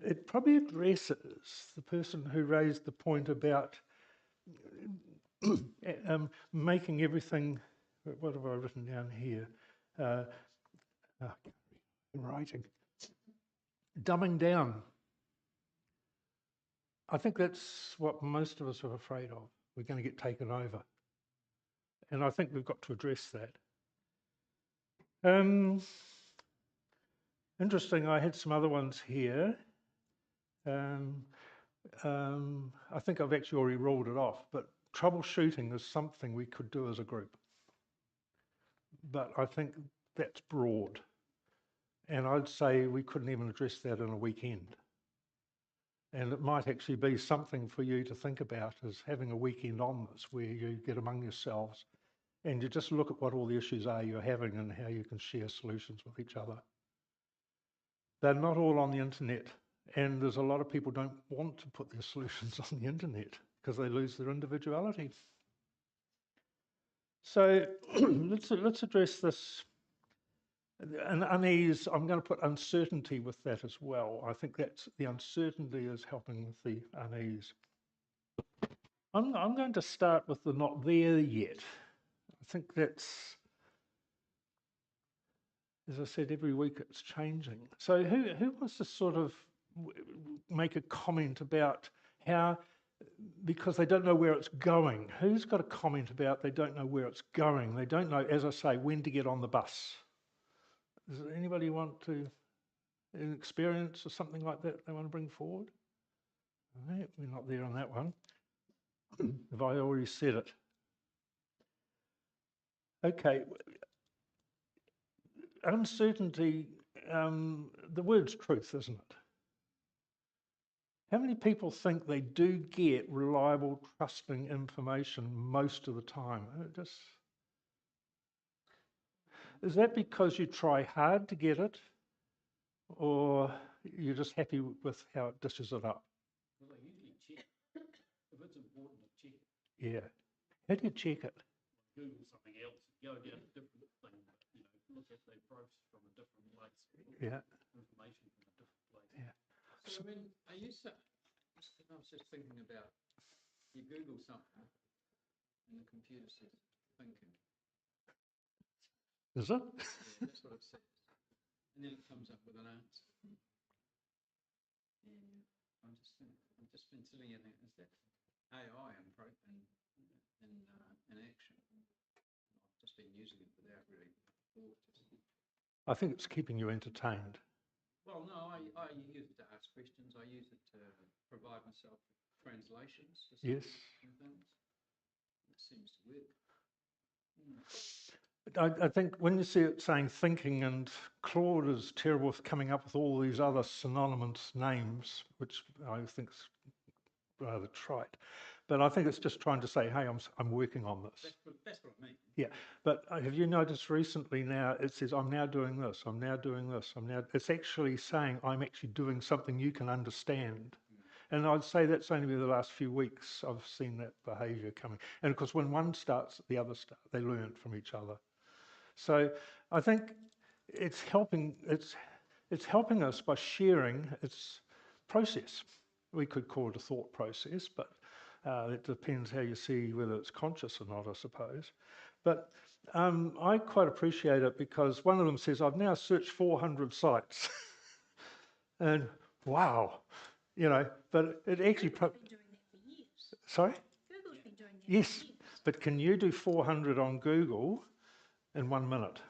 it probably addresses the person who raised the point about making everything, what have I written down here? Writing. Dumbing down. I think that's what most of us are afraid of. We're going to get taken over. And I think we've got to address that. Interesting, I had some other ones here. I think I've actually already ruled it off, but troubleshooting is something we could do as a group. But I think that's broad. And I'd say we couldn't even address that in a weekend. And it might actually be something for you to think about, is having a weekend on this where you get among yourselves and you just look at what all the issues are you're having and how you can share solutions with each other. They're not all on the internet, and there's a lot of people don't want to put their solutions on the internet because they lose their individuality. So let's address this. And unease, I'm going to put uncertainty with that as well. I think that's the uncertainty is helping with the unease. I'm going to start with the not there yet. I think that's, as I said, every week it's changing. So who wants to sort of make a comment about how, because they don't know where it's going. Who's got a comment about they don't know where it's going? They don't know, as I say, when to get on the bus. Does anybody want to, an experience or something like that they want to bring forward? All right, we're not there on that one. Have I already said it? Okay. Uncertainty, the word's truth, isn't it? How many people think they do get reliable, trusting information most of the time? Is that because you try hard to get it, or you're just happy with how it dishes it up? Well, I usually check. If it's important to check it. Yeah. How do you check it? Google something else, go down a different thing, look at the process from a different place. Yeah. Information from a different place. Yeah. So, I mean, I was just thinking about, you Google something and the computer says thinking. Is it? Yeah, that's what it says. And then it comes up with an answer. And I've just been sitting in there, is that AI in action? I've just been using it without really thought. I think it's keeping you entertained. Well, no, I use it to ask questions. I use it to provide myself translations for Yes. things. It seems to work. I think when you see it saying thinking, and Claude is terrible with coming up with all these other synonymous names, which I think is rather trite. But I think it's just trying to say, hey, I'm working on this. That's what I mean. Yeah, but have you noticed recently now it says, I'm now doing this, I'm now doing this, it's actually saying I'm actually doing something you can understand. And I'd say that's only the last few weeks I've seen that behaviour coming. And of course, when one starts, the other start. They learn from each other. So I think it's helping us by sharing its process. We could call it a thought process, but it depends how you see whether it's conscious or not, I suppose. But I quite appreciate it because one of them says, I've now searched 400 sites. And wow, but it actually... Google's been doing that for years. Sorry? Google's been doing that yes, for years. But can you do 400 on Google in 1 minute?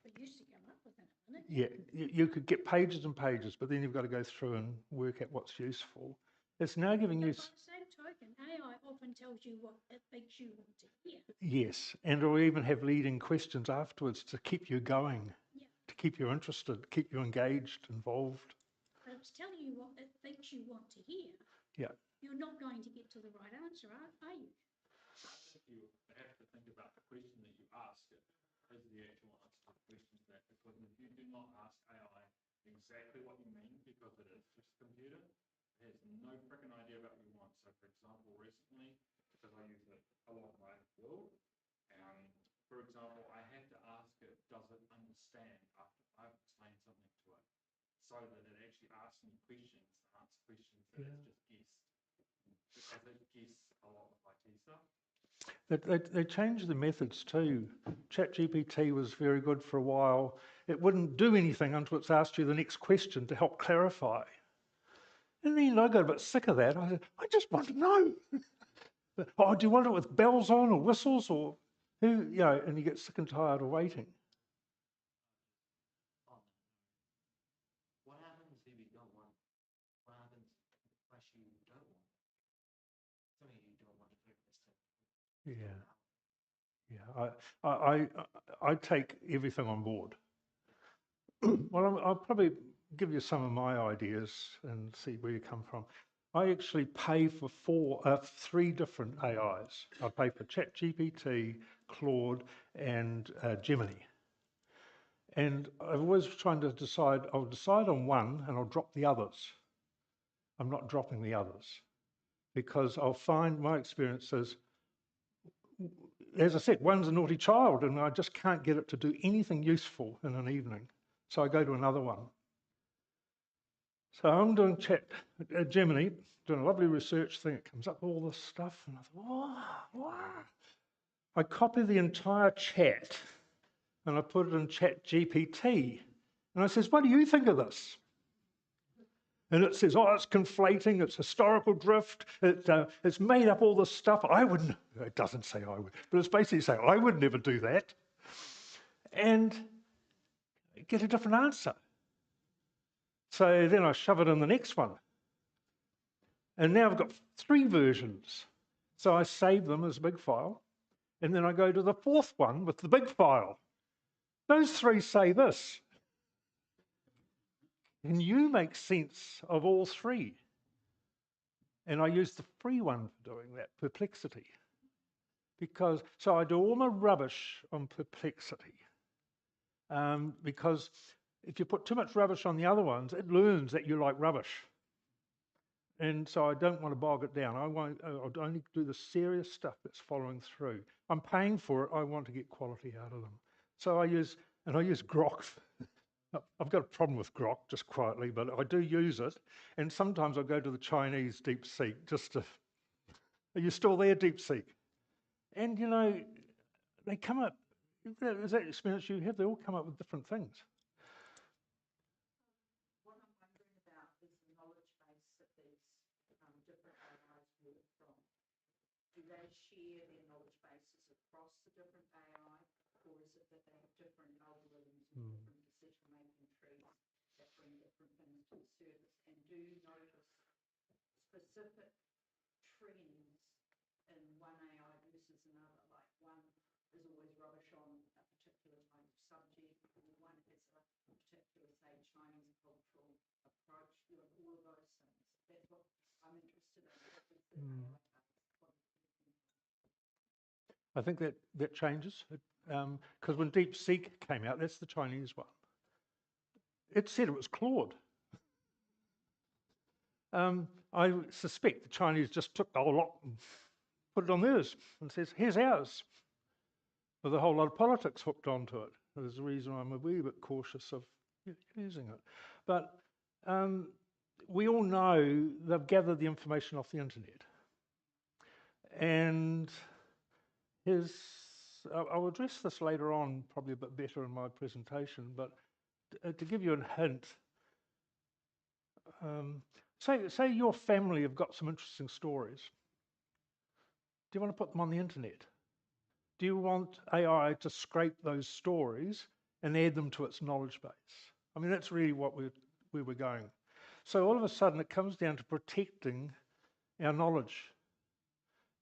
We used to come up with it in a minute. Yeah, you could get pages and pages, but then you've got to go through and work out what's useful. It's now giving you... But by the same token, AI often tells you what it thinks you want to hear. Yes, and it'll even have leading questions afterwards to keep you going, to keep you interested, keep you engaged, involved. But it's telling you what it thinks you want to hear. Yeah. You're not going to get to the right answer, are you? You have to think about the question that you ask it as the actual answer to the question to that, because if you do not ask AI exactly what you mean, because it is just a computer, it has no freaking idea about what you want. So for example, recently, because I use it a lot in my world, for example, I had to ask it, does it understand after I've so that it actually asks me questions, answers questions that Yeah. it's just guessed. Because it guess a lot of IT stuff. They changed the methods too. ChatGPT was very good for a while. It wouldn't do anything until it's asked you the next question to help clarify. And then I got a bit sick of that. I said, I just want to know. Oh, do you want it with bells on or whistles or who, you know, and you get sick and tired of waiting. What happens if you don't want? What happens if question you don't want? Something you don't want to hear this time. Yeah. I take everything on board. Well, I'll probably give you some of my ideas and see where you come from. I actually pay for three different AIs. I pay for ChatGPT, Claude, and Gemini. And I'm always trying to decide, I'll decide on one and I'll drop the others. I'm not dropping the others because I'll find my experience is, as I said, one's a naughty child and I just can't get it to do anything useful in an evening. So I go to another one. So I'm doing Gemini, doing a lovely research thing. It comes up with all this stuff and I thought, wow. I copy the entire chat and I put it in ChatGPT. And I says, what do you think of this? And it says, oh, it's conflating, it's historical drift, it's made up all this stuff. I wouldn't, it doesn't say I would, but it's basically saying, I would never do that. And get a different answer. So then I shove it in the next one. And now I've got three versions. So I save them as a big file. And then I go to the fourth one with the big file. Those three say this. And you make sense of all three. And I use the free one for doing that, Perplexity. So I do all my rubbish on Perplexity. Because if you put too much rubbish on the other ones, it learns that you like rubbish. And so I don't want to bog it down. I'll only do the serious stuff that's following through. I'm paying for it. I want to get quality out of them. So I use Grok. I've got a problem with Grok, just quietly, but I do use it. And sometimes I go to the Chinese DeepSeek just to, are you still there, DeepSeek? And, you know, they come up, is that experience you have? They all come up with different things. What I'm wondering about is the knowledge base that these different AIs work from. Do they share their knowledge bases across the different AI, or is it that they have different algorithms and different decision-making trees that bring different things to the surface? And do you notice specific trends in one AI versus another? Like one is always rubbish on a particular type of subject, or one has a particular, say, Chinese cultural approach, you know, all of those things. That's what I'm interested in. I think that changes, because when DeepSeek came out, that's the Chinese one. It said it was Claude. I suspect the Chinese just took the whole lot and put it on theirs and says, here's ours, with a whole lot of politics hooked onto it. There's a reason I'm a wee bit cautious of using it. But we all know they've gathered the information off the internet. And I'll address this later on, probably a bit better in my presentation, but to give you a hint, say your family have got some interesting stories. Do you want to put them on the internet? Do you want AI to scrape those stories and add them to its knowledge base? I mean, that's really where we're going. So all of a sudden, it comes down to protecting our knowledge.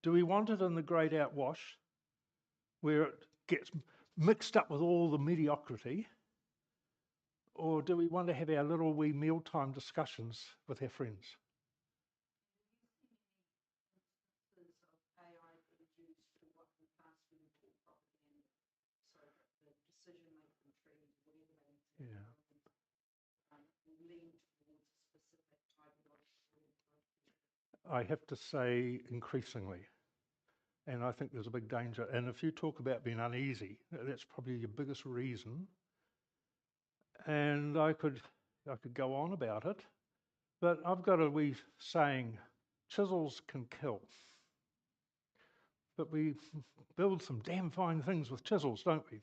Do we want it in the great outwash, where it gets mixed up with all the mediocrity? Or do we want to have our little wee mealtime discussions with our friends? I have to say increasingly. And I think there's a big danger. And if you talk about being uneasy, that's probably your biggest reason. And I could I could go on about it, but I've got a wee saying, chisels can kill. But we build some damn fine things with chisels, don't we?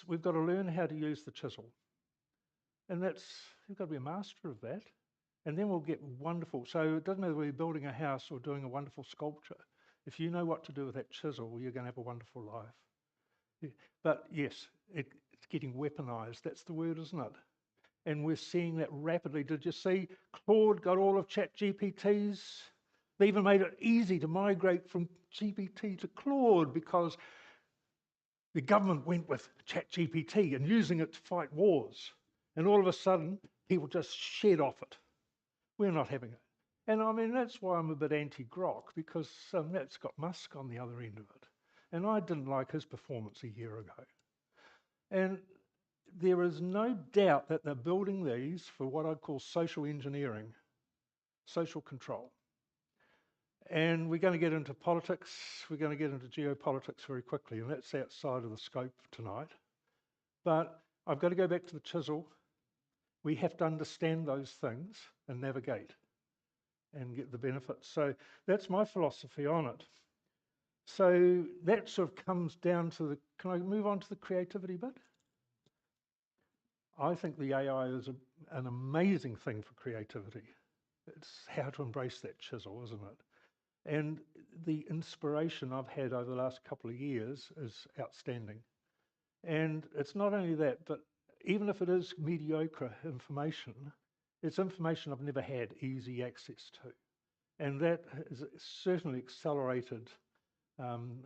We've got to learn how to use the chisel. And you've got to be a master of that. And then we'll get wonderful. So it doesn't matter whether you're building a house or doing a wonderful sculpture. If you know what to do with that chisel, you're going to have a wonderful life. But yes, it's getting weaponized. That's the word, isn't it? And we're seeing that rapidly. Did you see Claude got all of ChatGPT's? They even made it easy to migrate from GPT to Claude because the government went with ChatGPT and using it to fight wars. And all of a sudden, people just shed off it. We're not having it. And I mean, that's why I'm a bit anti-Grok, because that's got Musk on the other end of it. And I didn't like his performance a year ago. And there is no doubt that they're building these for what I'd call social engineering, social control. And we're going to get into politics, we're going to get into geopolitics very quickly, and that's outside of the scope tonight. But I've got to go back to the chisel. We have to understand those things and navigate and get the benefits. So that's my philosophy on it. So that sort of comes down to can I move on to the creativity bit? I think the AI is an amazing thing for creativity. It's how to embrace that chisel, isn't it? And the inspiration I've had over the last couple of years is outstanding. And it's not only that, but even if it is mediocre information, it's information I've never had easy access to. And that has certainly accelerated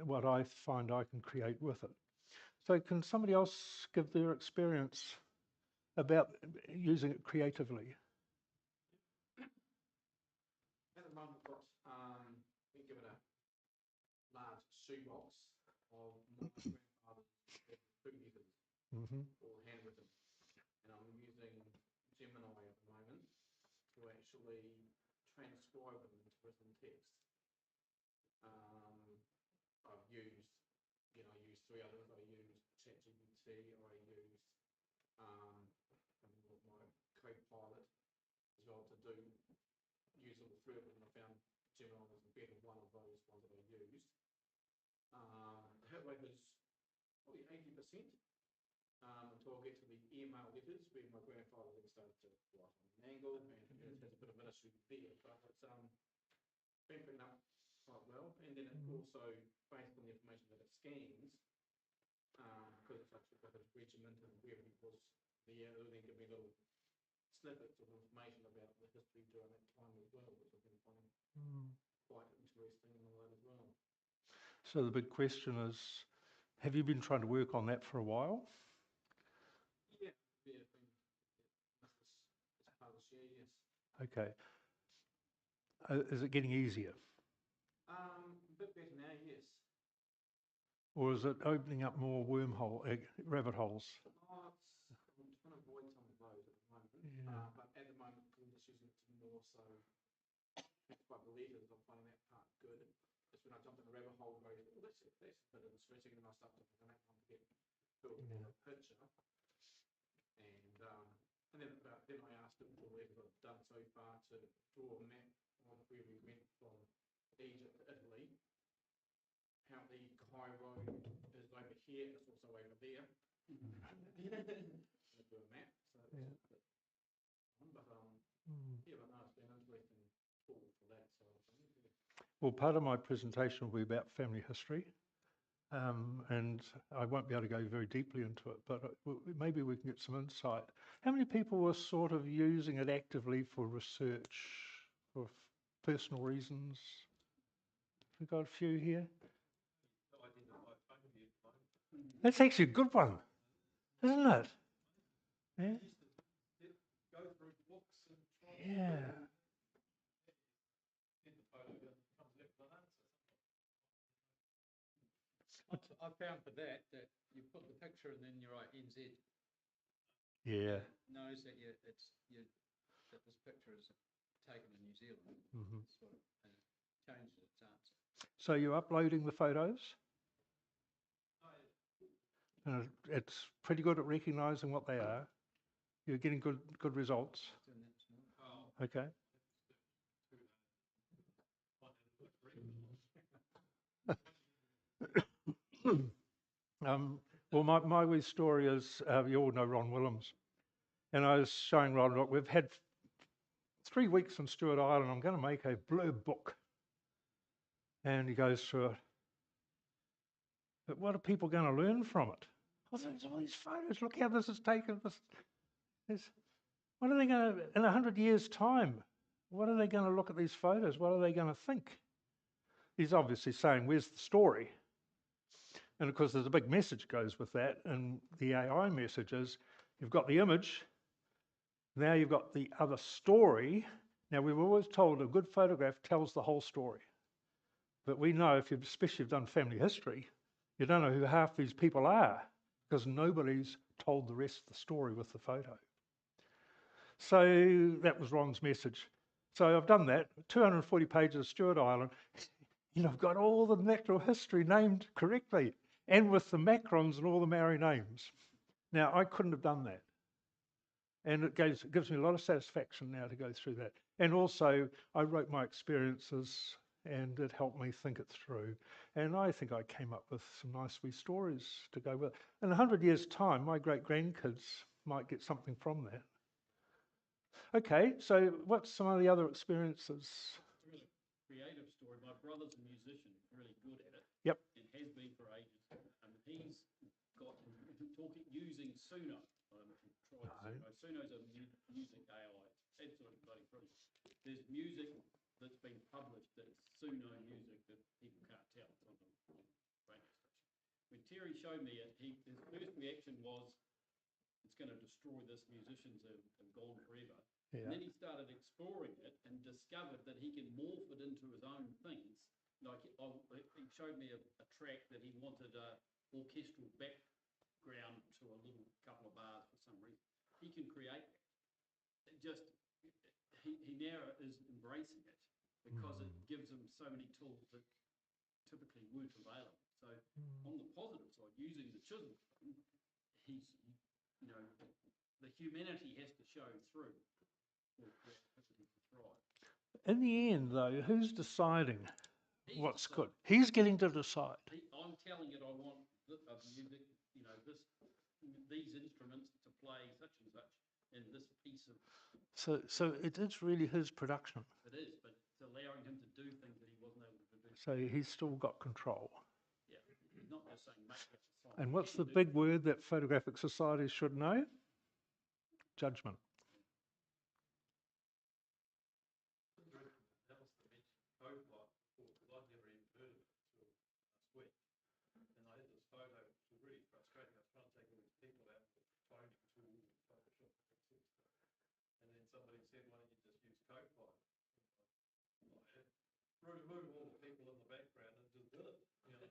what I find I can create with it. So can somebody else give their experience about using it creatively? At the moment, we've got been given a large shoebox of my grandfather's food methods, all handwritten, and I'm using Gemini at the moment to actually transcribe them into written text. I've used, I used three others. I used ChatGPT, I used my co-pilot as well to use all three of them, and I found Gemini was the better one of those ones that I used. The hit rate was probably 80% until I get to the email letters where my grandfather then started to write on an angle, and there's a bit of an issue there, but it's been picking up quite well. And then it also, based on the information that it scans, because it's such a bit of regiment and where he was there, it'll then give me little snippets of information about the history during that time as well, which I've been finding quite interesting and all that as well. So the big question is, have you been trying to work on that for a while? Yeah, it's part of the share, yes. Okay. Is it getting easier? A bit better now, yes. Or is it opening up more rabbit holes? I'm trying to avoid some of those at the moment, but at the moment, I'm just using it to more so quite the letters. I'm finding that part good. Just when I jump in the rabbit hole, go, oh, that's a bit of interesting, and I start to look at that one to get build a picture. And then I asked it all the letters I've done so far to draw a map of where we went from Egypt to Italy. Apparently, Cairo is over here, and it's also over there. Do a map, so it's but yeah, but no, it's been an interesting tool for that. So well, part of my presentation will be about family history, and I won't be able to go very deeply into it, but maybe we can get some insight. How many people were sort of using it actively for research, for personal reasons? We've got a few here. That's actually a good one, isn't it? Yeah. Go through books and try Yeah. I found for that you put the picture and then you write NZ. Yeah. It knows that that this picture is taken in New Zealand. Sort of, and it changes its answer. So you're uploading the photos? And it's pretty good at recognising what they are. You're getting good results. Okay. Well, my wee story is, you all know Ron Willems, and I was showing Ron, look, we've had 3 weeks in Stewart Island, I'm going to make a blurb book. And he goes through it. But what are people going to learn from it? Oh, there's all these photos, look how this is taken. What are they going to, in 100 years' time, what are they going to look at these photos? What are they going to think? He's obviously saying, where's the story? And of course, there's a big message goes with that. And the AI message is, you've got the image, now you've got the other story. Now, we've always told a good photograph tells the whole story. But we know, especially if you've done family history, you don't know who half these people are because nobody's told the rest of the story with the photo. So that was Ron's message. So I've done that, 240 pages of Stewart Island. I've got all the natural history named correctly and with the macrons and all the Maori names. Now, I couldn't have done that. And it gives me a lot of satisfaction now to go through that. And also, I wrote my experiences and it helped me think it through. And I think I came up with some nice wee stories to go with it. In 100 years' time, my great-grandkids might get something from that. Okay, so what's some of the other experiences? Really creative story. My brother's a musician, really good at it. Yep. And has been for ages. He's got talking using Suno. Suno's a music AI. It's absolutely bloody brilliant. There's music that's been published that is Suno music that people can't tell. It's on the radio station. When Terry showed me it, his first reaction was, it's going to destroy this. Musicians have gone forever. Yeah. And then he started exploring it and discovered that he can morph it into his own things. Like he showed me a track that he wanted orchestral background to a little couple of bars for some reason. He can create that. He now is embracing it because it gives him so many tools that typically weren't available. So on the positive side, using the chisel thing, the humanity has to show through for creativity to thrive. In the end, though, who's deciding what's good? He's getting to decide. I'm telling it I want music, these instruments to play such and such, and this piece of... So it is really his production. It is, but it's allowing him to do things that he wasn't able to do. So he's still got control. Yeah, he's not just saying make up a song. And what's the big word that photographic societies should know? Judgment. That was the mention Cloake before, because I'd never even heard of it until last week. And I had this photo, which was really frustrating. I was trying to take all these people out with cloning tools and Photoshop and that sort of stuff. And then somebody said, why don't you just use Cloake? Remove all the people in the background and just did it. It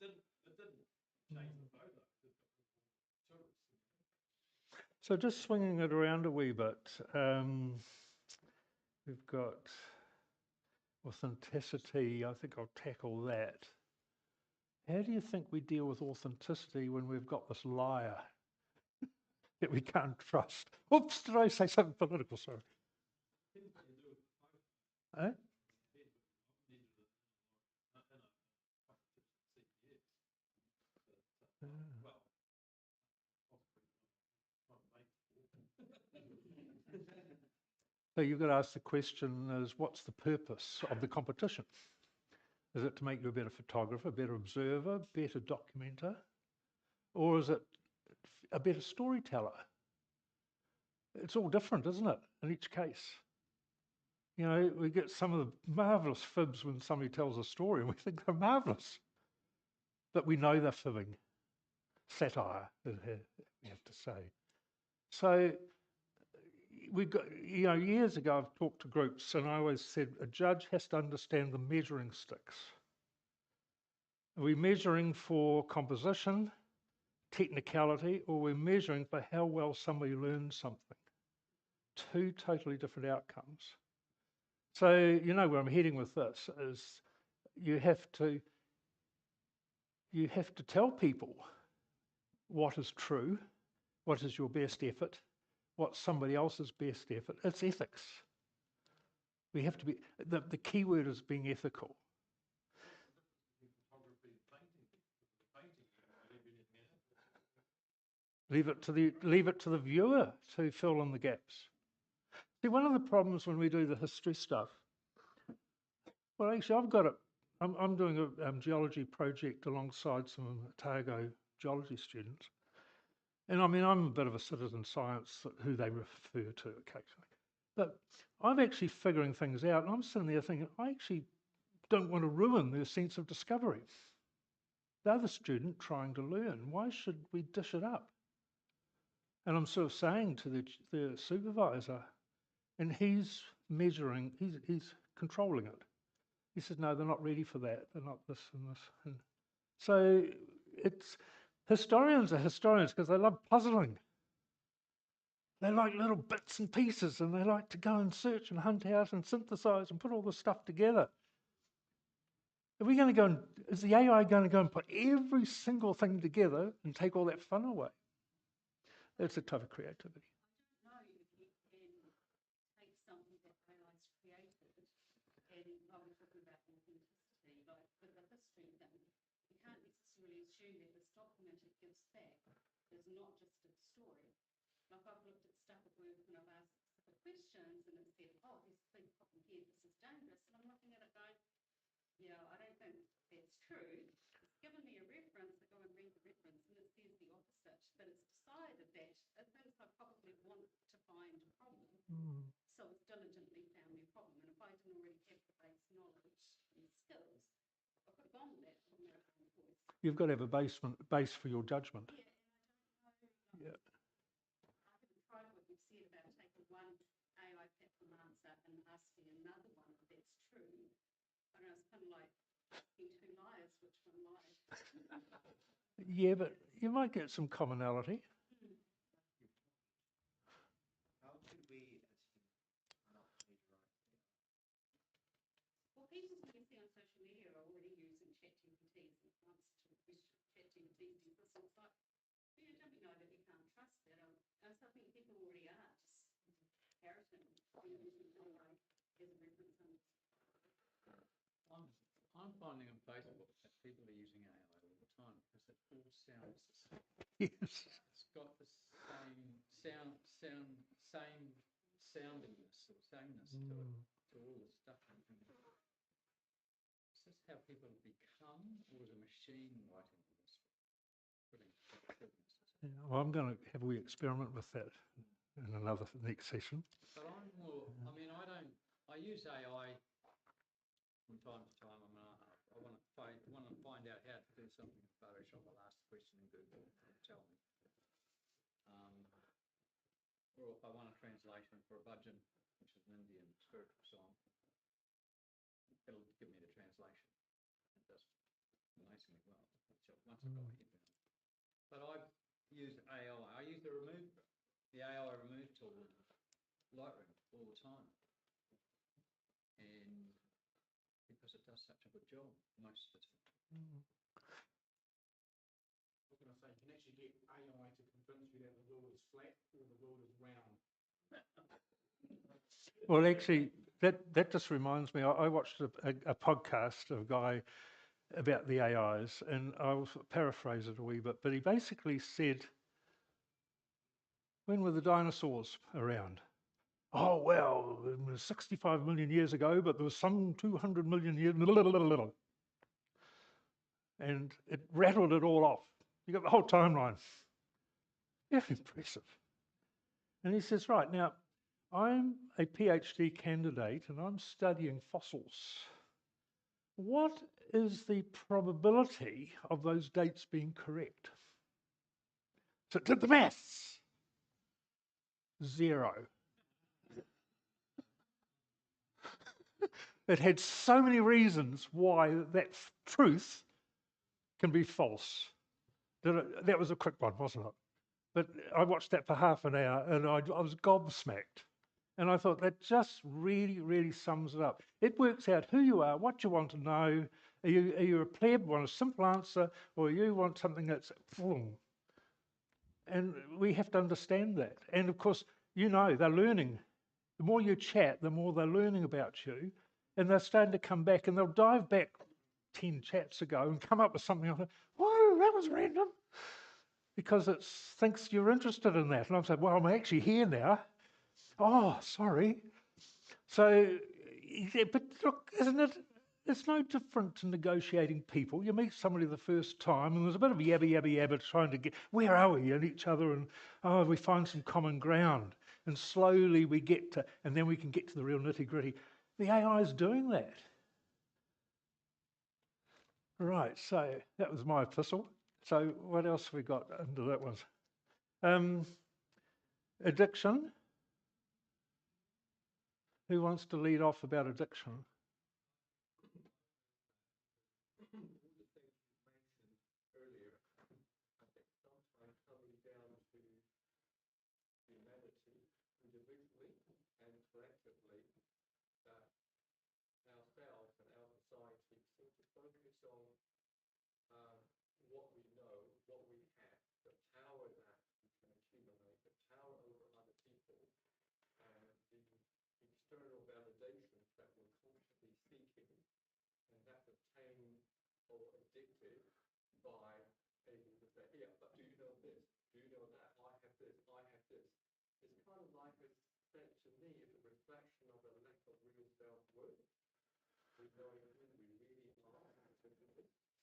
didn't change the photo. So just swinging it around a wee bit, we've got authenticity. I think I'll tackle that. How do you think we deal with authenticity when we've got this liar that we can't trust? Oops, did I say something political? Sorry. Eh? So you've got to ask the question is, what's the purpose of the competition? Is it to make you a better photographer, a better observer, better documenter? Or is it a better storyteller? It's all different, isn't it, in each case? We get some of the marvellous fibs when somebody tells a story and we think they're marvellous. But we know they're fibbing. Satire, we have to say. So we got, years ago I've talked to groups and I always said a judge has to understand the measuring sticks. Are we measuring for composition, technicality, or we're measuring for how well somebody learns something? Two totally different outcomes. So where I'm heading with this is you have to tell people what is true what is your best effort, what's somebody else's best effort. It's ethics. We have to be, the key word is being ethical. Leave it to the viewer to fill in the gaps. See, one of the problems when we do the history stuff, well, actually, I'm doing a geology project alongside some Otago geology students. And I mean, I'm a bit of a citizen science who they refer to occasionally. But I'm actually figuring things out, and I'm sitting there thinking, I actually don't want to ruin their sense of discovery. They're the student trying to learn. Why should we dish it up? And I'm sort of saying to the supervisor, and he's measuring, he's controlling it. He said, no, they're not ready for that. They're not this and this. And so historians are historians because they love puzzling. They like little bits and pieces, and they like to go and search and hunt out and synthesize and put all this stuff together. Are we going to is the AI going to go and put every single thing together and take all that fun away? That's a type of creativity. I don't know if you can take something that AI's created, and I was talking about authenticity, like with the history thing, you can't necessarily assume that this document it gives back is not just its story. Like I've looked at stuff at work and I've asked specific questions and it said, oh, there's a big problem here, this is dangerous. And I'm looking at it going, yeah, I don't think that's true. It's given me a reference, I go and read the reference and it says the opposite, but it's decided that it thinks I probably want to find a problem. So it's diligently found me a problem. And if I didn't already have the base knowledge and skills, I could have gone with that from my own voice. You've got to have a base for your judgment. Yeah, and I don't know. I haven't tried what you've said about taking one AI platform answer and asking another one if that's true. I don't know, it's kind of like asking two liars, which one lied? Yeah, but you might get some commonality. How could we, as humans, not plagiarize AI? Well, people you see on social media are already using ChatGPT as an answer to a question. ChatGPT is this, and it's like, yeah, don't we know that we can't trust that? And so I think people already are just parroting, using AI as a reference. I'm finding on Facebook that people are using AI all the time because it all sounds the same. Yes. It's got the same soundingness or sameness to it, to all the stuff. Is this how people have become, or is a machine writing all this? Yeah, well, I'm going to have a wee experiment with that in another next session. But I'm more, I use AI from time to time. I mean, I want to find out how to do something in Photoshop. I'll ask the question in Google and it'll tell me. Or if I want a translation for a bhajan, which is an Indian spiritual song, it'll give me the translation. It does amazingly well once I've got my head down. But I've used AI. I use the AI remove tool in Lightroom all the time. And because it does such a good job most of the time. I was going to say, you can actually get AI to convince you that the world is flat or the world is round. Well, actually, that just reminds me, I watched a podcast of a guy about the AIs, and I'll paraphrase it a wee bit, but he basically said, when were the dinosaurs around? Oh, well, it was 65 million years ago, but there was some 200 million years, and it rattled it all off. You got the whole timeline. Very impressive. And he says, right, now, I'm a PhD candidate and I'm studying fossils. What is the probability of those dates being correct? So it did the maths. 0. It had so many reasons why that truth can be false. That was a quick one, wasn't it? But I watched that for half an hour and I was gobsmacked. And I thought that just really, really sums it up. It works out who you are, what you want to know. Are you a pleb, want a simple answer, or you want something that's boom? And we have to understand that. And of course, you know, they're learning. The more you chat, the more they're learning about you. And they're starting to come back and they'll dive back 10 chats ago and come up with something like, whoa, that was random. Because it thinks you're interested in that. And I'm saying, well, I'm actually here now. Oh, sorry. So, yeah, but look, isn't it? It's no different to negotiating people. You meet somebody the first time, and there's a bit of yabba yabba yabba trying to get where are we in each other, and oh, we find some common ground, and slowly we get to, and then we can get to the real nitty gritty. The AI is doing that. Right. So that was my epistle. So what else have we got under that one? Addiction. Who wants to lead off about addiction? Earlier, I think sometimes coming down to humanity individually and collectively, that ourselves and our society seem to focus on what we know, what we have, the power that we can accumulate, the power over other people, and the external validations that we're constantly seeking, and that's obtained or addicted by able to say, yeah, but do you know this? Do you know that? I have this, I have this. It's kind of like it's said to me is a reflection of a lack of real self-worth. We knowing who we really are individually.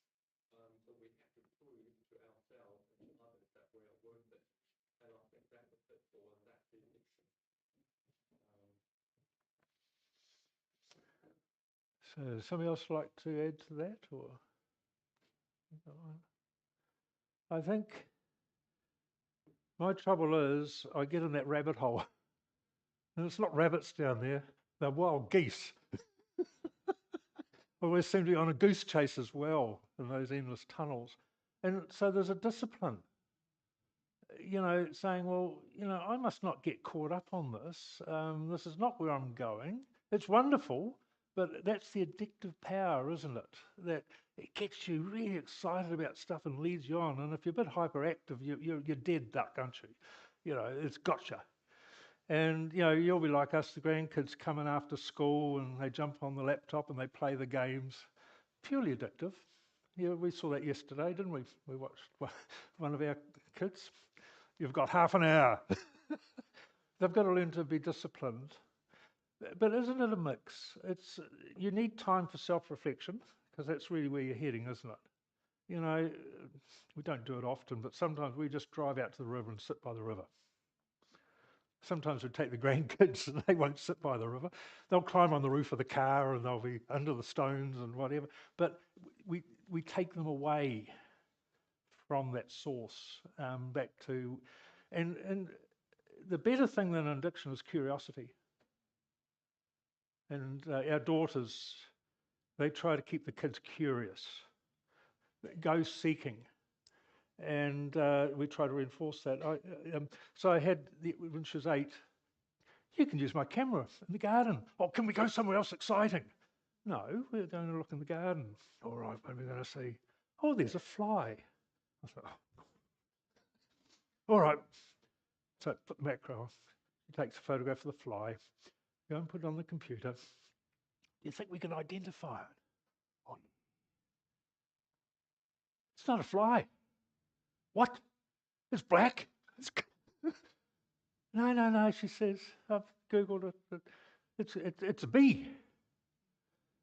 So we have to prove to ourselves and to others that we're worth it. And I think that's a pitfall and that's the addiction. So somebody else like to add to that, or I think my trouble is I get in that rabbit hole, and it's not rabbits down there; they're wild geese. I always seem to be on a goose chase as well in those endless tunnels, and so there's a discipline. You know, saying, well, you know, I must not get caught up on this. This is not where I'm going. It's wonderful, but that's the addictive power, isn't it? That it gets you really excited about stuff and leads you on. And if you're a bit hyperactive, you're dead duck, aren't you? You know, it's gotcha. And, you know, you'll be like us, the grandkids come in after school and they jump on the laptop and they play the games. Purely addictive. Yeah, we saw that yesterday, didn't we? We watched one of our kids. You've got half an hour. They've got to learn to be disciplined. But isn't it a mix? It's you need time for self-reflection because that's really where you're heading, isn't it? You know, we don't do it often, but sometimes we just drive out to the river and sit by the river. Sometimes we take the grandkids and they won't sit by the river. They'll climb on the roof of the car and they'll be under the stones and whatever. But we take them away from that source back to, and the better thing than addiction is curiosity. And our daughters, they try to keep the kids curious, go seeking. And we try to reinforce that. So I had, when she was 8, you can use my camera in the garden. Oh, can we go somewhere else exciting? No, we're going to look in the garden. All right, what are we going to see? Oh, there's a fly. I thought, oh. All right. So put the macro on. He takes a photograph of the fly. Go and put it on the computer. Do you think we can identify it? Oh, it's not a fly. What? It's black? No, she says. I've Googled it. It's a bee.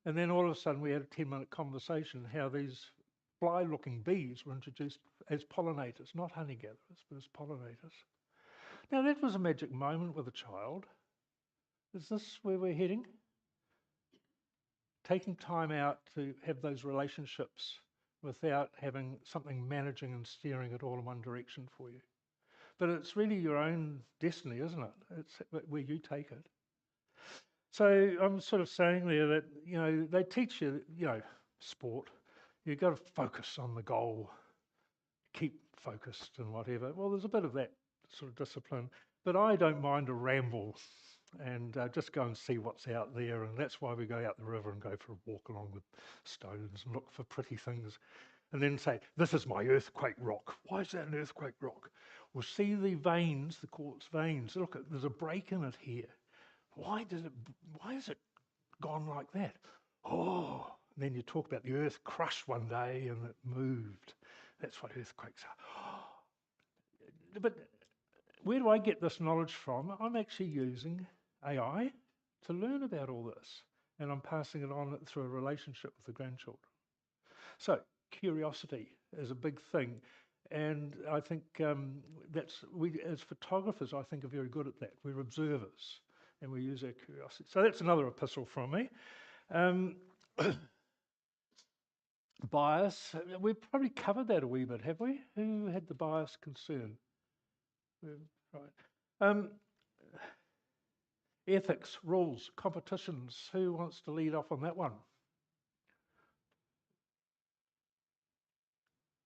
And then all of a sudden we had a 10-minute conversation how these fly-looking bees were introduced as pollinators, not honey gatherers, but as pollinators. Now that was a magic moment with a child. Is this where we're heading? Taking time out to have those relationships without having something managing and steering it all in one direction for you. But it's really your own destiny, isn't it? It's where you take it. So I'm sort of saying there that, you know, they teach you, you know, sport. You've got to focus on the goal, keep focused and whatever. Well, there's a bit of that sort of discipline, but I don't mind a ramble and just go and see what's out there. And that's why we go out the river and go for a walk along the stones and look for pretty things. And then say, this is my earthquake rock. Why is that an earthquake rock? Well, see the veins, the quartz veins. Look, there's a break in it here. Why has it gone like that? Oh, and then you talk about the earth crushed one day and it moved. That's what earthquakes are. But where do I get this knowledge from? I'm actually using AI to learn about all this, and I'm passing it on through a relationship with the grandchildren. So curiosity is a big thing, and I think we as photographers, I think, are very good at that. We're observers, and we use our curiosity. So that's another epistle from me. Bias, we've probably covered that a wee bit, have we? Who had the bias concern? Right. Ethics, rules, competitions. Who wants to lead off on that one?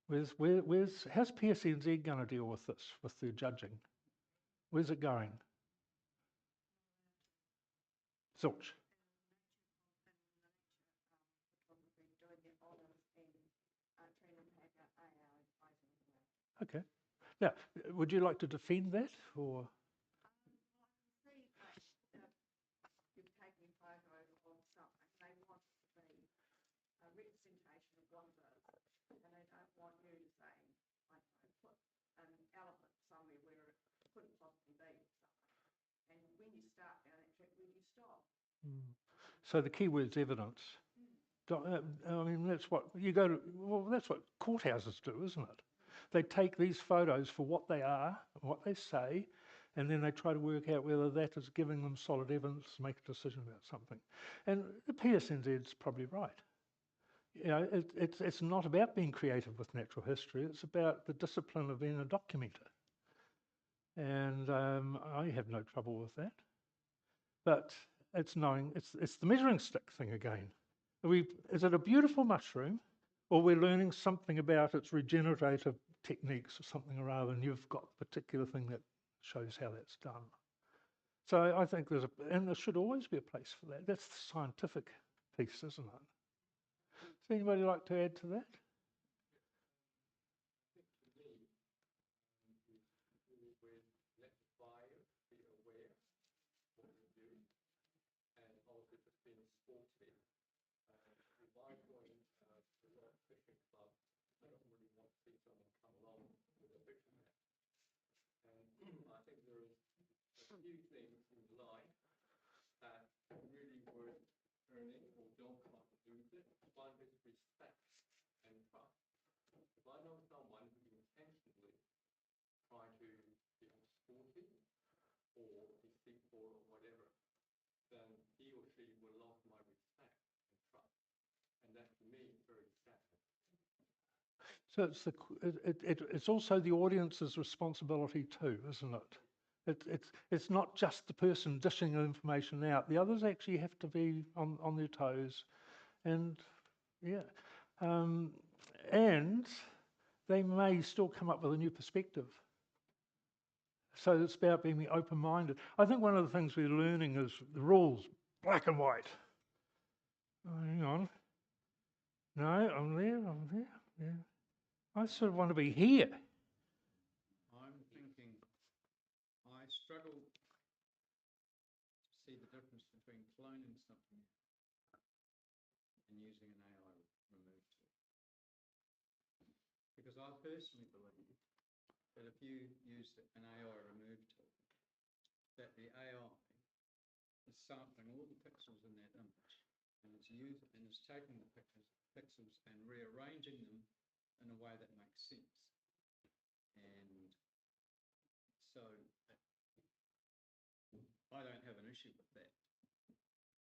How's PSNZ going to deal with this, with their judging? Where's it going? Zilch. Okay. Now, would you like to defend that, or? You've taken a photo of something, they want to be a representation of one of those, and they don't want you to say, I don't know, put an element somewhere where it couldn't possibly be something. And when you start down that track, where do you stop? So the key word's evidence. I mean, that's what you go to. Well, that's what courthouses do, isn't it? They take these photos for what they are, what they say, and then they try to work out whether that is giving them solid evidence to make a decision about something. And the PSNZ's probably right. You know, it's not about being creative with natural history. It's about the discipline of being a documenter. And I have no trouble with that. But it's knowing, it's the measuring stick thing again. Is it a beautiful mushroom, or we're learning something about its regenerative techniques or something or other, and you've got a particular thing that shows how that's done. So I think and there should always be a place for that. That's the scientific piece, isn't it? Does anybody like to add to that? Few things in life that really worth earning or don't come up to do with it. One is respect and trust. If I know someone who intentionally try to be sporty or deceitful or whatever, then he or she will lose my respect and trust. And that to me is very sad. So it's also the audience's responsibility too, isn't it? It's not just the person dishing the information out. The others actually have to be on their toes, and yeah, and they may still come up with a new perspective. So it's about being open-minded. I think one of the things we're learning is the rules, black and white. Oh, hang on. No, I'm there. Yeah. I sort of want to be here. I struggle to see the difference between cloning something and using an AI remove tool. Because I personally believe that if you use an AI remove tool, that the AI is sampling all the pixels in that image, and it's taking the pixels and rearranging them in a way that makes sense. And so I don't have an issue with that.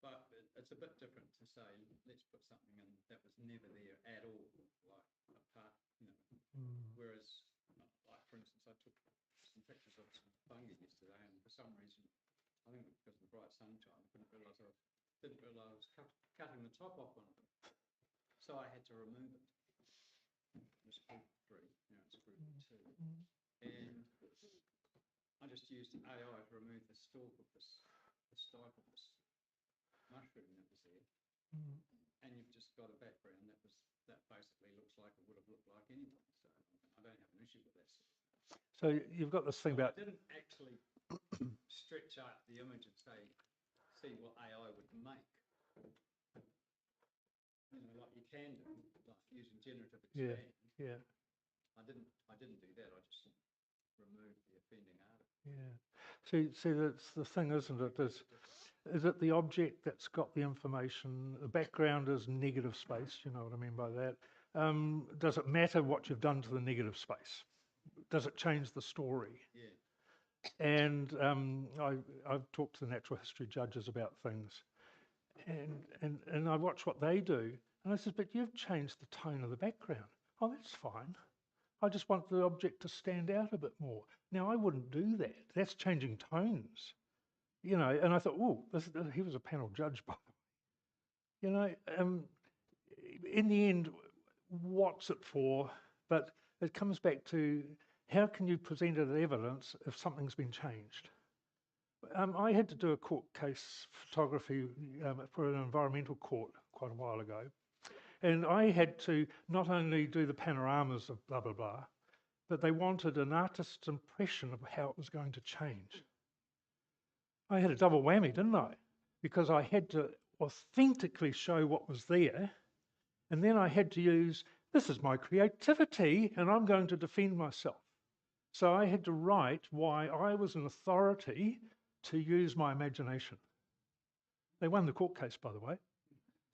But it's a bit different to say, let's put something in that was never there at all, like apart, Whereas, like for instance, I took some pictures of some fungi yesterday, and for some reason, I think because of the bright sunshine, I didn't realise I was cutting the top off one of them. So I had to remove it. It was group 3, now it's group 2. And I just used AI to remove the stalk of the stipe of this mushroom that was there. And you've just got a background that basically looks like it would have looked like anyway. So I don't have an issue with that. So you've got this thing But about, I didn't actually stretch out the image and say, see what AI would make. You know, like you can do, like using generative yeah, expand. yeah, I didn't do that. I just removed the offending article. yeah. See, that's the thing, isn't it? Is it the object that's got the information? The background is negative space. You know what I mean by that? Does it matter what you've done to the negative space? Does it change the story? Yeah. And I've talked to the natural history judges about things, and I watch what they do, and I said, but you've changed the tone of the background. Oh, that's fine. I just want the object to stand out a bit more. Now, I wouldn't do that. That's changing tones, you know. And I thought, oh, he was a panel judge, by the way. You know, in the end, what's it for? But it comes back to how can you present it as evidence if something's been changed? I had to do a court case photography for an environmental court quite a while ago. And I had to not only do the panoramas of blah, blah, blah, but they wanted an artist's impression of how it was going to change. I had a double whammy, didn't I? Because I had to authentically show what was there. And then I had to use, this is my creativity, and I'm going to defend myself. So I had to write why I was an authority to use my imagination. They won the court case, by the way.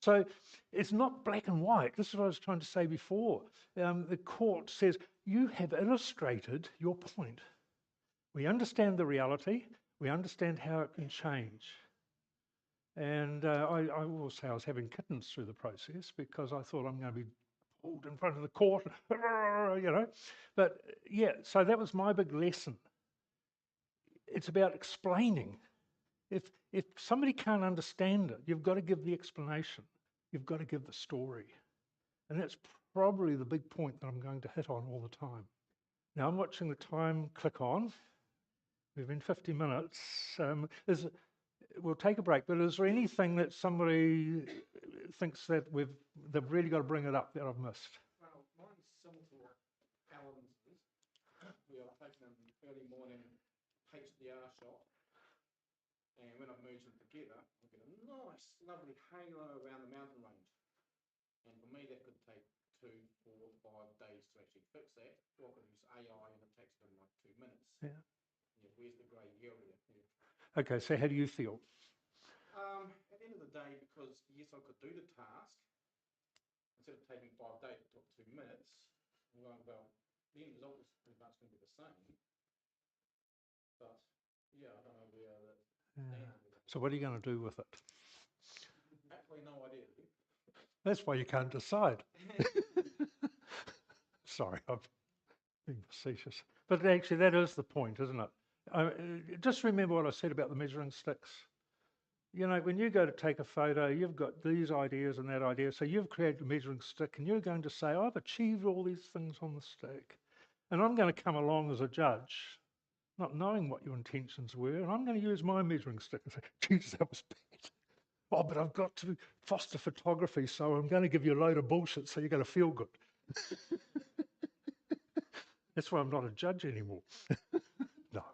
So it's not black and white. This is what I was trying to say before. The court says, you have illustrated your point. We understand the reality. We understand how it can change. And I will say I was having kittens through the process because I thought I'm going to be pulled in front of the court, you know. But yeah, so that was my big lesson. It's about explaining. If somebody can't understand it, you've got to give the explanation. You've got to give the story. And that's probably the big point that I'm going to hit on all the time. Now I'm watching the time click on. We've been 50 minutes. We'll take a break, but is there anything that somebody thinks that they've really got to bring it up that I've missed? Well, mine's similar to what Alan's is. We are taking them early morning HDR shot, and when I merge them together, I get a nice, lovely halo around the mountain range. And for me, that could take 2, 4, 5 days to actually fix that. Or I could use AI and it takes it in like 2 minutes. Yeah. Yeah, where's the grey area? Yeah. Okay, so how do you feel? At the end of the day, because yes, I could do the task, instead of taking 5 days, it took 2 minutes. Well, the end result is pretty much going to be the same. But yeah, I don't know where that stands. So what are you going to do with it? Absolutely no idea. That's why you can't decide. Sorry, I'm being facetious. But actually, that is the point, isn't it? Just remember what I said about the measuring sticks. You know, when you go to take a photo, you've got these ideas and that idea. So you've created a measuring stick and you're going to say, I've achieved all these things on the stick. And I'm going to come along as a judge, not knowing what your intentions were. And I'm going to use my measuring stick and say, Jesus, that was bad. Oh, but I've got to foster photography, so I'm going to give you a load of bullshit so you're going to feel good. That's why I'm not a judge anymore. No.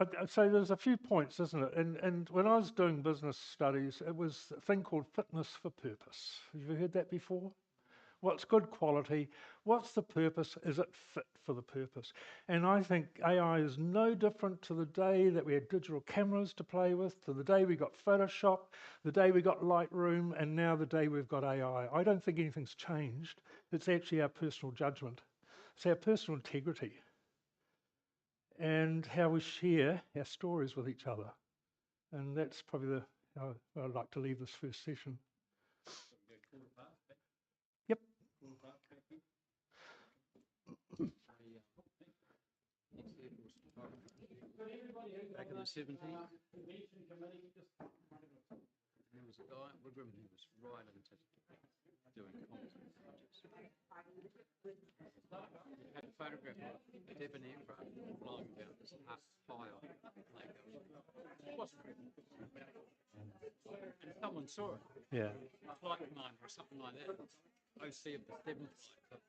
Okay. So there's a few points, isn't it? And when I was doing business studies, it was a thing called fitness for purpose. Have you heard that before? What's good quality? What's the purpose? Is it fit for the purpose? And I think AI is no different to the day that we had digital cameras to play with, to the day we got Photoshop, the day we got Lightroom, and now the day we've got AI. I don't think anything's changed. It's actually our personal judgment. It's our personal integrity and how we share our stories with each other. And that's probably how I'd like to leave this first session. Yep. Back in the 70s, there was a guy at Wigram who was right into doing content projects. He had a photograph of a Devon aircraft flying about this high on Lake. It wasn't real. And someone saw it. Yeah. A flight commander or something like that. OC of the seventh life.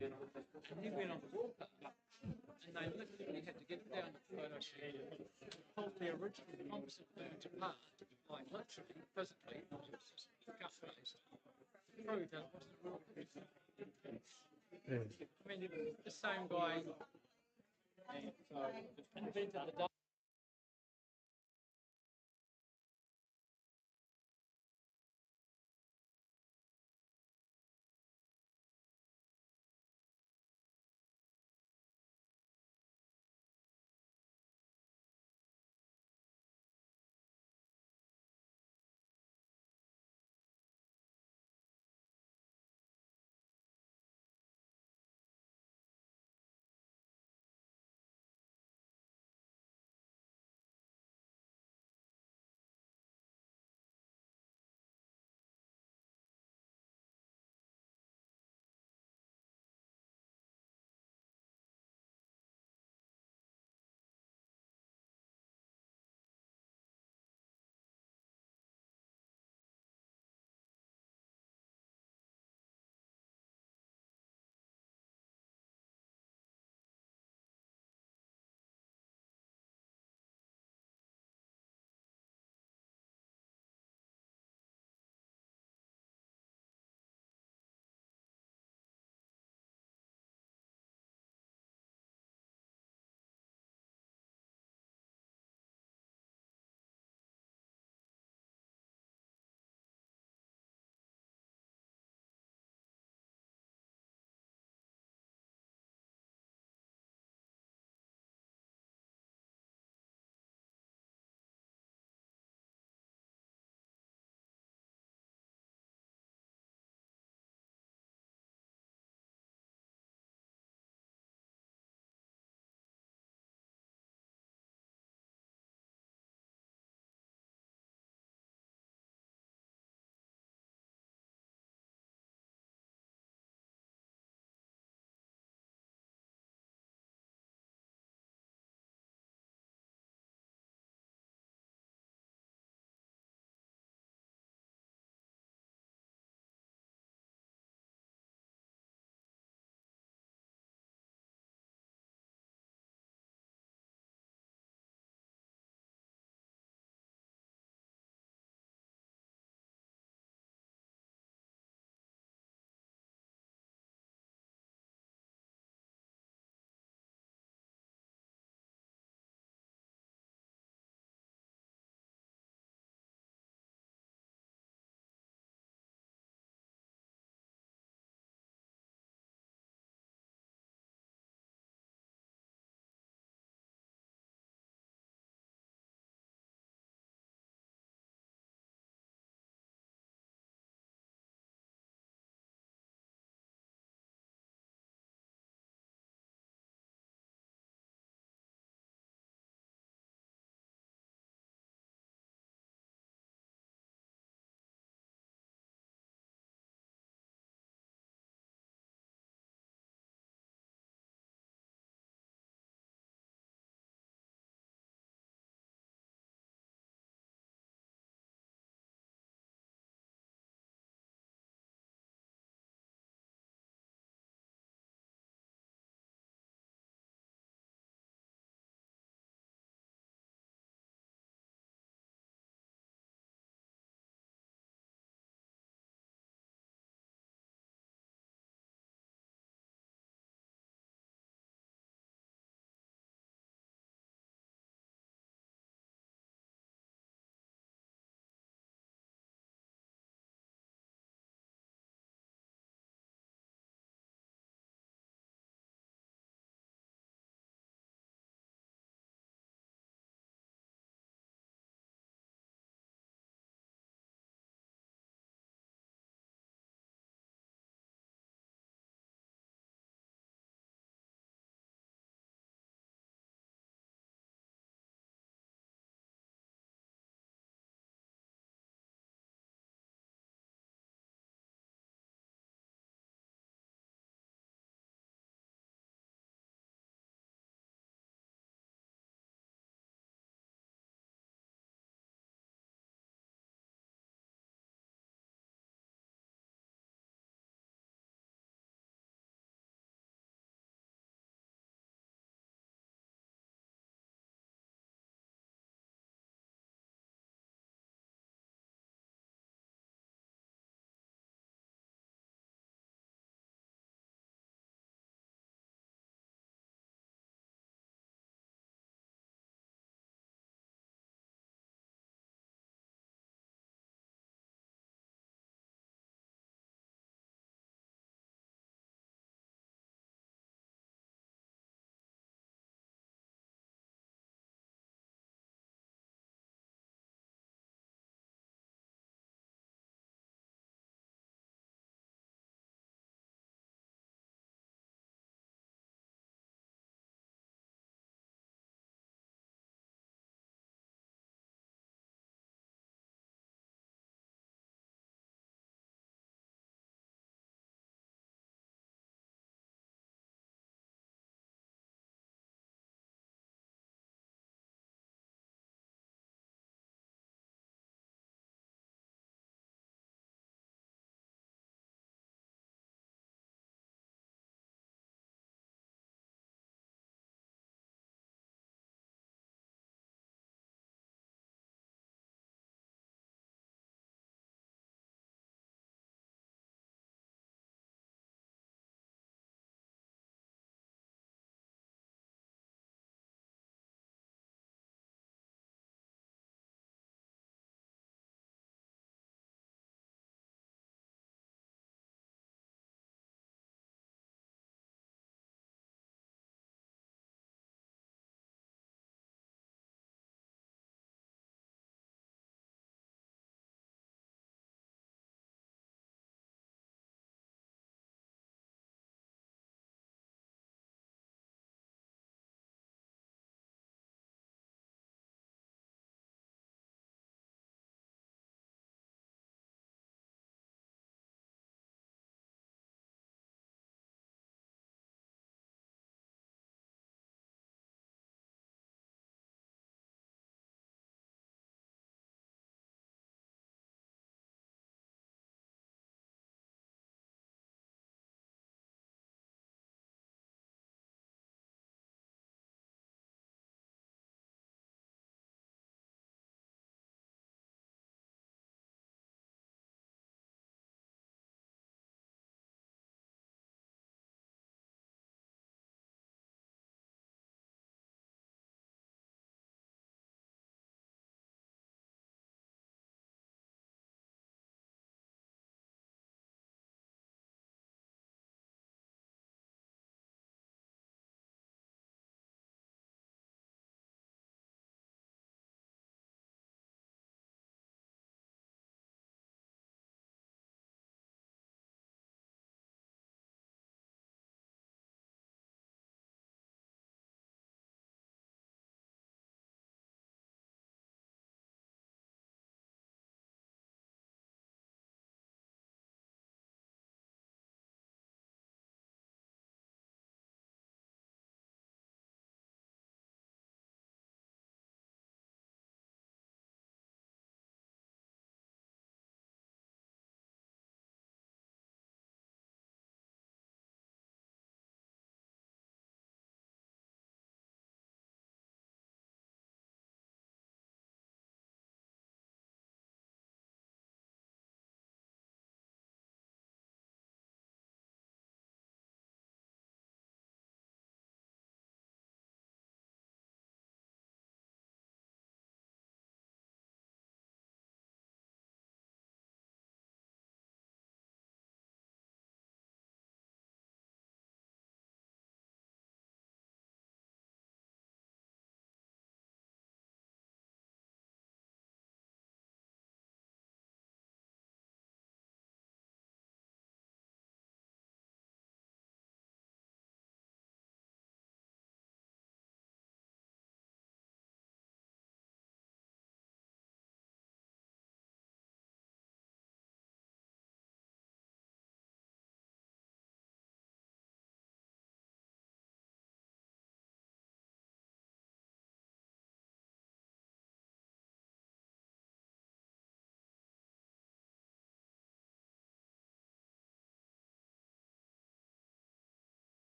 And he went on the warpath, and they literally had to get down to the photo sheet, pull the original composite burns apart, like literally, physically, not just cut-based, to prove that it wasn't real. Yeah. I mean, the same guy invented the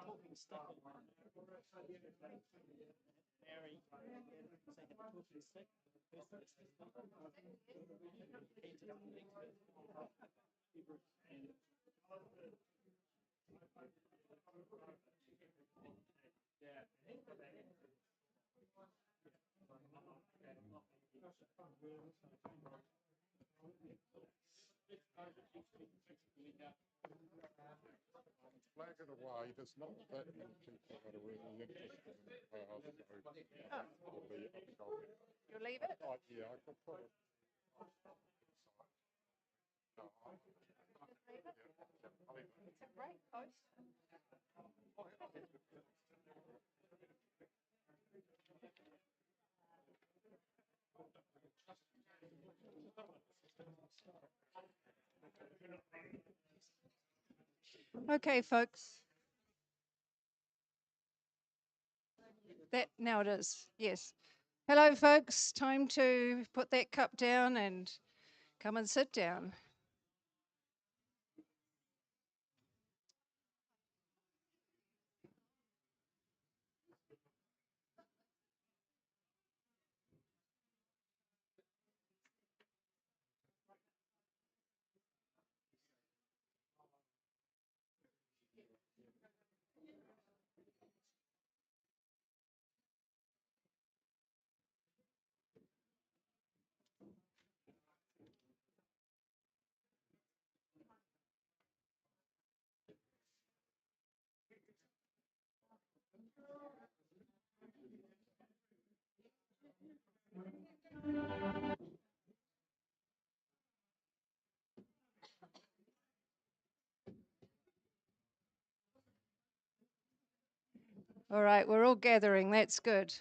talking stick and Mary saying a talking stick, the person that's Flag it away, there's not that many people that are really interested in the cloud, so I'll be You'll leave it? yeah, I could put it. No, I'll leave it. It's a great post. Okay, folks. Now it is, yes. Hello, folks. Time to put that cup down and come and sit down. All right, we're all gathering. That's good.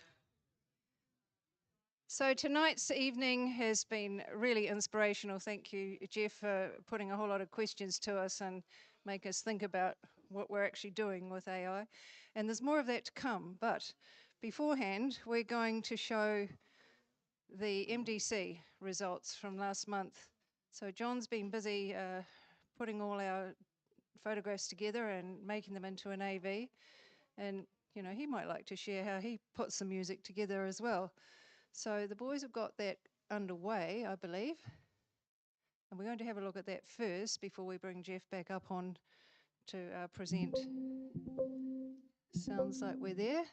So tonight's evening has been really inspirational. Thank you, Geoff, for putting a whole lot of questions to us and make us think about what we're actually doing with AI. And there's more of that to come. But beforehand, we're going to show the MDC results from last month. So John's been busy putting all our photographs together and making them into an AV. And, you know, he might like to share how he puts the music together as well. So the boys have got that underway, I believe. And we're going to have a look at that first before we bring Geoff back up on to present. Sounds like we're there.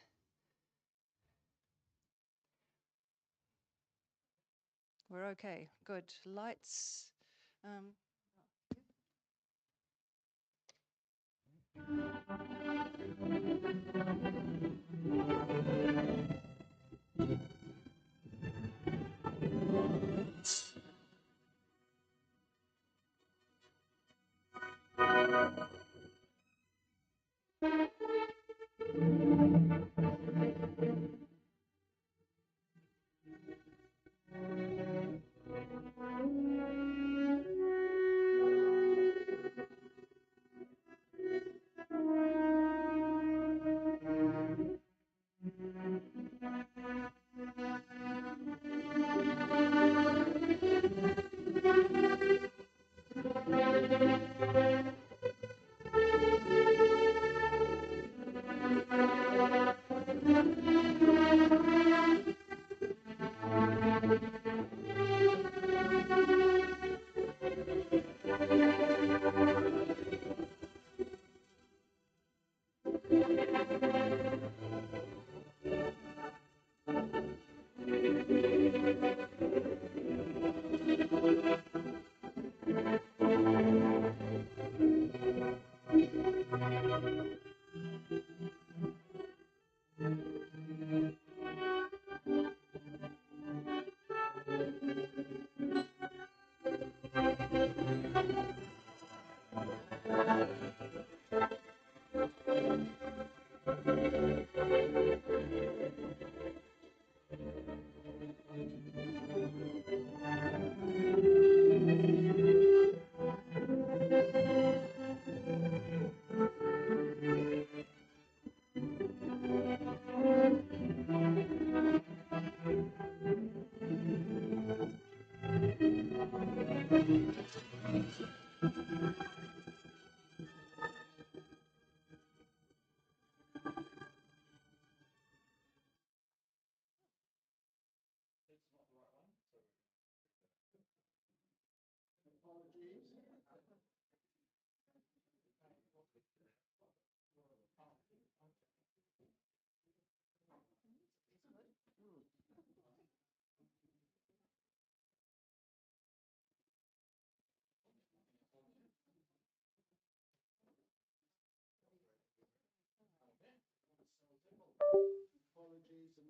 We're okay, good. Lights.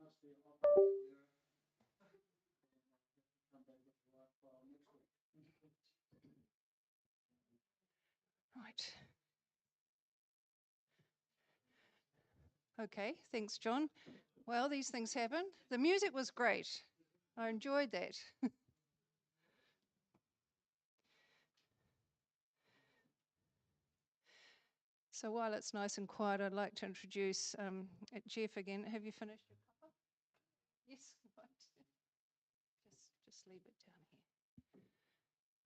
must be off. Come back with the right file next week. Right. Okay, thanks, John. Well, these things happen. The music was great. I enjoyed that. So while it's nice and quiet, I'd like to introduce Geoff again. Have you finished your cuppa? Yes, right. Just leave it down here.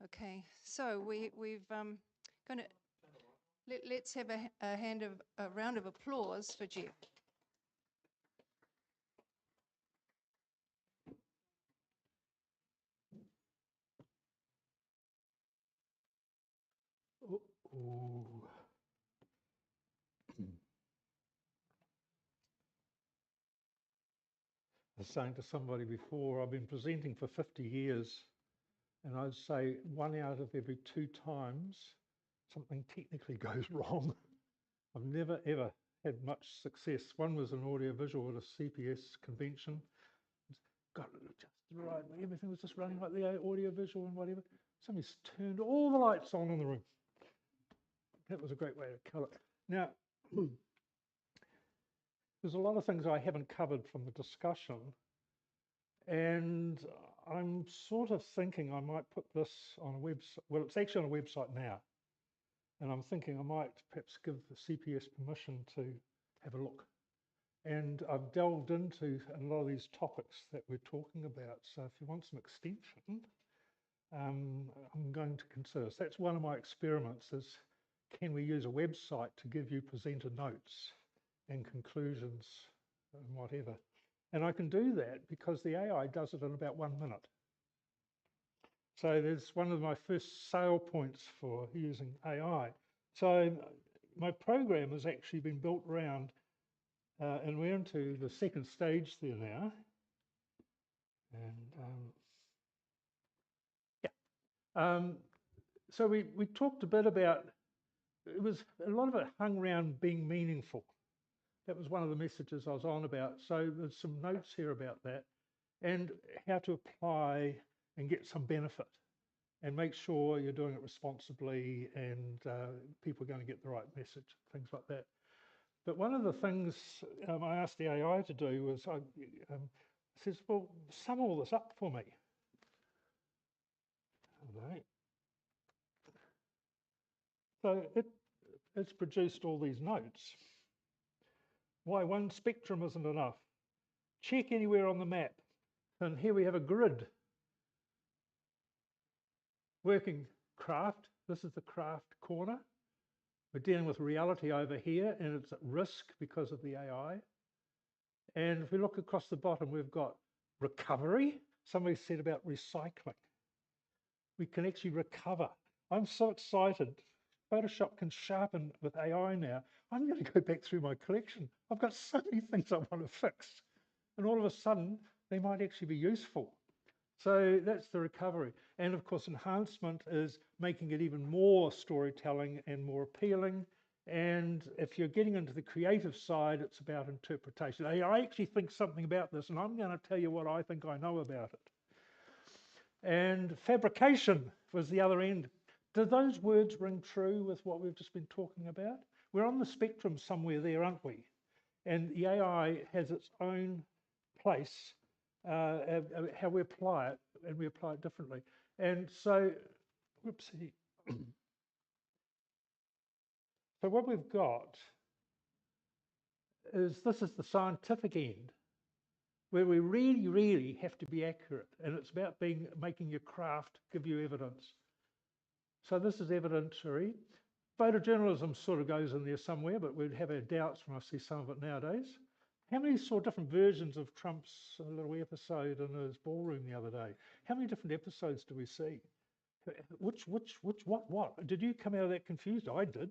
Okay, so we've going to let's have a round of applause for Geoff. Ooh. I was saying to somebody before, I've been presenting for 50 years, and I'd say 1 out of every 2 times something technically goes wrong. I've never ever had much success. One was an audiovisual at a CPS convention. Got it just right. Everything was just running like the audiovisual and whatever. Somebody's turned all the lights on in the room. That was a great way to kill it. Now, there's a lot of things I haven't covered from the discussion, and I'm sort of thinking I might put this on a website. Well, it's actually on a website now, and I'm thinking I might perhaps give the CPS permission to have a look. And I've delved into a lot of these topics that we're talking about. So if you want some extension, I'm going to consider. So that's one of my experiments is, can we use a website to give you presenter notes and conclusions and whatever? And I can do that because the AI does it in about 1 minute. So there's one of my first sale points for using AI. So my program has actually been built around, and we're into the second stage there now. And so we talked a bit about, it was a lot of it hung around being meaningful. That was one of the messages I was on about. So there's some notes here about that and how to apply and get some benefit and make sure you're doing it responsibly and people are going to get the right message, things like that. But one of the things I asked the AI to do was, I says, well, sum all this up for me. Right. So it's produced all these notes. Why one spectrum isn't enough. Check anywhere on the map. And here we have a grid. Working craft. This is the craft corner. We're dealing with reality over here, and it's at risk because of the AI. And if we look across the bottom, we've got recovery. Somebody said about recycling. We can actually recover. I'm so excited. Photoshop can sharpen with AI now. I'm going to go back through my collection. I've got so many things I want to fix. And all of a sudden, they might actually be useful. So that's the recovery. And of course, enhancement is making it even more storytelling and more appealing. And if you're getting into the creative side, it's about interpretation. I actually think something about this, and I'm going to tell you what I think I know about it. And fabrication was the other end. Do those words ring true with what we've just been talking about? We're on the spectrum somewhere there, aren't we? And the AI has its own place, how we apply it, and we apply it differently. And so, whoopsie. So what we've got is, this is the scientific end, where we really, really have to be accurate. And it's about making your craft give you evidence. So this is evidentiary. Photojournalism sort of goes in there somewhere, but we'd have our doubts when I see some of it nowadays. How many saw different versions of Trump's little episode in his ballroom the other day? How many different episodes do we see? Which, what? Did you come out of that confused? I did.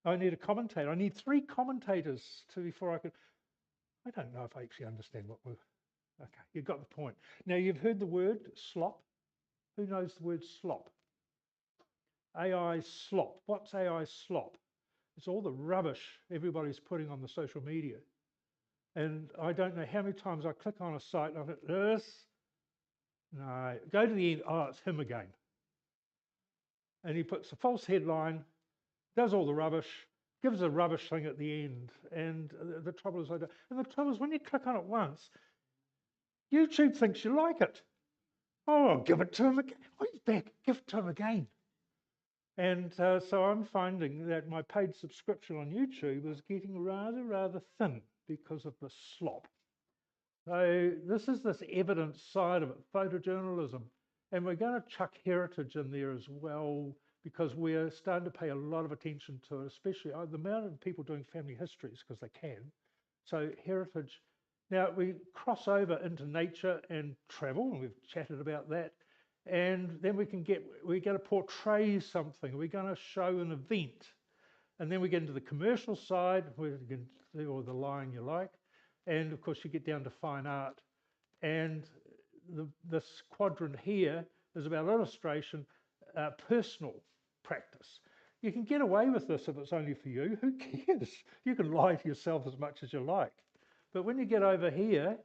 I need a commentator. I need 3 commentators before I could. I don't know if I actually understand what we're. Okay, you got the point. Now you've heard the word slop. Who knows the word slop? AI slop. What's AI slop? It's all the rubbish everybody's putting on the social media. And I don't know how many times I click on a site and I think, this, no, go to the end, oh, it's him again. And he puts a false headline, does all the rubbish, gives a rubbish thing at the end. And the trouble is, when you click on it once, YouTube thinks you like it. Oh, I'll give it to him again. Oh, he's back, give it to him again. And so I'm finding that my paid subscription on YouTube is getting rather thin because of the slop. So this is this evidence side of it, photojournalism. And we're going to chuck heritage in there as well, because we're starting to pay a lot of attention to it, especially the amount of people doing family histories, because they can. So heritage. Now we cross over into nature and travel, and we've chatted about that. And then we're going to portray something. We're going to show an event. And then we get into the commercial side, where you can do the lying you like. And of course, you get down to fine art. And this quadrant here is about illustration, personal practice. You can get away with this if it's only for you. Who cares? You can lie to yourself as much as you like. But when you get over here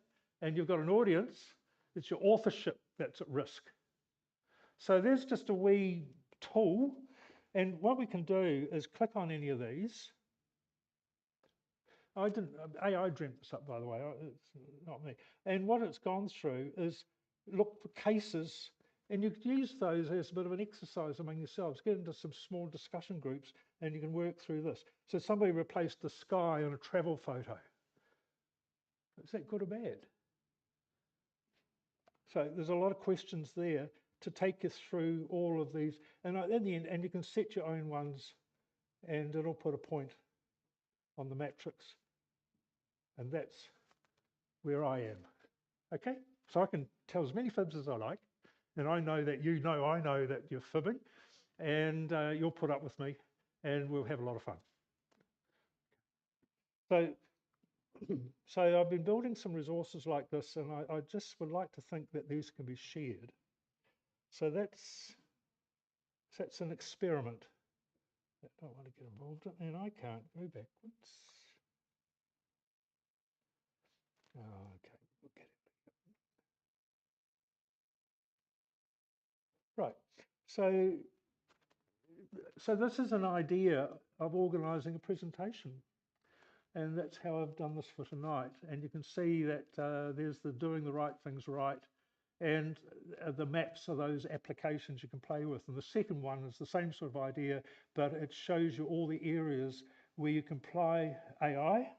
and you've got an audience, it's your authorship that's at risk. So there's just a wee tool. And what we can do is click on any of these. AI dreamt this up, by the way, it's not me. And what it's gone through is look for cases, and you can use those as a bit of an exercise among yourselves. Get into some small discussion groups, and you can work through this. So somebody replaced the sky on a travel photo. Is that good or bad? So there's a lot of questions there to take you through all of these. And in the end, and you can set your own ones, and it'll put a point on the matrix. And that's where I am. Okay? So I can tell as many fibs as I like. And I know that I know that you're fibbing. And you'll put up with me. And we'll have a lot of fun. So I've been building some resources like this. And I just would like to think that these can be shared. So that's an experiment. I don't want to get involved in, and I can't go backwards. Oh, okay, we'll get it. Right, so this is an idea of organising a presentation, and that's how I've done this for tonight. And you can see that there's the doing the right things right, and the maps are those applications you can play with. And the second one is the same sort of idea, but it shows you all the areas where you can apply AI.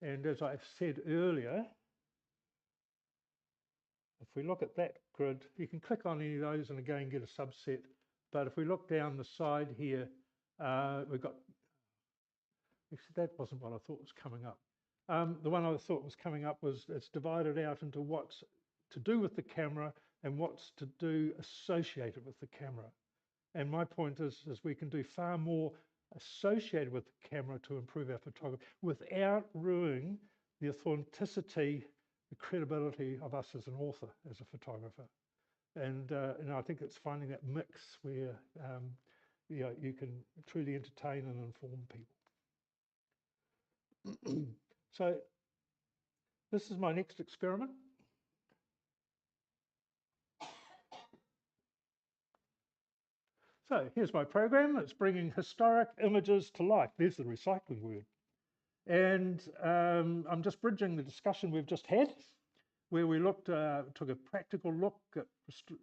And as I've said earlier, if we look at that grid, you can click on any of those and again get a subset. But if we look down the side here, we've got, actually that wasn't what I thought was coming up. The one I thought was coming up was it's divided out into what's to do with the camera and what's to do associated with the camera. And my point is we can do far more associated with the camera to improve our photography without ruining the authenticity, the credibility of us as an author, as a photographer. And I think it's finding that mix where you can truly entertain and inform people. So this is my next experiment. So here's my program. It's bringing historic images to life. There's the recycling word. And I'm just bridging the discussion we've just had, where we took a practical look at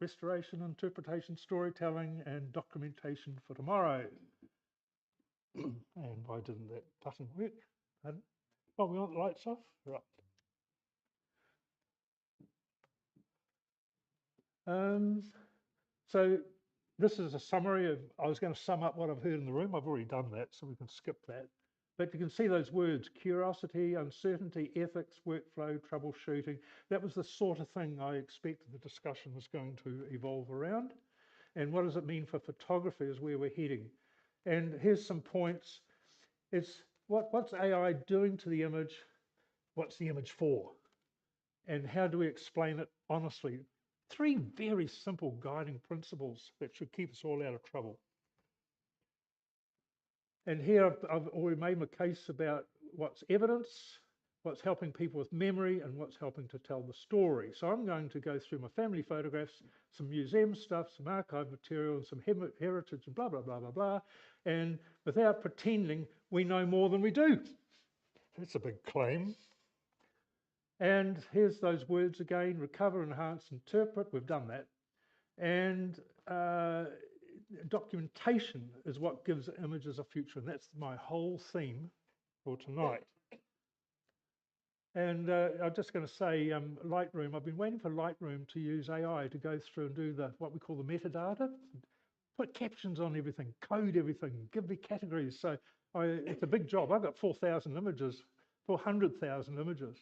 restoration, interpretation, storytelling, and documentation for tomorrow. And why didn't that button work? Oh, we want the lights off? Right. So this is a summary of, I was going to sum up what I've heard in the room. I've already done that, so we can skip that. But you can see those words: curiosity, uncertainty, ethics, workflow, troubleshooting. That was the sort of thing I expected the discussion was going to evolve around. And what does it mean for photography is where we're heading. And here's some points. It's what's AI doing to the image? What's the image for? And how do we explain it honestly? 3 very simple guiding principles that should keep us all out of trouble. And here I've already made my case about what's evidence, what's helping people with memory, and what's helping to tell the story. So I'm going to go through my family photographs, some museum stuff, some archive material, and some heritage and blah, blah, blah, blah, blah. And without pretending we know more than we do. That's a big claim. And here's those words again: recover, enhance, interpret. We've done that. And documentation is what gives images a future. And that's my whole theme for tonight. And I'm just going to say Lightroom. I've been waiting for Lightroom to use AI to go through and do what we call the metadata, put captions on everything, code everything, give me categories. So it's a big job. I've got 4,000 images, 400,000 images.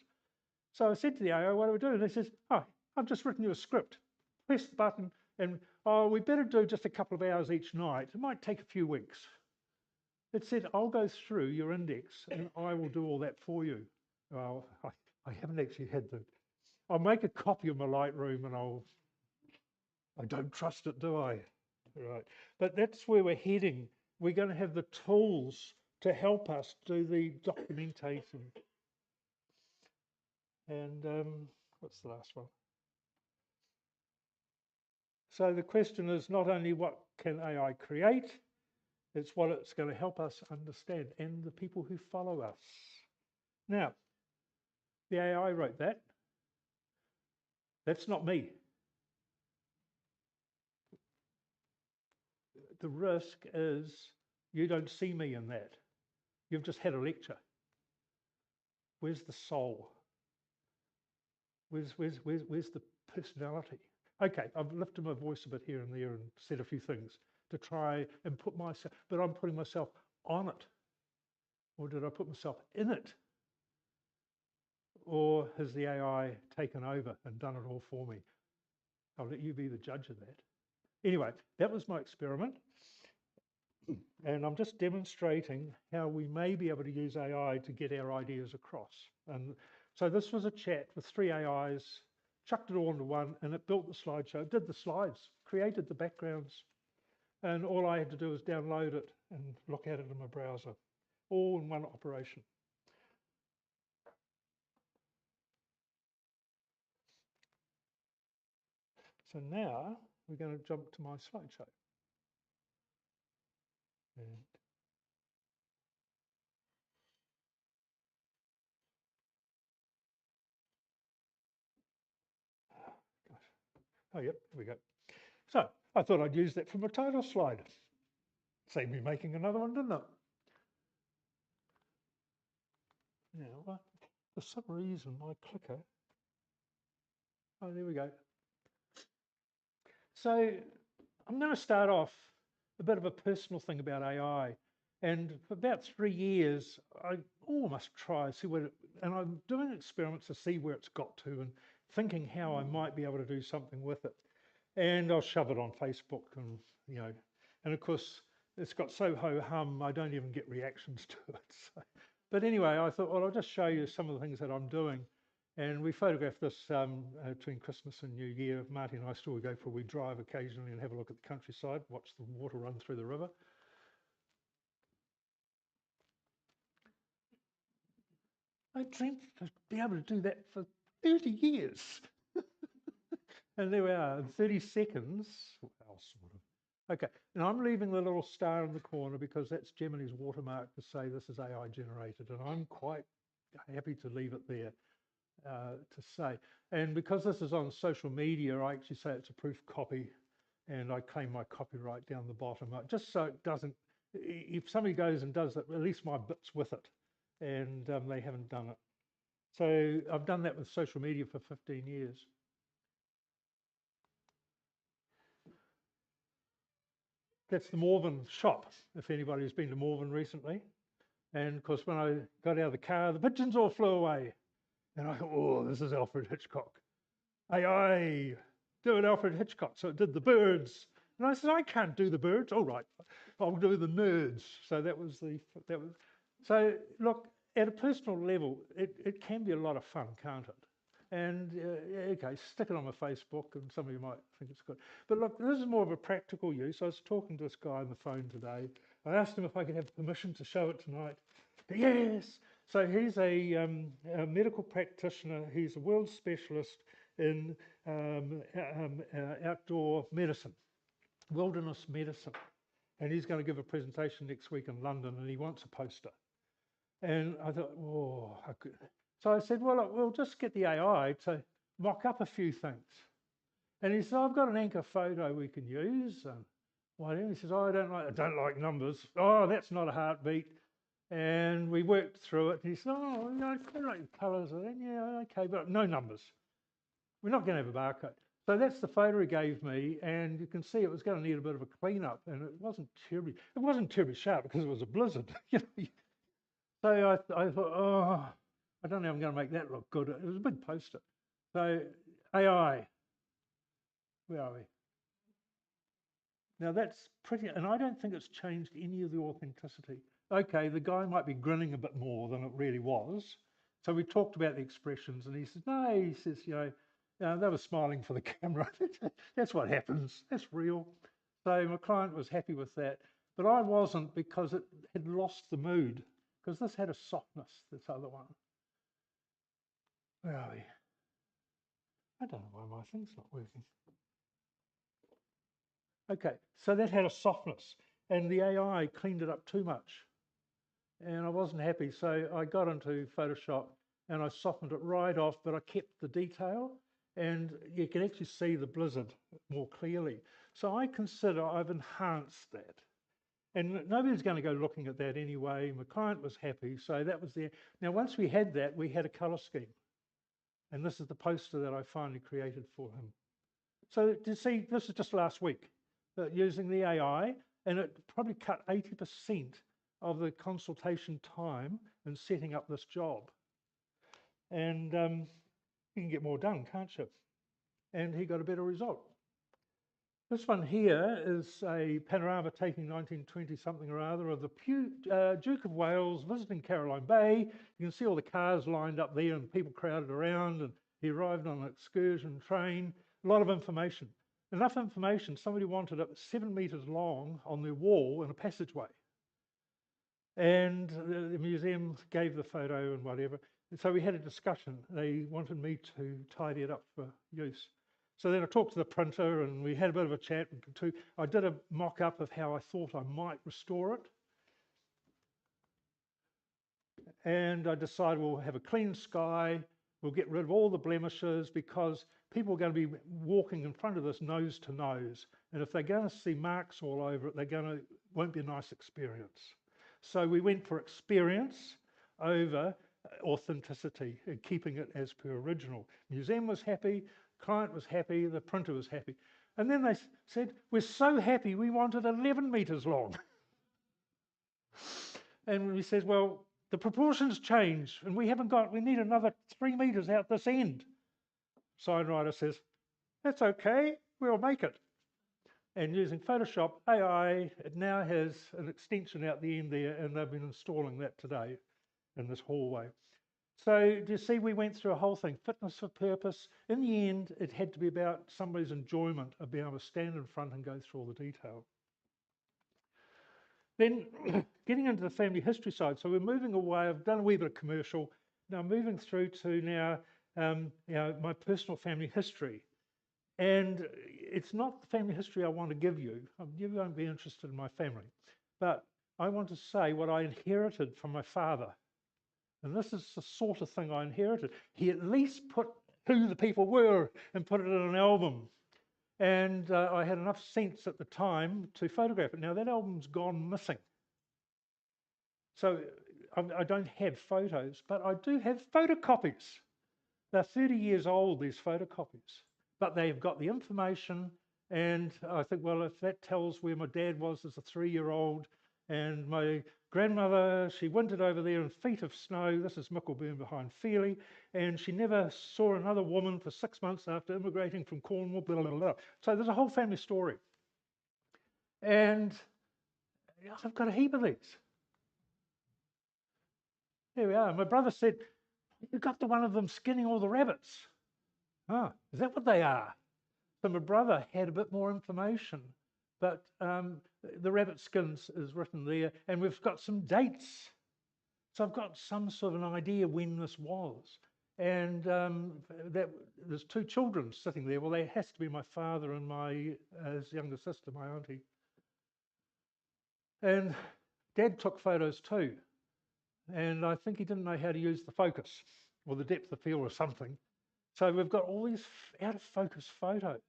So I said to the AI, what do we do? And they says, oh, I've just written you a script. Press the button and, oh, we better do just a couple of hours each night. It might take a few weeks. It said, I'll go through your index and I will do all that for you. Well, I haven't actually had I'll make a copy of my Lightroom and I don't trust it, do I? Right. But that's where we're heading. We're going to have the tools to help us do the documentation. And what's the last one? So the question is not only what can AI create, it's what it's going to help us understand and the people who follow us. Now, the AI wrote that. That's not me. The risk is you don't see me in that. You've just had a lecture. Where's the soul? Where's the personality? Okay, I've lifted my voice a bit here and there and said a few things to try and put myself, but I'm putting myself on it. Or did I put myself in it? Or has the AI taken over and done it all for me? I'll let you be the judge of that. Anyway, that was my experiment. And I'm just demonstrating how we may be able to use AI to get our ideas across. And so this was a chat with 3 AIs, chucked it all into one, and it built the slideshow, did the slides, created the backgrounds. And all I had to do was download it and look at it in my browser, all in one operation. So now we're going to jump to my slideshow. And oh, yep, here we go. So I thought I'd use that for my title slide. Saved me making another one, didn't it? Now, for some reason, my clicker. Oh, there we go. So I'm going to start off a bit of a personal thing about AI. And for about 3 years, I must try, see what and I'm doing experiments to see where it's got to and thinking how I might be able to do something with it. And I'll shove it on Facebook and, and of course, it's got so ho-hum, I don't even get reactions to it. So. But anyway, I thought, well, I'll just show you some of the things that I'm doing. And we photographed this between Christmas and New Year. Marty and I still go for a wee drive occasionally and have a look at the countryside, watch the water run through the river. I dreamt to be able to do that for 30 years. And there we are, in 30 seconds. Well, sort of. Okay, and I'm leaving the little star in the corner because that's Gemini's watermark to say this is AI generated, and I'm quite happy to leave it there to say. And because this is on social media, I actually say it's a proof copy, and I claim my copyright down the bottom, just so it doesn't, if somebody goes and does it, at least my bit's with it, and they haven't done it. So I've done that with social media for 15 years. That's the Morven shop, if anybody's been to Morven recently. And of course, when I got out of the car, the pigeons all flew away. And I thought, oh, this is Alfred Hitchcock. Aye, do it, Alfred Hitchcock. So it did the birds. And I said, I can't do the birds. All right, I'll do the nerds. So so look, at a personal level, it can be a lot of fun, can't it? And okay, stick it on my Facebook and some of you might think it's good. But look, this is more of a practical use. I was talking to this guy on the phone today. I asked him if I could have permission to show it tonight. Yes, So he's a medical practitioner. He's a world specialist in outdoor medicine, wilderness medicine. And he's going to give a presentation next week in London, and he wants a poster. And I thought, oh, I could. So I said, well, we'll just get the AI to mock up a few things. And he said, I've got an anchor photo we can use. And whatever. He says, oh, I don't like numbers. Oh, that's not a heartbeat. And we worked through it. And he said, oh, you know, I quite like the colours of that. Yeah, okay, but no numbers. We're not going to have a barcode. So that's the photo he gave me, and you can see it was going to need a bit of a clean-up, and it wasn't terribly sharp because it was a blizzard. So I thought, oh, I don't know if I'm going to make that look good. It was a big poster. So AI, where are we? Now that's pretty, and I don't think it's changed any of the authenticity. Okay, the guy might be grinning a bit more than it really was. So we talked about the expressions, and he says, no, he says, they were smiling for the camera. That's what happens. That's real. So my client was happy with that, but I wasn't, because it had lost the mood, because this had a softness, this other one. Where are we? I don't know why my thing's not working. Okay, so that had a softness, and the AI cleaned it up too much. And I wasn't happy, so I got into Photoshop and I softened it right off, but I kept the detail, and you can actually see the blizzard more clearly. So I consider I've enhanced that. And nobody's going to go looking at that anyway. My client was happy, so that was there. Now, once we had that, we had a colour scheme. And this is the poster that I finally created for him. So you see, this is just last week, using the AI, and it probably cut 80% of the consultation time in setting up this job. And you can get more done, can't you? And he got a better result. This one here is a panorama taking 1920 something or other of the Duke of Wales visiting Caroline Bay. You can see all the cars lined up there and people crowded around, and he arrived on an excursion train. A lot of information. Enough information, somebody wanted it 7 metres long on their wall in a passageway. And the museum gave the photo and whatever. And so we had a discussion. They wanted me to tidy it up for use. So then I talked to the printer and we had a bit of a chat. I did a mock-up of how I thought I might restore it. And I decided we'll have a clean sky. We'll get rid of all the blemishes, because people are going to be walking in front of this nose to nose. And if they're going to see marks all over it, won't be a nice experience. So we went for experience over authenticity and keeping it as per original. Museum was happy, client was happy, the printer was happy. And then they said, we're so happy, we want it 11 metres long. And we said, well, the proportions change and we need another 3 metres out this end. Signwriter says, that's okay, we'll make it. And using Photoshop AI, it now has an extension out the end there, and they've been installing that today in this hallway. So do you see, we went through a whole thing, fitness for purpose. In the end, it had to be about somebody's enjoyment of being able to stand in front and go through all the detail. Then getting into the family history side. So we're moving away. I've done a wee bit of commercial. Now moving through to now, my personal family history. And it's not the family history I want to give you. You won't be interested in my family. But I want to say what I inherited from my father. And this is the sort of thing I inherited. He at least put who the people were and put it in an album. And I had enough sense at the time to photograph it. Now that album's gone missing. So I don't have photos, but I do have photocopies. They're 30 years old, these photocopies. But they've got the information, and I think, well, if that tells where my dad was as a 3-year-old, and my grandmother, she wintered over there in feet of snow. This is Mickleburn behind Feely, and she never saw another woman for 6 months after immigrating from Cornwall, blah, blah, blah. So there's a whole family story. And I've got a heap of these. There we are. My brother said, you got the one of them skinning all the rabbits. Oh, is that what they are? So my brother had a bit more information, but the rabbit skins is written there, and we've got some dates. So I've got some sort of an idea when this was. And that there's 2 children sitting there. Well, there has to be my father and my his younger sister, my auntie. And Dad took photos too. And I think he didn't know how to use the focus or the depth of field or something. So we've got all these out of focus photos.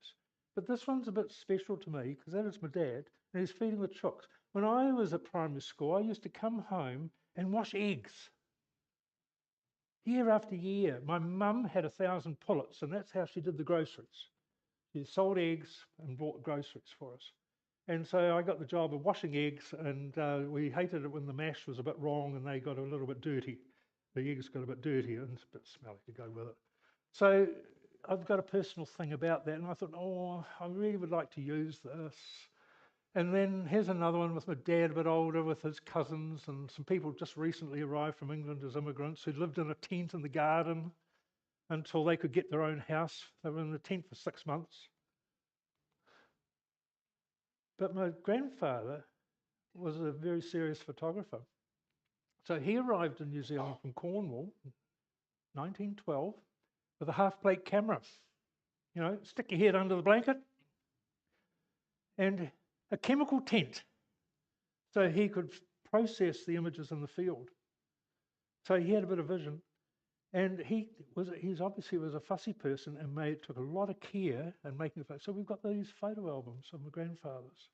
But this one's a bit special to me because that is my dad and he's feeding the chooks. When I was at primary school, I used to come home and wash eggs. Year after year, my mum had 1,000 pullets and that's how she did the groceries. She sold eggs and bought groceries for us. And so I got the job of washing eggs and we hated it when the mash was a bit wrong and they got a little bit dirty. The eggs got a bit dirty and it's a bit smelly to go with it. So I've got a personal thing about that and I thought, oh, I really would like to use this. And then here's another one with my dad a bit older with his cousins and some people just recently arrived from England as immigrants who lived in a tent in the garden until they could get their own house. They were in the tent for 6 months. But my grandfather was a very serious photographer. So he arrived in New Zealand from Cornwall in 1912 with a half-plate camera. You know, stick your head under the blanket and a chemical tent so he could process the images in the field. So he had a bit of vision and he obviously was a fussy person and took a lot of care in making photos. So we've got these photo albums of my grandfather's.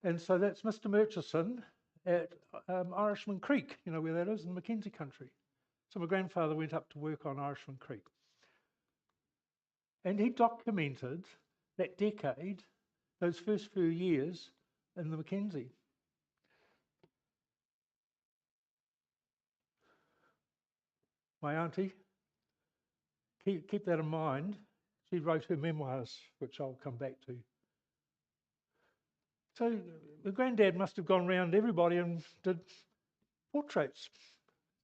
And so that's Mr. Murchison at Irishman Creek, you know where that is, in Mackenzie country. So my grandfather went up to work on Irishman Creek. And he documented that decade, those first few years in the Mackenzie. My auntie, keep that in mind. She wrote her memoirs, which I'll come back to. So the granddad must have gone round everybody and did portraits,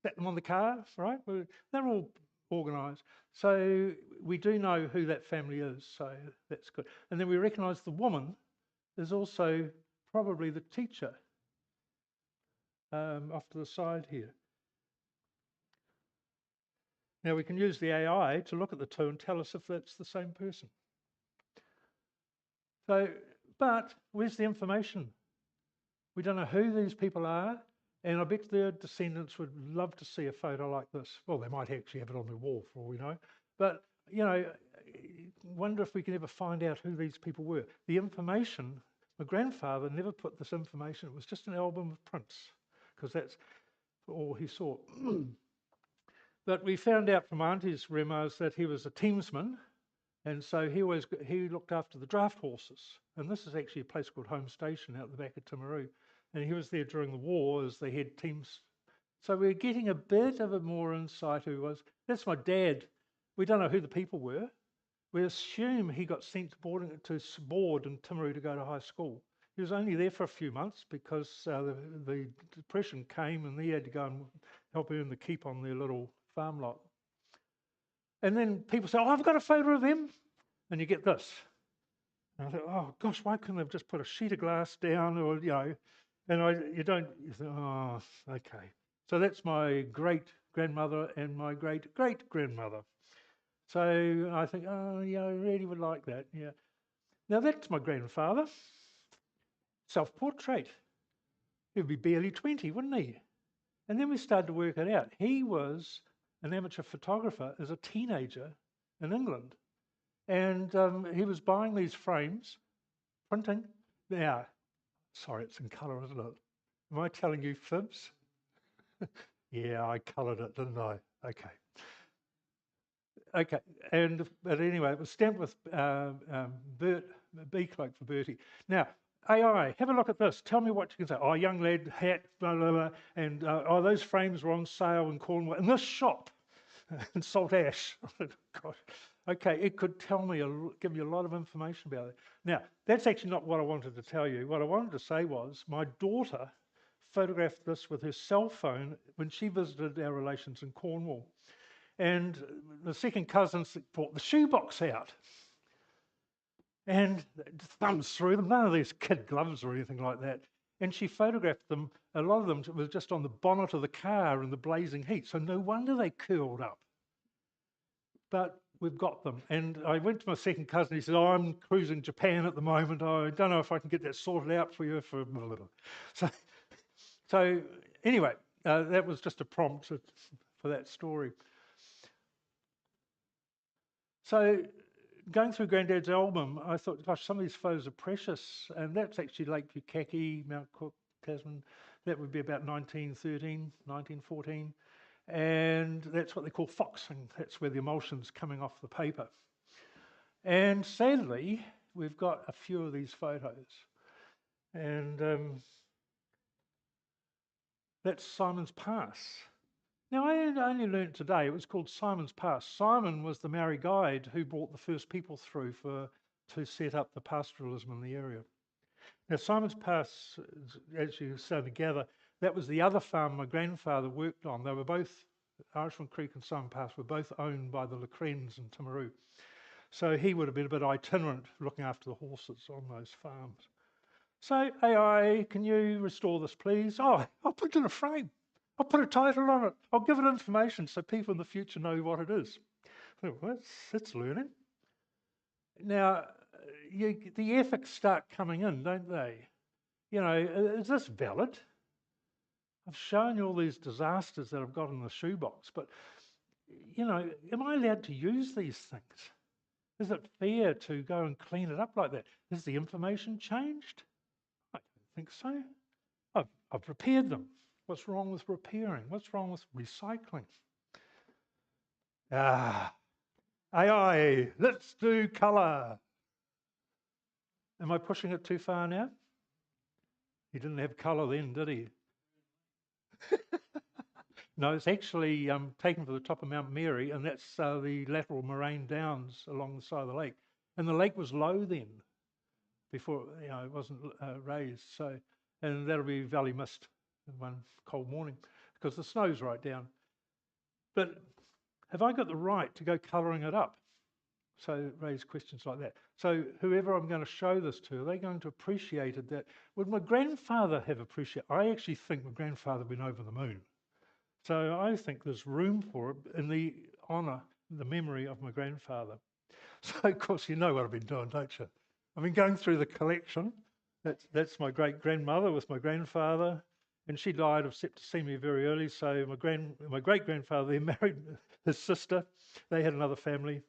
sat them on the car, right? They're all organised. So we do know who that family is, so that's good. And then we recognise the woman is also probably the teacher off to the side here. Now we can use the AI to look at the 2 and tell us if that's the same person. So, but where's the information? We don't know who these people are, and I bet their descendants would love to see a photo like this. Well, they might actually have it on their wall for all we know. But, you know, wonder if we can ever find out who these people were. The information, my grandfather never put this information, it was just an album of prints, because that's all he saw. But we found out from Auntie's remarks that he was a teamsman, and so he looked after the draft horses. And this is actually a place called Home Station out the back of Timaru. And he was there during the war as the head teams. So we're getting a bit of a more insight who was. That's my dad. We don't know who the people were. We assume he got sent to board in Timaru to go to high school. He was only there for a few months because the Depression came and he had to go and help earn the keep on their little farm lot. And then people say, oh, I've got a photo of him. And you get this. And I thought, oh gosh, why couldn't they have just put a sheet of glass down or, you know, and you think, oh, okay. So that's my great-grandmother and my great-great-grandmother. So I think, oh, yeah, I really would like that, yeah. Now that's my grandfather. Self-portrait. He'd be barely 20, wouldn't he? And then we started to work it out. He was an amateur photographer as a teenager in England. And he was buying these frames, printing. Now, sorry, it's in colour, isn't it? Am I telling you fibs? Yeah, I coloured it, didn't I? Okay. Okay, but anyway, it was stamped with B Cloake for Bertie. Now, AI, have a look at this. Tell me what you can say. Oh, young lad, hat, blah, blah, blah. And oh, those frames were on sale in Cornwall. In this shop, in Salt Ash. Gosh. Okay, it could tell me, give me a lot of information about it. Now, that's actually not what I wanted to tell you. What I wanted to say was my daughter photographed this with her cell phone when she visited our relations in Cornwall. And the second cousin brought the shoebox out and thumbs through them. None of these kid gloves or anything like that. And she photographed them. A lot of them was just on the bonnet of the car in the blazing heat. So no wonder they curled up. But we've got them. And I went to my second cousin. He said, "Oh, I'm cruising Japan at the moment. I don't know if I can get that sorted out for you for a little." So anyway, that was just a prompt for that story. So going through Granddad's album, I thought, gosh, some of these photos are precious. And that's actually Lake Pukaki, Mount Cook, Tasman. That would be about 1913, 1914. And that's what they call foxing. That's where the emulsion's coming off the paper. And sadly, we've got a few of these photos. And that's Simon's Pass. Now, I only learnt today it was called Simon's Pass. Simon was the Maori guide who brought the first people through to set up the pastoralism in the area. Now, Simon's Pass, as you started to gather, that was the other farm my grandfather worked on. They were both, Irishman Creek and Simon Pass were both owned by the Lacrens in Timaru. So he would have been a bit itinerant looking after the horses on those farms. So, AI, can you restore this, please? Oh, I'll put it in a frame. I'll put a title on it. I'll give it information so people in the future know what it is. Well, that's learning. Now, the ethics start coming in, don't they? You know, is this valid? I've shown you all these disasters that I've got in the shoebox, but, you know, am I allowed to use these things? Is it fair to go and clean it up like that? Has the information changed? I don't think so. I've repaired them. What's wrong with repairing? What's wrong with recycling? AI, let's do colour. Am I pushing it too far now? He didn't have colour then, did he? No, it's actually taken from the top of Mount Mary, and that's the lateral moraine downs along the side of the lake. And the lake was low then, before, you know, it wasn't raised. So, and that'll be valley mist one cold morning because the snow's right down. But have I got the right to go colouring it up? So raise questions like that. So whoever I'm going to show this to, are they going to appreciate it? That would my grandfather have appreciated? I actually think my grandfather went over the moon. So I think there's room for it in the honour, the memory of my grandfather. So of course you know what I've been doing, don't you? I've been going through the collection. That's my great-grandmother with my grandfather, and she died of septicemia very early. So my great-grandfather then married his sister. They had another family.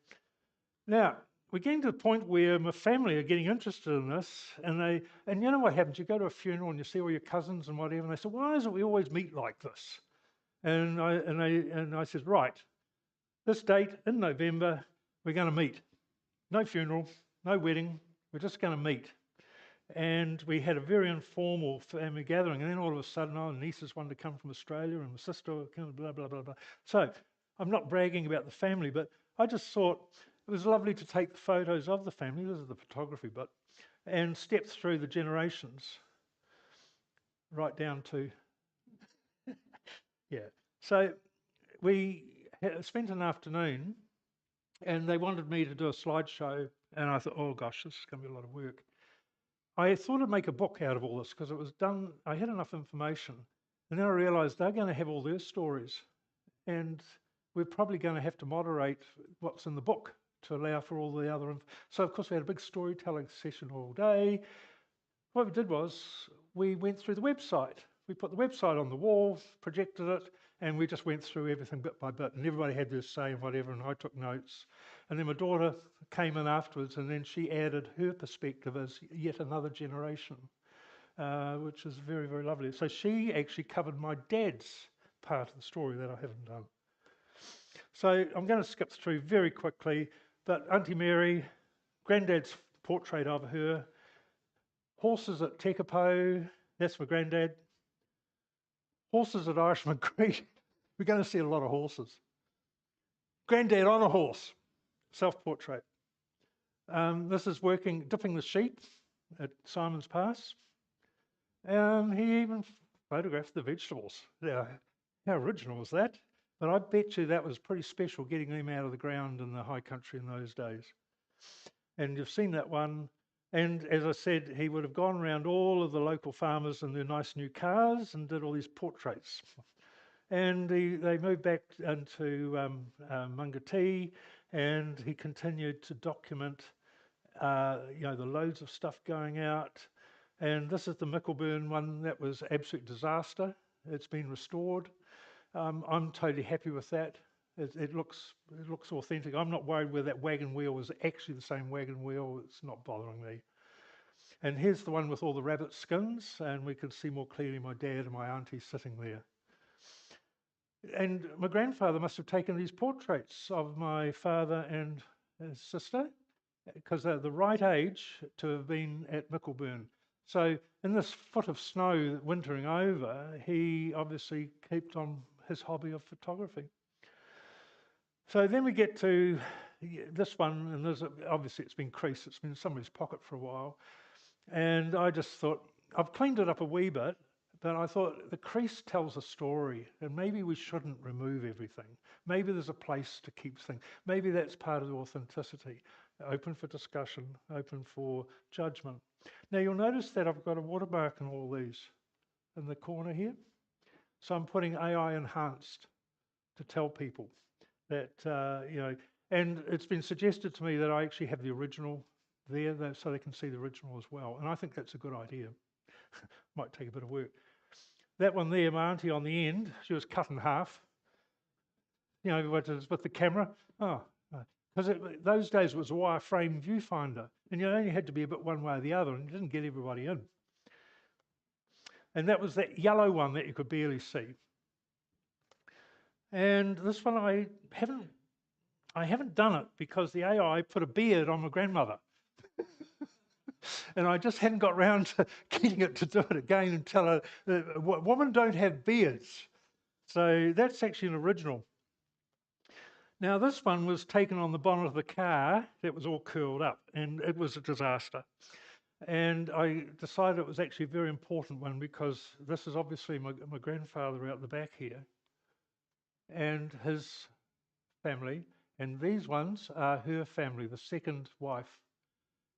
Now we're getting to the point where my family are getting interested in this, and you know what happens? You go to a funeral and you see all your cousins and whatever, and they say, "Why is it we always meet like this?" And I said, "Right, this date in November, we're going to meet. No funeral, no wedding. We're just going to meet." And we had a very informal family gathering. And then all of a sudden, the nieces wanted to come from Australia and my sister, blah, blah, blah, blah. So I'm not bragging about the family, but I just thought it was lovely to take the photos of the family. This is the photography bit. And step through the generations right down to, yeah. So we spent an afternoon and they wanted me to do a slideshow. And I thought, oh gosh, this is going to be a lot of work. I thought I'd make a book out of all this because it was done, I had enough information. And then I realised they're going to have all their stories. And we're probably going to have to moderate what's in the book to allow for all the other. So, of course, we had a big storytelling session all day. What we did was we went through the website. We put the website on the wall, projected it, and we just went through everything bit by bit. And everybody had their say and whatever, and I took notes. And then my daughter came in afterwards, and then she added her perspective as yet another generation, which is very, very lovely. So she actually covered my dad's part of the story that I haven't done. So I'm going to skip through very quickly, but Auntie Mary, Granddad's portrait of her, horses at Tekapo, that's my granddad. Horses at Irishman Creek, we're going to see a lot of horses. Granddad on a horse, self-portrait. This is dipping the sheep at Simon's Pass. He even photographed the vegetables. Now, how original was that? But I bet you that was pretty special, getting them out of the ground in the high country in those days. And you've seen that one. And as I said, he would have gone around all of the local farmers in their nice new cars and did all these portraits. And they moved back into Mangati, and he continued to document, the loads of stuff going out. And this is the Mickelburn one that was absolute disaster. It's been restored. I'm totally happy with that. It looks authentic. I'm not worried whether that wagon wheel was actually the same wagon wheel. It's not bothering me. And here's the one with all the rabbit skins, and we can see more clearly my dad and my auntie sitting there. And my grandfather must have taken these portraits of my father and his sister, because they're the right age to have been at Mickelburn. So in this foot of snow wintering over, he obviously kept on his hobby of photography. So then we get to this one, and obviously it's been creased, it's been in somebody's pocket for a while. And I just thought, I've cleaned it up a wee bit, but I thought the crease tells a story, and maybe we shouldn't remove everything. Maybe there's a place to keep things. Maybe that's part of the authenticity. Open for discussion, open for judgment. Now you'll notice that I've got a watermark in all these in the corner here. So I'm putting AI enhanced to tell people that, and it's been suggested to me that I actually have the original there so they can see the original as well. And I think that's a good idea. Might take a bit of work. That one there, my auntie on the end, she was cut in half. With the camera. Because those days it was a wireframe viewfinder, and you only had to be a bit one way or the other, and you didn't get everybody in. And that was that yellow one that you could barely see. And this one I haven't done it because the AI put a beard on my grandmother. And I just hadn't got round to getting it to do it again and tell her that women don't have beards. So that's actually an original. Now this one was taken on the bonnet of the car that was all curled up, and it was a disaster. And I decided it was actually a very important one because this is obviously my grandfather out the back here and his family, and these ones are her family, the second wife.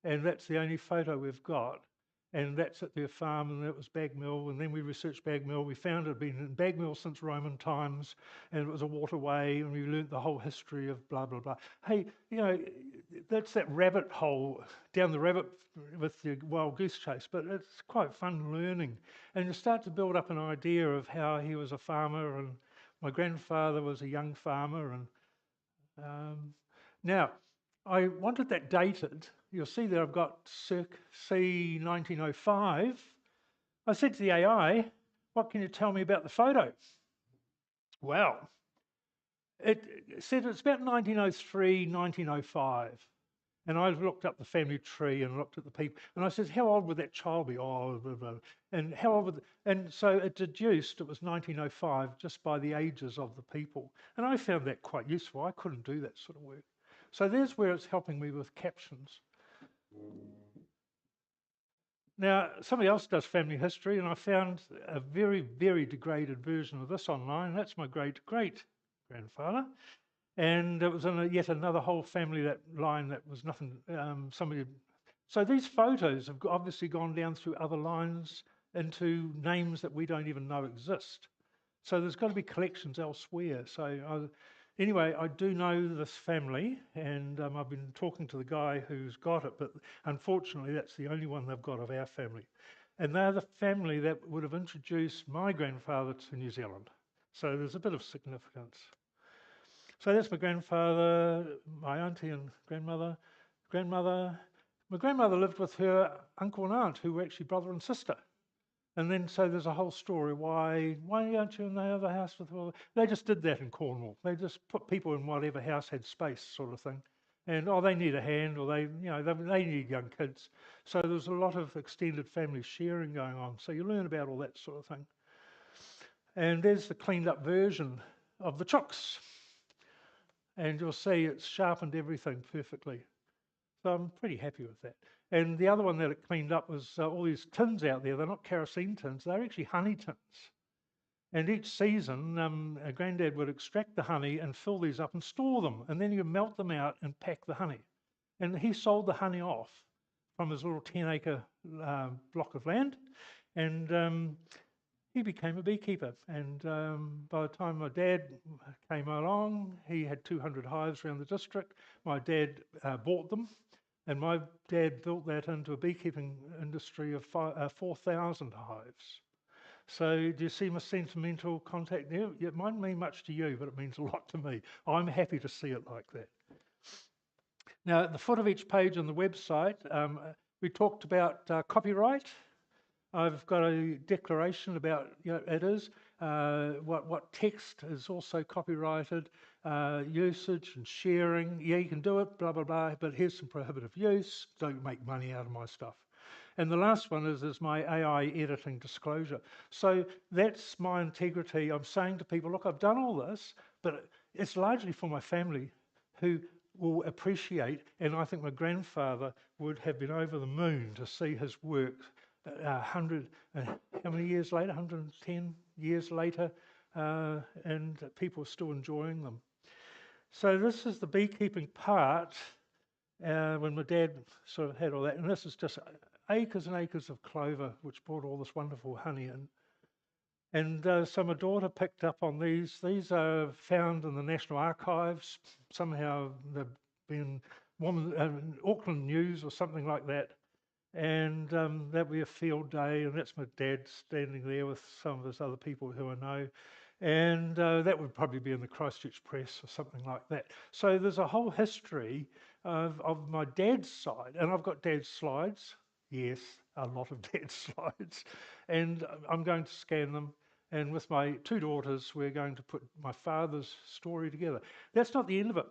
And that's the only photo we've got. And that's at their farm, and that was Bagmill. And then we researched Bagmill. We found it had been in Bagmill since Roman times, and it was a waterway, and we learnt the whole history of blah, blah, blah. Hey, that's that rabbit hole down the rabbit with the wild goose chase, but it's quite fun learning. And you start to build up an idea of how he was a farmer, and my grandfather was a young farmer. And now, I wanted that dated. You'll see that I've got circ C 1905. I said to the AI, what can you tell me about the photo? Well, it said it's about 1903, 1905. And I looked up the family tree and looked at the people. And I said, how old would that child be? Oh, blah, blah. And how old would... And so it deduced it was 1905 just by the ages of the people. And I found that quite useful. I couldn't do that sort of work. So there's where it's helping me with captions. Now, somebody else does family history, and I found a very, very degraded version of this online. That's my great-great-grandfather. And it was in yet another whole family line that was nothing, So these photos have obviously gone down through other lines into names that we don't even know exist. So there's got to be collections elsewhere. So anyway, I do know this family, and I've been talking to the guy who's got it, but unfortunately that's the only one they've got of our family. And they're the family that would have introduced my grandfather to New Zealand. So there's a bit of significance. So that's my grandfather, my auntie and grandmother. My grandmother lived with her uncle and aunt, who were actually brother and sister. And then, so there's a whole story. Why aren't you in the other house with all? They just did that in Cornwall. They just put people in whatever house had space, sort of thing. And they need a hand, or they need young kids. So there's a lot of extended family sharing going on. So you learn about all that sort of thing. And there's the cleaned up version of the chooks. And you'll see it's sharpened everything perfectly. So I'm pretty happy with that. And the other one that it cleaned up was all these tins out there. They're not kerosene tins, they're actually honey tins. And each season, a granddad would extract the honey and fill these up and store them. And then you melt them out and pack the honey. And he sold the honey off from his little 10-acre block of land, and he became a beekeeper. And by the time my dad came along, he had 200 hives around the district. My dad bought them, and my dad built that into a beekeeping industry of 4,000 hives. So do you see my sentimental contact there? It mightn't mean much to you, but it means a lot to me. I'm happy to see it like that. Now, at the foot of each page on the website, we talked about copyright. I've got a declaration about, it is, what text is also copyrighted, usage and sharing. Yeah, you can do it, blah, blah, blah, but here's some prohibitive use. Don't make money out of my stuff. And the last one is my AI editing disclosure. So that's my integrity. I'm saying to people, look, I've done all this, but it's largely for my family who will appreciate, and I think my grandfather would have been over the moon to see his work 100, how many years later, 110 years later, and people are still enjoying them. So this is the beekeeping part, when my dad sort of had all that, and this is just acres and acres of clover, which brought all this wonderful honey in. And so my daughter picked up on these. These are found in the National Archives. Somehow they've been Auckland News or something like that. And that'll be a field day, and that's my dad standing there with some of his other people who I know. And that would probably be in the Christchurch Press or something like that. So there's a whole history of my dad's side, and I've got dad's slides. Yes, a lot of dad's slides. And I'm going to scan them. And with my two daughters, we're going to put my father's story together. That's not the end of it.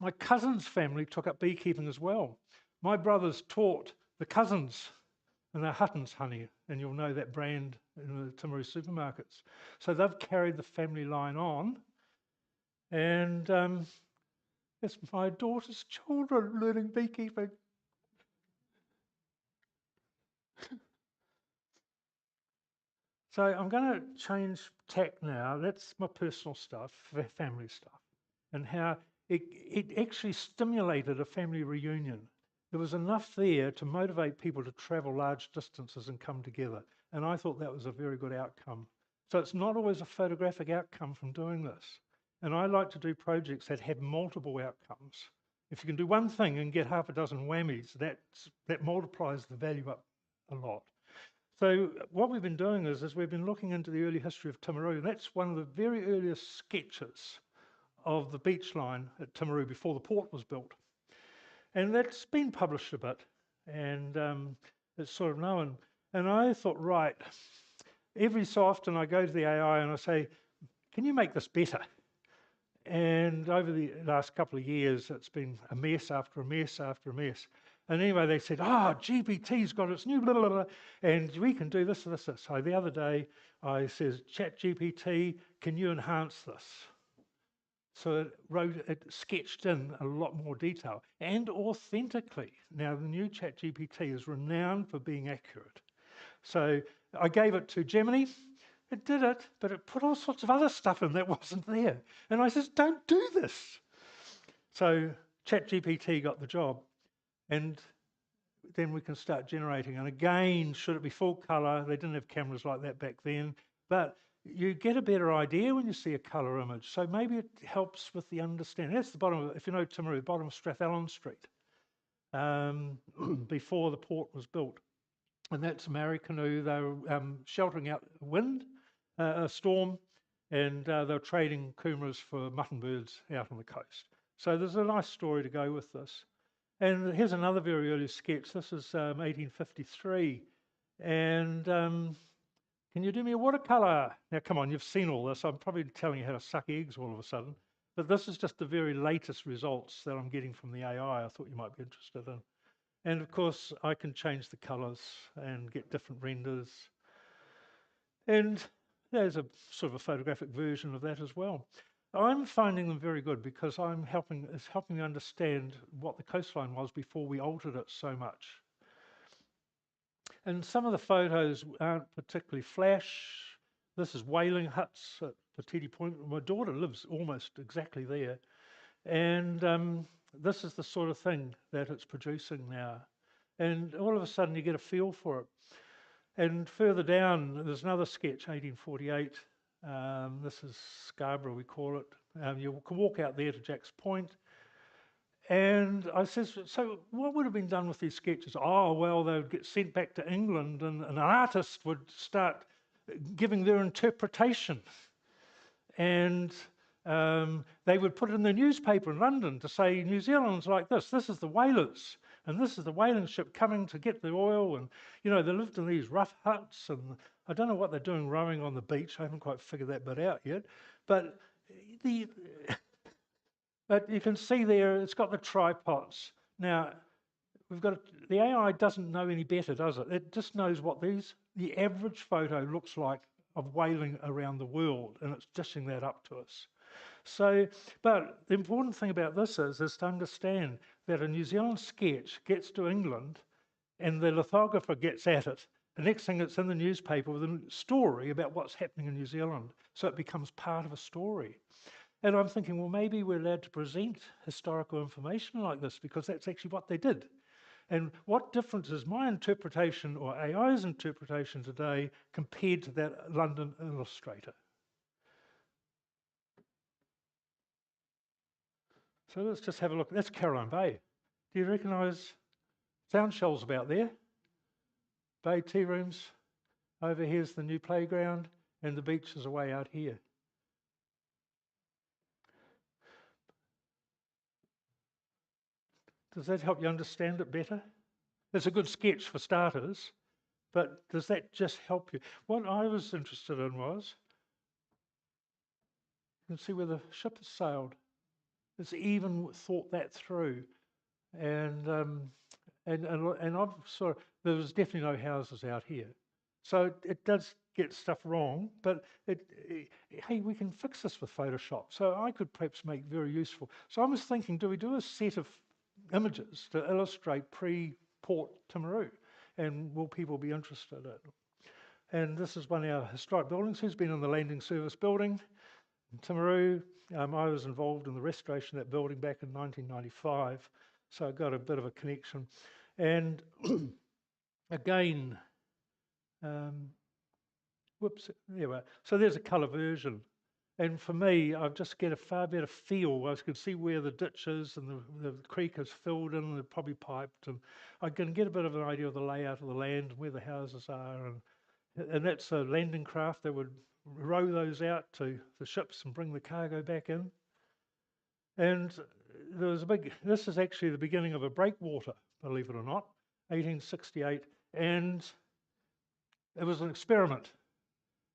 My cousin's family took up beekeeping as well. My brothers taught the cousins and their Hutton's honey, and you'll know that brand in the Timaru supermarkets. So they've carried the family line on, and it's my daughter's children learning beekeeping. So I'm going to change tack now. That's my personal stuff, family stuff, and how it actually stimulated a family reunion. There was enough there to motivate people to travel large distances and come together. And I thought that was a very good outcome. So it's not always a photographic outcome from doing this. And I like to do projects that have multiple outcomes. If you can do one thing and get half a dozen whammies, that multiplies the value up a lot. So what we've been doing is we've been looking into the early history of Timaru. That's one of the very earliest sketches of the beach line at Timaru before the port was built. And that's been published a bit, and it's sort of known. And I thought, right, every so often I go to the AI and I say, can you make this better? And over the last couple of years, it's been a mess after a mess after a mess. And anyway, they said, GPT's got its new blah, blah, blah, and we can do this, this, this. So the other day, I said, ChatGPT, can you enhance this? So it sketched in a lot more detail and authentically. Now, the new ChatGPT is renowned for being accurate. So I gave it to Gemini. It did it, but it put all sorts of other stuff in that wasn't there. And I said, don't do this. So ChatGPT got the job. And then we can start generating. And again, should it be full colour? They didn't have cameras like that back then. But you get a better idea when you see a colour image. So maybe it helps with the understanding. That's the bottom of, if you know Timaru, the bottom of Strathallan Street, before the port was built. And that's a Maori canoe. They were sheltering out wind, a storm, and they were trading kumaras for mutton birds out on the coast. So there's a nice story to go with this. And here's another very early sketch. This is 1853. And can you do me a watercolour? Now, come on, you've seen all this. I'm probably telling you how to suck eggs all of a sudden. But this is just the very latest results that I'm getting from the AI I thought you might be interested in. And of course, I can change the colours and get different renders. And there's a sort of a photographic version of that as well. I'm finding them very good because it's helping me understand what the coastline was before we altered it so much. And some of the photos aren't particularly flash. This is whaling huts at Petiti Point. My daughter lives almost exactly there. And this is the sort of thing that it's producing now. And all of a sudden you get a feel for it. And further down, there's another sketch, 1848. This is Scarborough, we call it. You can walk out there to Jack's Point. And I says, so what would have been done with these sketches? Oh, well, they would get sent back to England and an artist would start giving their interpretation. And they would put it in the newspaper in London to say, New Zealand's like this. This is the whalers. And this is the whaling ship coming to get the oil. And, you know, they lived in these rough huts. And I don't know what they're doing rowing on the beach. I haven't quite figured that bit out yet. But but you can see there, it's got the tripods. Now, the AI doesn't know any better, does it? It just knows what the average photo looks like of whaling around the world, and it's dishing that up to us. So, but the important thing about this is to understand that a New Zealand sketch gets to England and the lithographer gets at it. The next thing it's in the newspaper with a story about what's happening in New Zealand. So it becomes part of a story. And I'm thinking, well, maybe we're allowed to present historical information like this because that's actually what they did. And what difference is my interpretation or AI's interpretation today compared to that London illustrator? So let's just have a look. That's Caroline Bay. Do you recognise sound shells about there? Bay tea rooms. Over here's the new playground, and the beach is away out here. Does that help you understand it better? It's a good sketch for starters, but does that just help you? What I was interested in was, you can see where the ship has sailed. It's even thought that through. And I've sort of, there was definitely no houses out here. So it does get stuff wrong, but hey, we can fix this with Photoshop. So I could perhaps make very useful. So I was thinking, do we do a set of images to illustrate pre-Port Timaru? And will people be interested in it? And this is one of our historic buildings. Who's been in the landing service building in Timaru? I was involved in the restoration of that building back in 1995, so I got a bit of a connection. And again, whoops, there we are. So there's a colour version. And for me, I just get a far better feel. I can see where the ditch is and the creek is filled in and probably piped. And I can get a bit of an idea of the layout of the land, where the houses are. And that's a landing craft that would row those out to the ships and bring the cargo back in. And there was this is actually the beginning of a breakwater, believe it or not, 1868. And it was an experiment.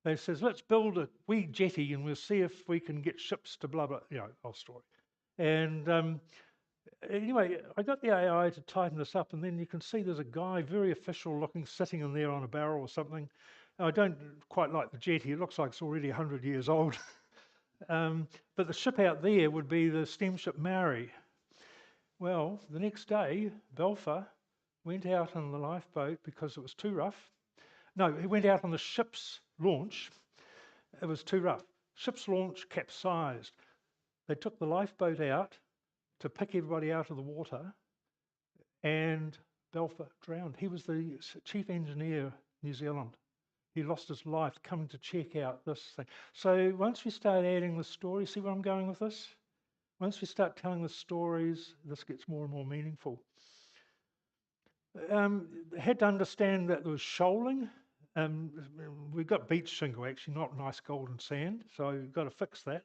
They says, let's build a wee jetty and we'll see if we can get ships to blah, blah, you know, whole story. And anyway, I got the AI to tighten this up, and then you can see there's a guy, very official looking, sitting in there on a barrel or something. I don't quite like the jetty. It looks like it's already 100 years old. But the ship out there would be the steamship Maori. Well, the next day, Belfer went out on the lifeboat because it was too rough. No, he went out on the ship's launch. It was too rough. Ship's launch capsized. They took the lifeboat out to pick everybody out of the water, and Belfer drowned. He was the chief engineer, New Zealand. He lost his life coming to check out this thing. So once we start adding the story, see where I'm going with this? Once we start telling the stories, this gets more and more meaningful. Had to understand that there was shoaling. We've got beach shingle, actually, not nice golden sand, so we've got to fix that.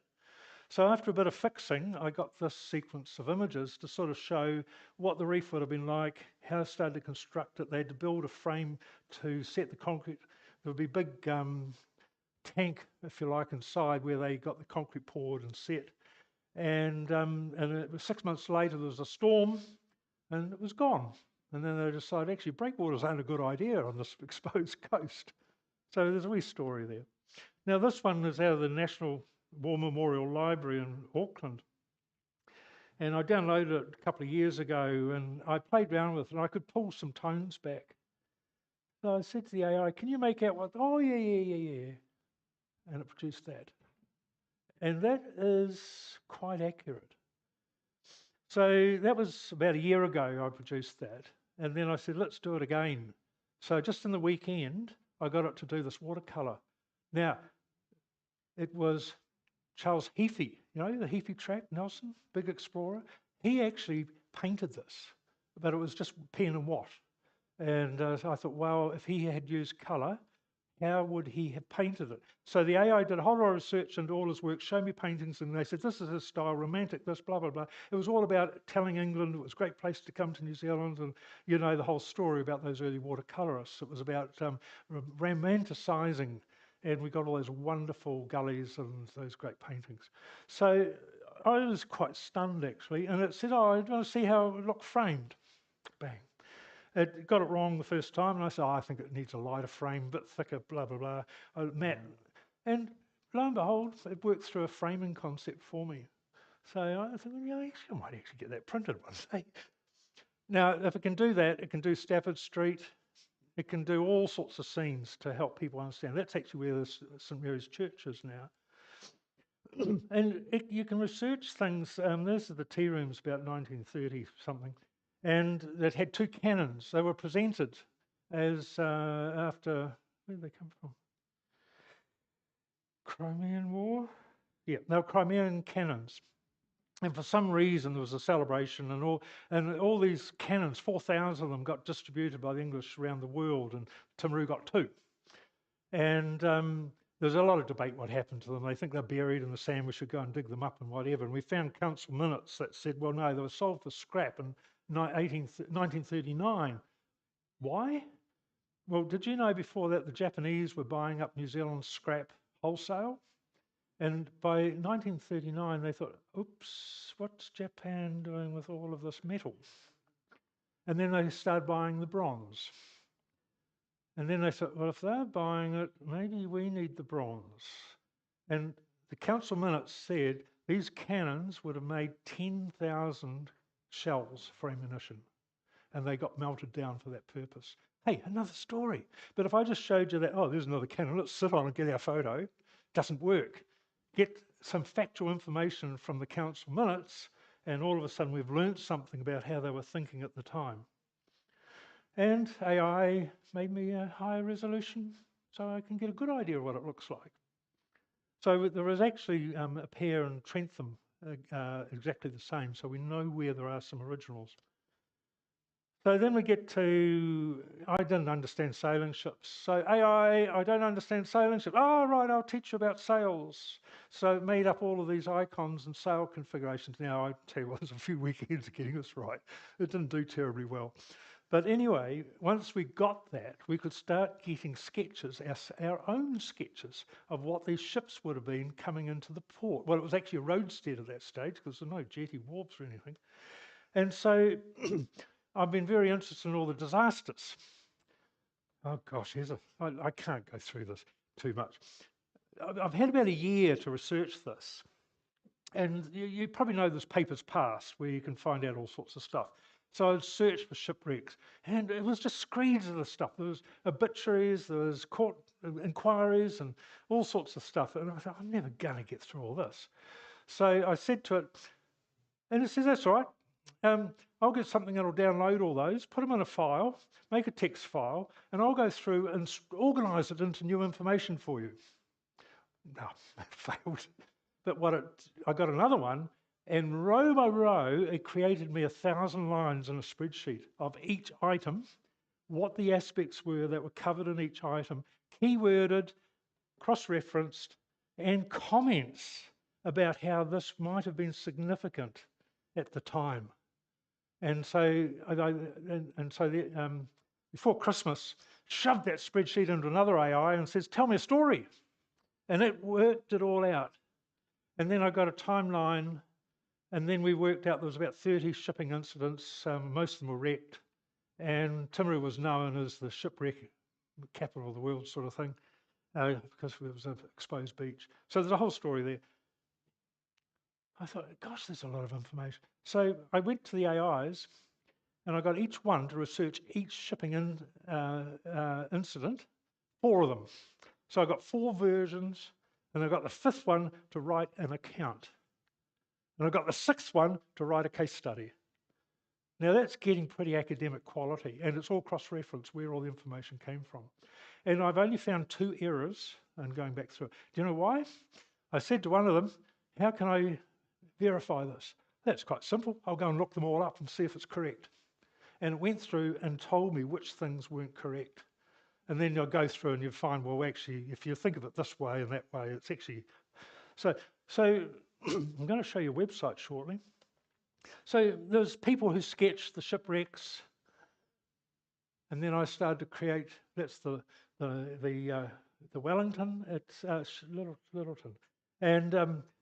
So after a bit of fixing, I got this sequence of images to sort of show what the reef would have been like, how I started to construct it. They had to build a frame to set the concrete. There would be a big tank, if you like, inside where they got the concrete poured and set. And it was 6 months later, there was a storm, and it was gone. And then they decided, actually, breakwaters aren't a good idea on this exposed coast. So there's a wee story there. Now, this one is out of the National War Memorial Library in Auckland. And I downloaded it a couple of years ago, and I played around with it, and I could pull some tones back. So I said to the AI, can you make out what? Oh, yeah. And it produced that. And that is quite accurate. So that was about a year ago I produced that. And then I said, let's do it again. So just in the weekend, I got it to do this watercolour. Now, it was Charles Heafy, you know, the Heafy track, Nelson, big explorer. He actually painted this, but it was just pen and wash. And so I thought, well, if he had used colour, how would he have painted it? So the AI did a whole lot of research into all his work, showed me paintings, and they said, this is his style, romantic, this, blah, blah, blah. It was all about telling England it was a great place to come to New Zealand, and you know the whole story about those early watercolourists. It was about romanticising, and we got all those wonderful gullies and those great paintings. So I was quite stunned, actually, and it said, oh, I want to see how it looked framed. Bang. It got it wrong the first time, and I said, oh, I think it needs a lighter frame, a bit thicker, blah, blah, blah, matte. And lo and behold, it worked through a framing concept for me. So I think, well, yeah, I might actually get that printed one day. Now, if it can do that, it can do Stafford Street. It can do all sorts of scenes to help people understand. That's actually where the St Mary's Church is now. And you can research things. This is the tea rooms about 1930 something. And that had two cannons. They were presented as after, where did they come from? Crimean War? Yeah, they were Crimean cannons. And for some reason, there was a celebration, and all these cannons, 4,000 of them, got distributed by the English around the world, and Timaru got 2. And there's a lot of debate what happened to them. They think they're buried in the sand, we should go and dig them up and whatever. And we found council minutes that said, well, no, they were sold for scrap in 1939. Why? Well, did you know before that the Japanese were buying up New Zealand scrap wholesale? And by 1939, they thought, oops, what's Japan doing with all of this metal? And then they started buying the bronze. And then they thought, well, if they're buying it, maybe we need the bronze. And the council minutes said these cannons would have made 10,000 shells for ammunition. And they got melted down for that purpose. Hey, another story. But if I just showed you that, oh, there's another cannon, let's sit on and get our photo, doesn't work. Get some factual information from the council minutes, and all of a sudden we've learnt something about how they were thinking at the time. And AI made me a higher resolution so I can get a good idea of what it looks like. So there is actually a pair in Trentham exactly the same, so we know where there are some originals. So then we get to, I didn't understand sailing ships. So AI, I don't understand sailing ships. Oh, right, I'll teach you about sails. So it made up all of these icons and sail configurations. Now, I tell you what, it was a few weekends of getting this right. It didn't do terribly well. But anyway, once we got that, we could start getting sketches, our own sketches, of what these ships would have been coming into the port. Well, it was actually a roadstead at that stage because there were no jetty wharves or anything. And so I've been very interested in all the disasters. Oh gosh, I can't go through this too much. I've had about a year to research this. And you probably know this Papers Past, where you can find out all sorts of stuff. So I'd search for shipwrecks, and it was just screens of the stuff. There was obituaries, there was court inquiries, and all sorts of stuff. And I thought, I'm never going to get through all this. So I said to it, and it says, that's all right. I'll get something that'll download all those, put them in a file, make a text file, and I'll go through and organise it into new information for you. No, it failed. But I got another one, and row by row, it created me 1,000 lines in a spreadsheet of each item, what the aspects were that were covered in each item, keyworded, cross-referenced, and comments about how this might have been significant at the time. And so, before Christmas, shoved that spreadsheet into another AI and says, tell me a story. And it worked it all out. And then I got a timeline, and then we worked out there was about 30 shipping incidents. Most of them were wrecked. And Timaru was known as the shipwreck capital of the world sort of thing, because it was an exposed beach. So there's a whole story there. I thought, gosh, there's a lot of information. So I went to the AIs, and I got each one to research each shipping incident, 4 of them. So I got 4 versions, and I got the 5th one to write an account. And I got the 6th one to write a case study. Now that's getting pretty academic quality, and it's all cross-reference where all the information came from. And I've only found 2 errors, and going back through it. Do you know why? I said to one of them, how can I verify this? That's quite simple. I'll go and look them all up and see if it's correct. And it went through and told me which things weren't correct. And then you'll go through and you'll find, well, actually, if you think of it this way and that way, it's actually... So I'm going to show you a website shortly. So there's people who sketch the shipwrecks, and then I started to create, that's the Wellington, it's Littleton. And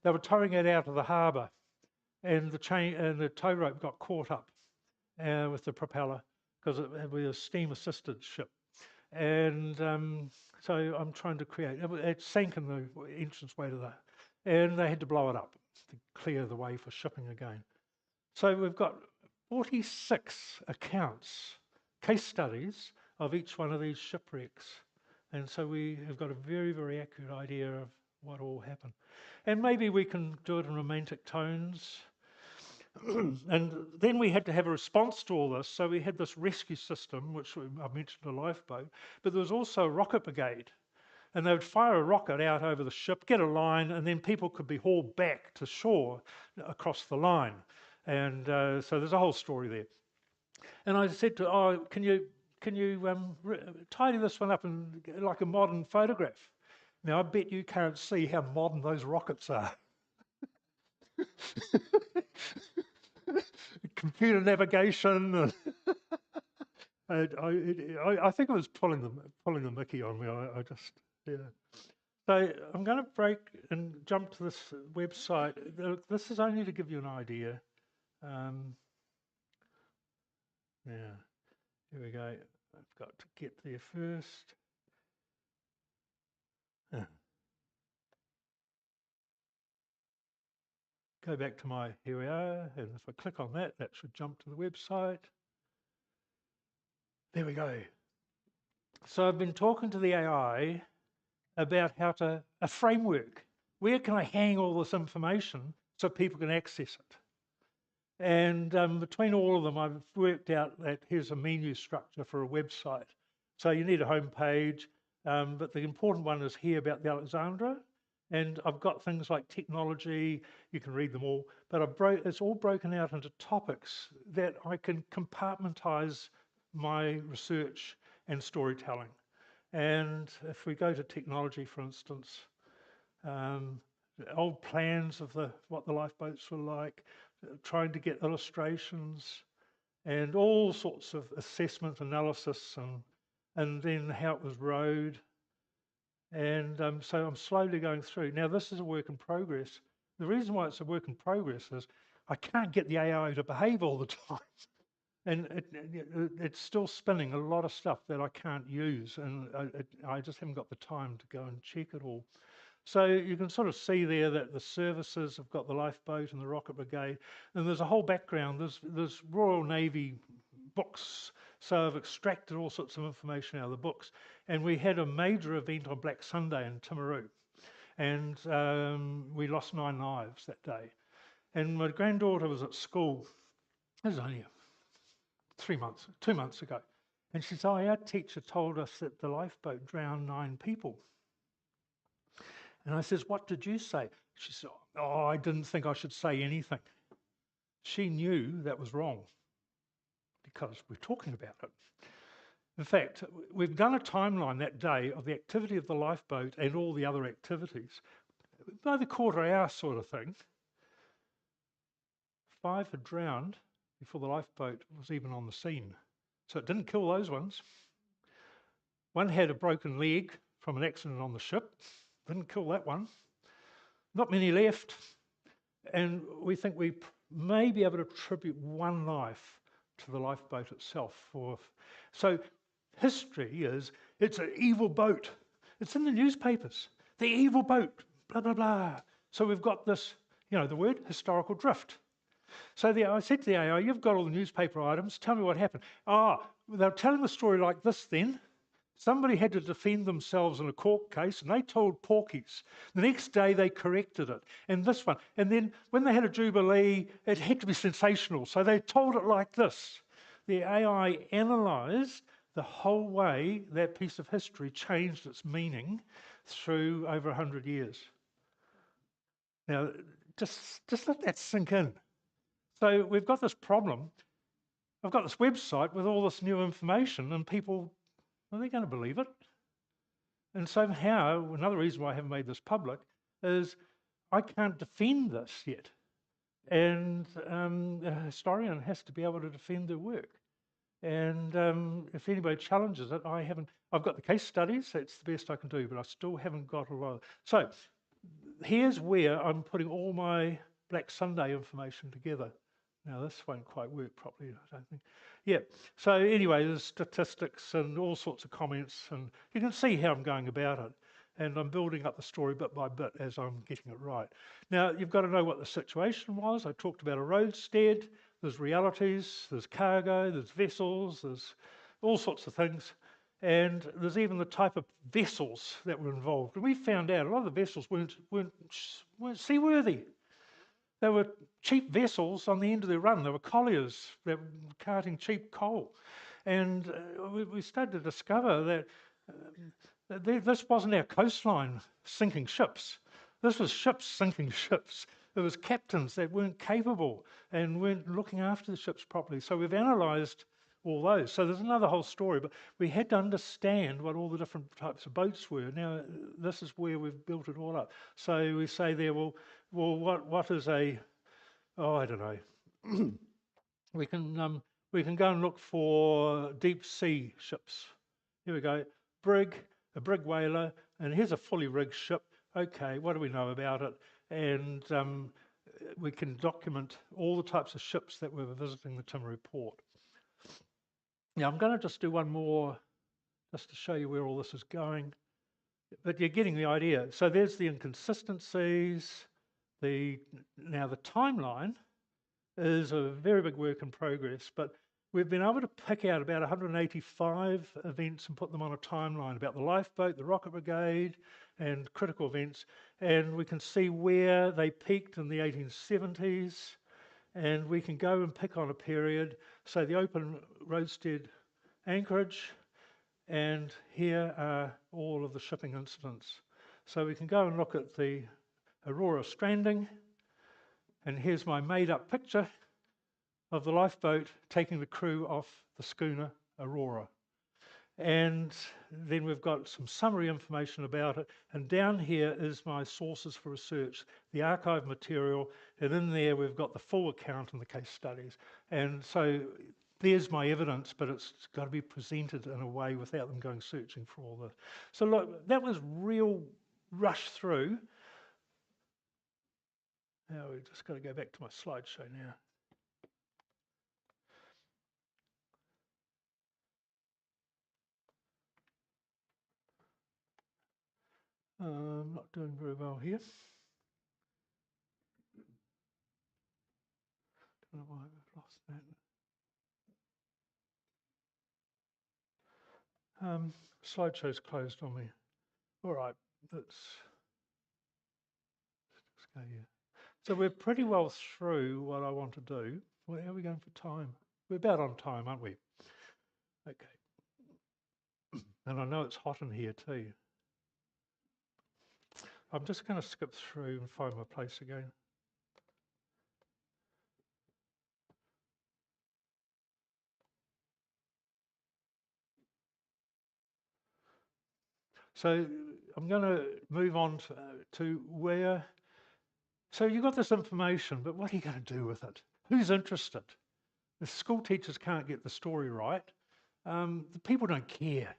they were towing it out of the harbour, and the chain and the tow rope got caught up with the propeller because it was a steam-assisted ship. And so I'm trying to create, it sank in the entranceway to that, and they had to blow it up to clear the way for shipping again. So we've got 46 accounts, case studies of each one of these shipwrecks. And so we have got a very, very accurate idea of what all happened. And maybe we can do it in romantic tones. And then we had to have a response to all this. So we had this rescue system, which I mentioned a lifeboat, but there was also a rocket brigade. And they would fire a rocket out over the ship, get a line, and then people could be hauled back to shore across the line. And so there's a whole story there. And I said to, oh, can you tidy this one up in like a modern photograph? Now, I bet you can't see how modern those rockets are. Computer navigation. I think it was pulling the mickey on me. I just, yeah. So I'm going to break and jump to this website. This is only to give you an idea. Yeah, here we go. I've got to get there first. Go back to my, here we are, and if I click on that, that should jump to the website. There we go. So I've been talking to the AI about a framework. Where can I hang all this information so people can access it? And between all of them, I've worked out that here's a menu structure for a website. So you need a home page, but the important one is here about the Alexandra. And I've got things like technology, you can read them all, but it's all broken out into topics that I can compartmentalize my research and storytelling. And if we go to technology, for instance, old plans of what the lifeboats were like, trying to get illustrations and all sorts of assessment analysis and then how it was rowed. And so I'm slowly going through. Now, this is a work in progress. The reason why it's a work in progress is I can't get the AI to behave all the time. And it's still spinning a lot of stuff that I can't use. And I just haven't got the time to go and check it all. So you can sort of see there that the services have got the lifeboat and the rocket brigade. And there's a whole background. There's Royal Navy books. So I've extracted all sorts of information out of the books. And we had a major event on Black Sunday in Timaru. And we lost 9 lives that day. And my granddaughter was at school. It was only 2 months ago. And she said, oh, our teacher told us that the lifeboat drowned 9 people. And I says, what did you say? She said, oh, I didn't think I should say anything. She knew that was wrong because we're talking about it. In fact, we've done a timeline that day of the activity of the lifeboat and all the other activities. By the quarter hour sort of thing, 5 had drowned before the lifeboat was even on the scene. So it didn't kill those ones. 1 had a broken leg from an accident on the ship. Didn't kill that one. Not many left. And we think we may be able to attribute 1 life to the lifeboat itself. So history is, it's an evil boat. It's in the newspapers. The evil boat, blah, blah, blah. So we've got this, the word historical drift. So I said to the AI, you've got all the newspaper items, tell me what happened. They're telling the story like this then. Somebody had to defend themselves in a court case, and they told porkies. The next day they corrected it, and this one. And then when they had a jubilee, it had to be sensational, so they told it like this. The AI analysed the whole way that piece of history changed its meaning through over 100 years. Now, just let that sink in. So we've got this problem. I've got this website with all this new information, and people, are they going to believe it? And somehow, another reason why I haven't made this public is I can't defend this yet. And a historian has to be able to defend their work. And if anybody challenges it, I've got the case studies, that's the best I can do, but I still haven't got a lot. So here's where I'm putting all my Black Sunday information together. Now, this won't quite work properly, I don't think. Yeah, so anyway, there's statistics and all sorts of comments, and you can see how I'm going about it. And I'm building up the story bit by bit as I'm getting it right. Now, you've got to know what the situation was. I talked about a roadstead. There's realities, there's cargo, there's vessels, there's all sorts of things. And there's even the type of vessels that were involved. And we found out a lot of the vessels weren't seaworthy. They were cheap vessels on the end of their run. They were colliers that were carting cheap coal. And we started to discover that this wasn't our coastline sinking ships. This was ships sinking ships. There was captains that weren't capable and weren't looking after the ships properly. So we've analysed all those. So there's another whole story, but we had to understand what all the different types of boats were. Now, this is where we've built it all up. So we say there, well, what is I don't know. we can go and look for deep sea ships. Here we go, a brig whaler, and here's a fully rigged ship. Okay, what do we know about it? And we can document all the types of ships that were visiting the Timaru port. Now, I'm going to just do one more just to show you where all this is going. But you're getting the idea. So there's the inconsistencies. Now, the timeline is a very big work in progress, but we've been able to pick out about 185 events and put them on a timeline about the lifeboat, the rocket brigade, and critical events. And we can see where they peaked in the 1870s, and we can go and pick on a period. So the open roadstead anchorage, and here are all of the shipping incidents. So we can go and look at the Aurora stranding, and here's my made-up picture of the lifeboat taking the crew off the schooner Aurora. And then we've got some summary information about it, and down here is my sources for research, the archive material, and in there we've got the full account and the case studies. And so there's my evidence, but it's got to be presented in a way without them going searching for all this. So look, that was real rush through. Now we've just got to go back to my slideshow now. I'm not doing very well here. Don't know why I've lost that. Slideshow's closed on me. All right, let's go here. So we're pretty well through what I want to do. Well, how are we going for time? We're about on time, aren't we? Okay. And I know it's hot in here too. I'm just going to skip through and find my place again. So I'm going to move on to where. So you've got this information, but what are you going to do with it? Who's interested? The school teachers can't get the story right. The people don't care.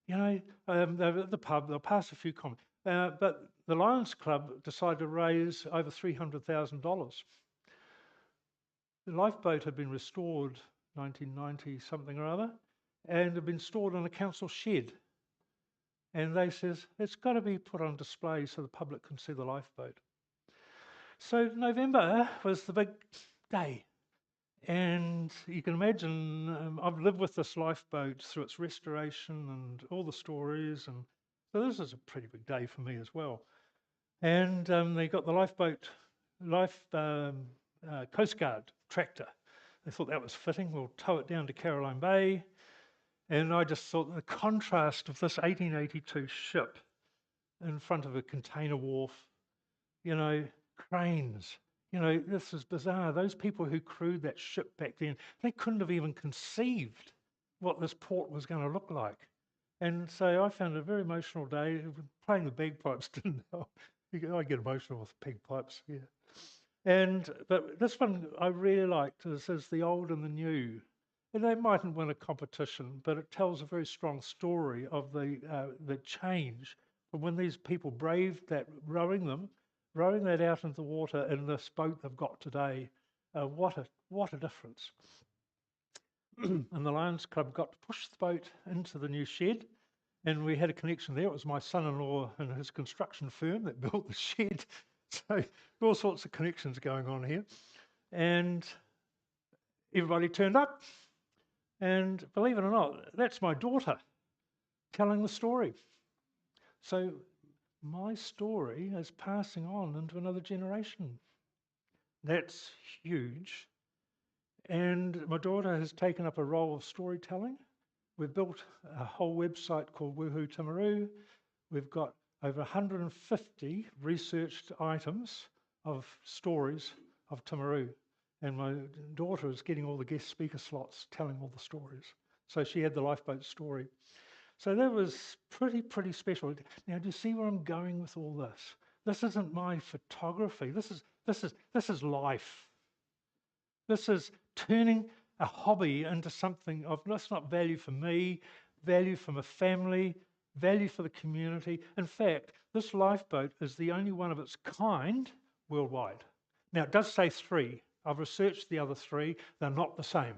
You know, they're at the pub, they'll pass a few comments. But the Lions Club decided to raise over $300,000. The lifeboat had been restored 1990 something or other, and had been stored in a council shed. And they says, it's got to be put on display so the public can see the lifeboat. So November was the big day. And you can imagine, I've lived with this lifeboat through its restoration and all the stories, and so this is a pretty big day for me as well. And they got the Coast Guard tractor. They thought that was fitting. We'll tow it down to Caroline Bay. And I just thought the contrast of this 1882 ship in front of a container wharf, cranes. This is bizarre. Those people who crewed that ship back then, they couldn't have even conceived what this port was going to look like. And so I found it a very emotional day. Playing the bagpipes didn't help. I get emotional with bagpipes, yeah. But this one I really liked is the old and the new. And they mightn't win a competition, but it tells a very strong story of the change from when these people braved that, rowing that out into the water in this boat they've got today. What a difference. And the Lions Club got to push the boat into the new shed, and we had a connection there. It was my son-in-law and his construction firm that built the shed. So all sorts of connections going on here. And everybody turned up. And believe it or not, that's my daughter telling the story. So my story is passing on into another generation. That's huge. And my daughter has taken up a role of storytelling. We've built a whole website called Woohoo Timaru. We've got over 150 researched items of stories of Timaru. And my daughter is getting all the guest speaker slots, telling all the stories. So she had the lifeboat story. So that was pretty special. Now, do you see where I'm going with all this? This isn't my photography. This is life. This is turning a hobby into something of that's not value for me, value for my family, value for the community. In fact, this lifeboat is the only one of its kind worldwide. Now, it does say 3. I've researched the other 3. They're not the same.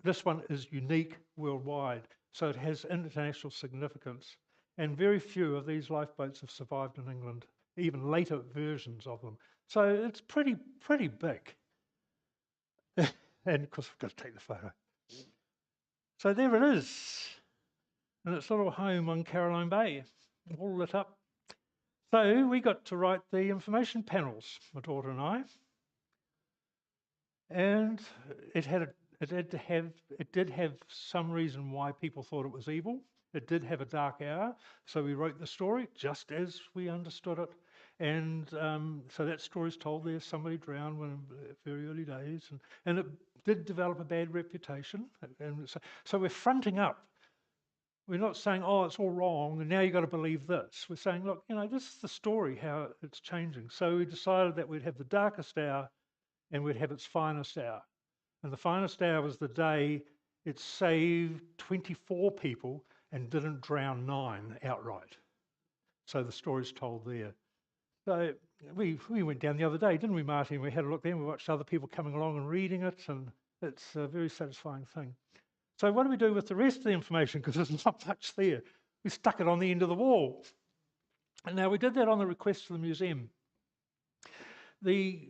This one is unique worldwide, so it has international significance. And very few of these lifeboats have survived in England, even later versions of them. So it's pretty big. And of course, I've got to take the photo. So there it is, in its little home on Caroline Bay, all lit up. So we got to write the information panels, my daughter and I. And it did have some reason why people thought it was evil. It did have a dark hour, so we wrote the story just as we understood it. And so that story's told there. Somebody drowned in very early days, and it did develop a bad reputation. And so we're fronting up. We're not saying, oh, it's all wrong, and now you've got to believe this. We're saying, look, this is the story, how it's changing. So we decided that we'd have the darkest hour and we'd have its finest hour. And the finest hour was the day it saved 24 people and didn't drown 9 outright. So the story's told there. So we went down the other day, didn't we, Martin? We had a look there and we watched other people coming along and reading it, and it's a very satisfying thing. So what do we do with the rest of the information? Because there's not much there. We stuck it on the end of the wall. And now we did that on the request of the museum. The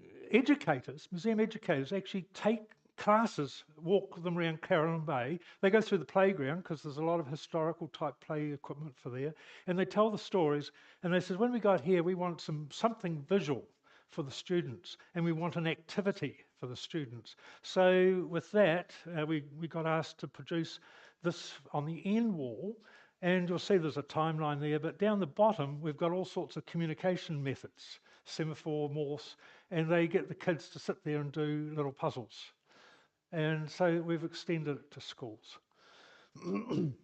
museum educators actually take classes, walk them around Caroline Bay. They go through the playground because there's a lot of historical type play equipment for there, and they tell the stories. And they said, when we got here, we want something visual for the students, and we want an activity for the students. So with that, we got asked to produce this on the end wall, and you'll see there's a timeline there, but down the bottom, we've got all sorts of communication methods, semaphore, Morse, and they get the kids to sit there and do little puzzles. And so we've extended it to schools. And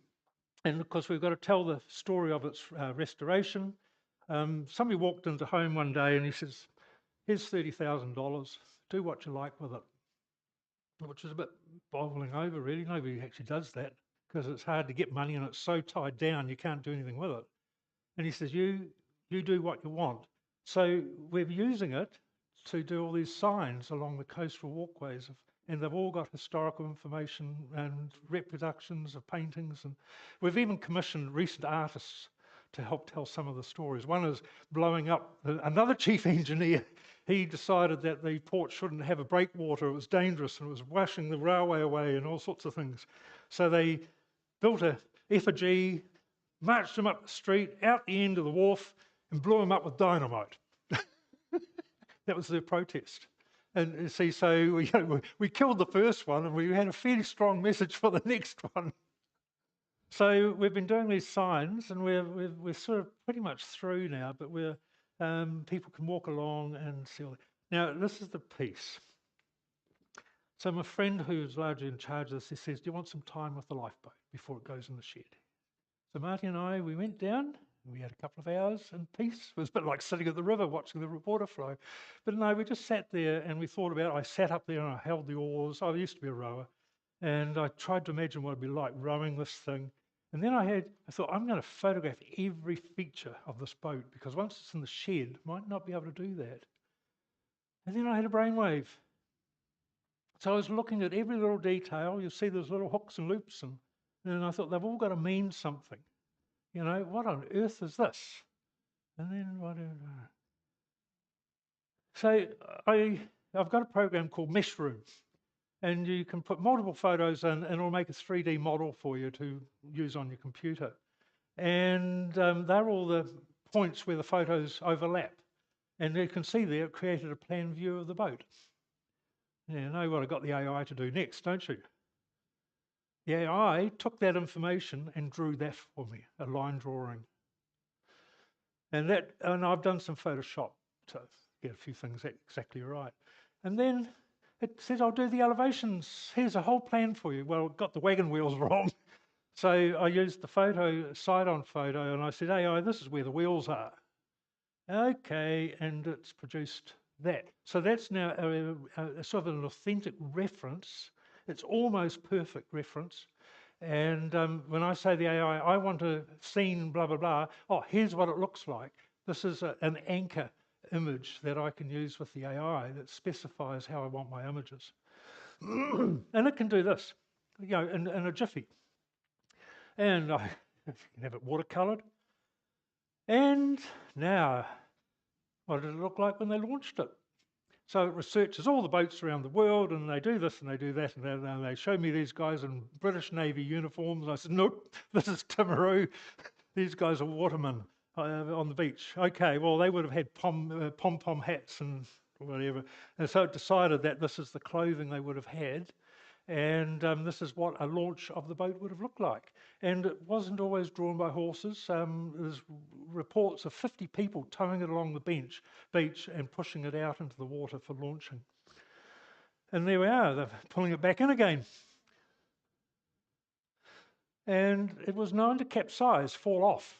of course, we've got to tell the story of its restoration. Somebody walked into home one day and he says, here's $30,000, do what you like with it. Which is a bit boggling over, really. Nobody actually does that because it's hard to get money and it's so tied down you can't do anything with it. And he says, you do what you want. So we're using it to do all these signs along the coastal walkways, and they've all got historical information and reproductions of paintings. And we've even commissioned recent artists to help tell some of the stories. One is blowing up. Another chief engineer, he decided that the port shouldn't have a breakwater, it was dangerous and it was washing the railway away and all sorts of things. So they built a effigy, marched him up the street, out the end of the wharf, and blew him up with dynamite. That was their protest. And you see, so we killed the first one and we had a fairly strong message for the next one. So we've been doing these signs and we're sort of pretty much through now, but people can walk along and see all that. Now, this is the piece. So my friend who's largely in charge of this, he says, do you want some time with the lifeboat before it goes in the shed? So Marty and I, we went down, we had a couple of hours in peace. It was a bit like sitting at the river watching the water flow. But no, we just sat there and we thought about it. I sat up there and I held the oars. I used to be a rower. And I tried to imagine what it'd be like rowing this thing. And then I thought, I'm going to photograph every feature of this boat because once it's in the shed, I might not be able to do that. And then I had a brainwave. So I was looking at every little detail. You'll see there's little hooks and loops. And I thought, they've all got to mean something. You know, what on earth is this? And then so I've got a program called Meshroom. And you can put multiple photos in and it'll make a 3D model for you to use on your computer. And they're all the points where the photos overlap. And you can see there, it created a plan view of the boat. You know what I got the AI to do next, don't you? The AI took that information and drew that for me, a line drawing. And I've done some Photoshop to get a few things exactly right. And then it says, I'll do the elevations. Here's a whole plan for you. Well, it got the wagon wheels wrong. So I used the side-on photo, and I said, AI, this is where the wheels are. Okay, and it's produced that. So that's now a sort of an authentic reference. It's almost perfect reference. And when I say the AI, I want a scene, blah, blah, blah. Oh, here's what it looks like. This is an anchor image that I can use with the AI that specifies how I want my images. And it can do this, you know, in a jiffy. And I can have it watercolored. And now, what did it look like when they launched it? So it researches all the boats around the world, and they do this and they do that, and they show me these guys in British Navy uniforms. And I said, nope, this is Timaru. These guys are watermen on the beach. Okay, well, they would have had pom-pom hats and whatever. And so it decided that this is the clothing they would have had, and this is what a launch of the boat would have looked like. And it wasn't always drawn by horses. There's reports of 50 people towing it along the beach and pushing it out into the water for launching. And there we are, they're pulling it back in again. And it was known to capsize, fall off.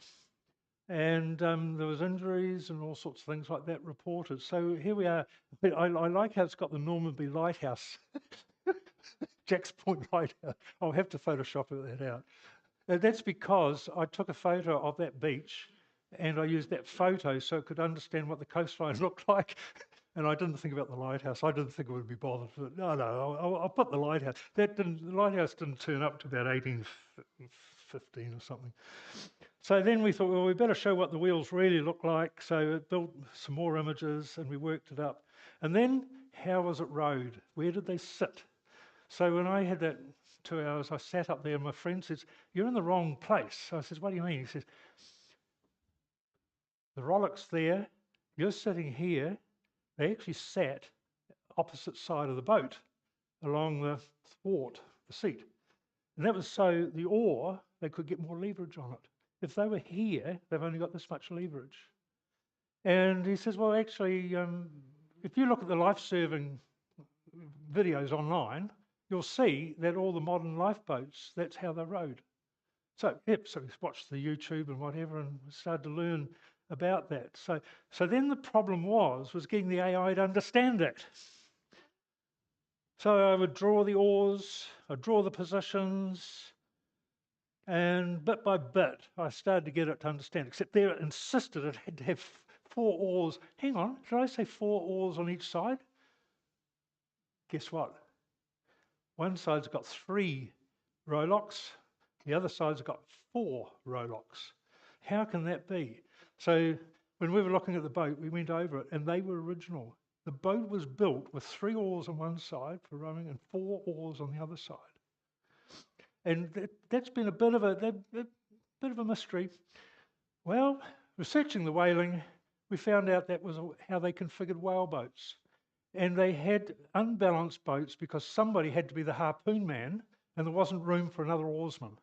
And there was injuries and all sorts of things like that reported. So here we are. I like how it's got the Normanby Lighthouse. Jack's Point Lighthouse. I'll have to Photoshop that out. And that's because I took a photo of that beach and I used that photo so it could understand what the coastline looked like. And I didn't think about the lighthouse. I didn't think it would be bothered. No, I'll put the lighthouse. The lighthouse didn't turn up to about 1815 or something. So then we thought, well, we better show what the wheels really look like. So it built some more images and we worked it up. And then how was it rowed? Where did they sit? So when I had that 2 hours, I sat up there and my friend says, you're in the wrong place. So I says, what do you mean? He says, the rollock's there, you're sitting here. They actually sat opposite side of the boat along the thwart, the seat. And that was so the oar, they could get more leverage on it. If they were here, they've only got this much leverage. And he says, well, actually, if you look at the life-saving videos online, you'll see that all the modern lifeboats, that's how they're rowed. So, yep, so we watched the YouTube and whatever and started to learn about that. So then the problem was getting the AI to understand that. So I would draw the oars, I'd draw the positions, and bit by bit, I started to get it to understand, except there it insisted it had to have 4 oars. Hang on, did I say 4 oars on each side? Guess what? One side's got 3 rowlocks, the other side's got 4 rowlocks. How can that be? So when we were looking at the boat, we went over it, and they were original. The boat was built with 3 oars on one side for rowing and 4 oars on the other side. And that's been a bit of a mystery. Well, researching the whaling, we found out that was how they configured whale boats. And they had unbalanced boats because somebody had to be the harpoon man, and there wasn't room for another oarsman.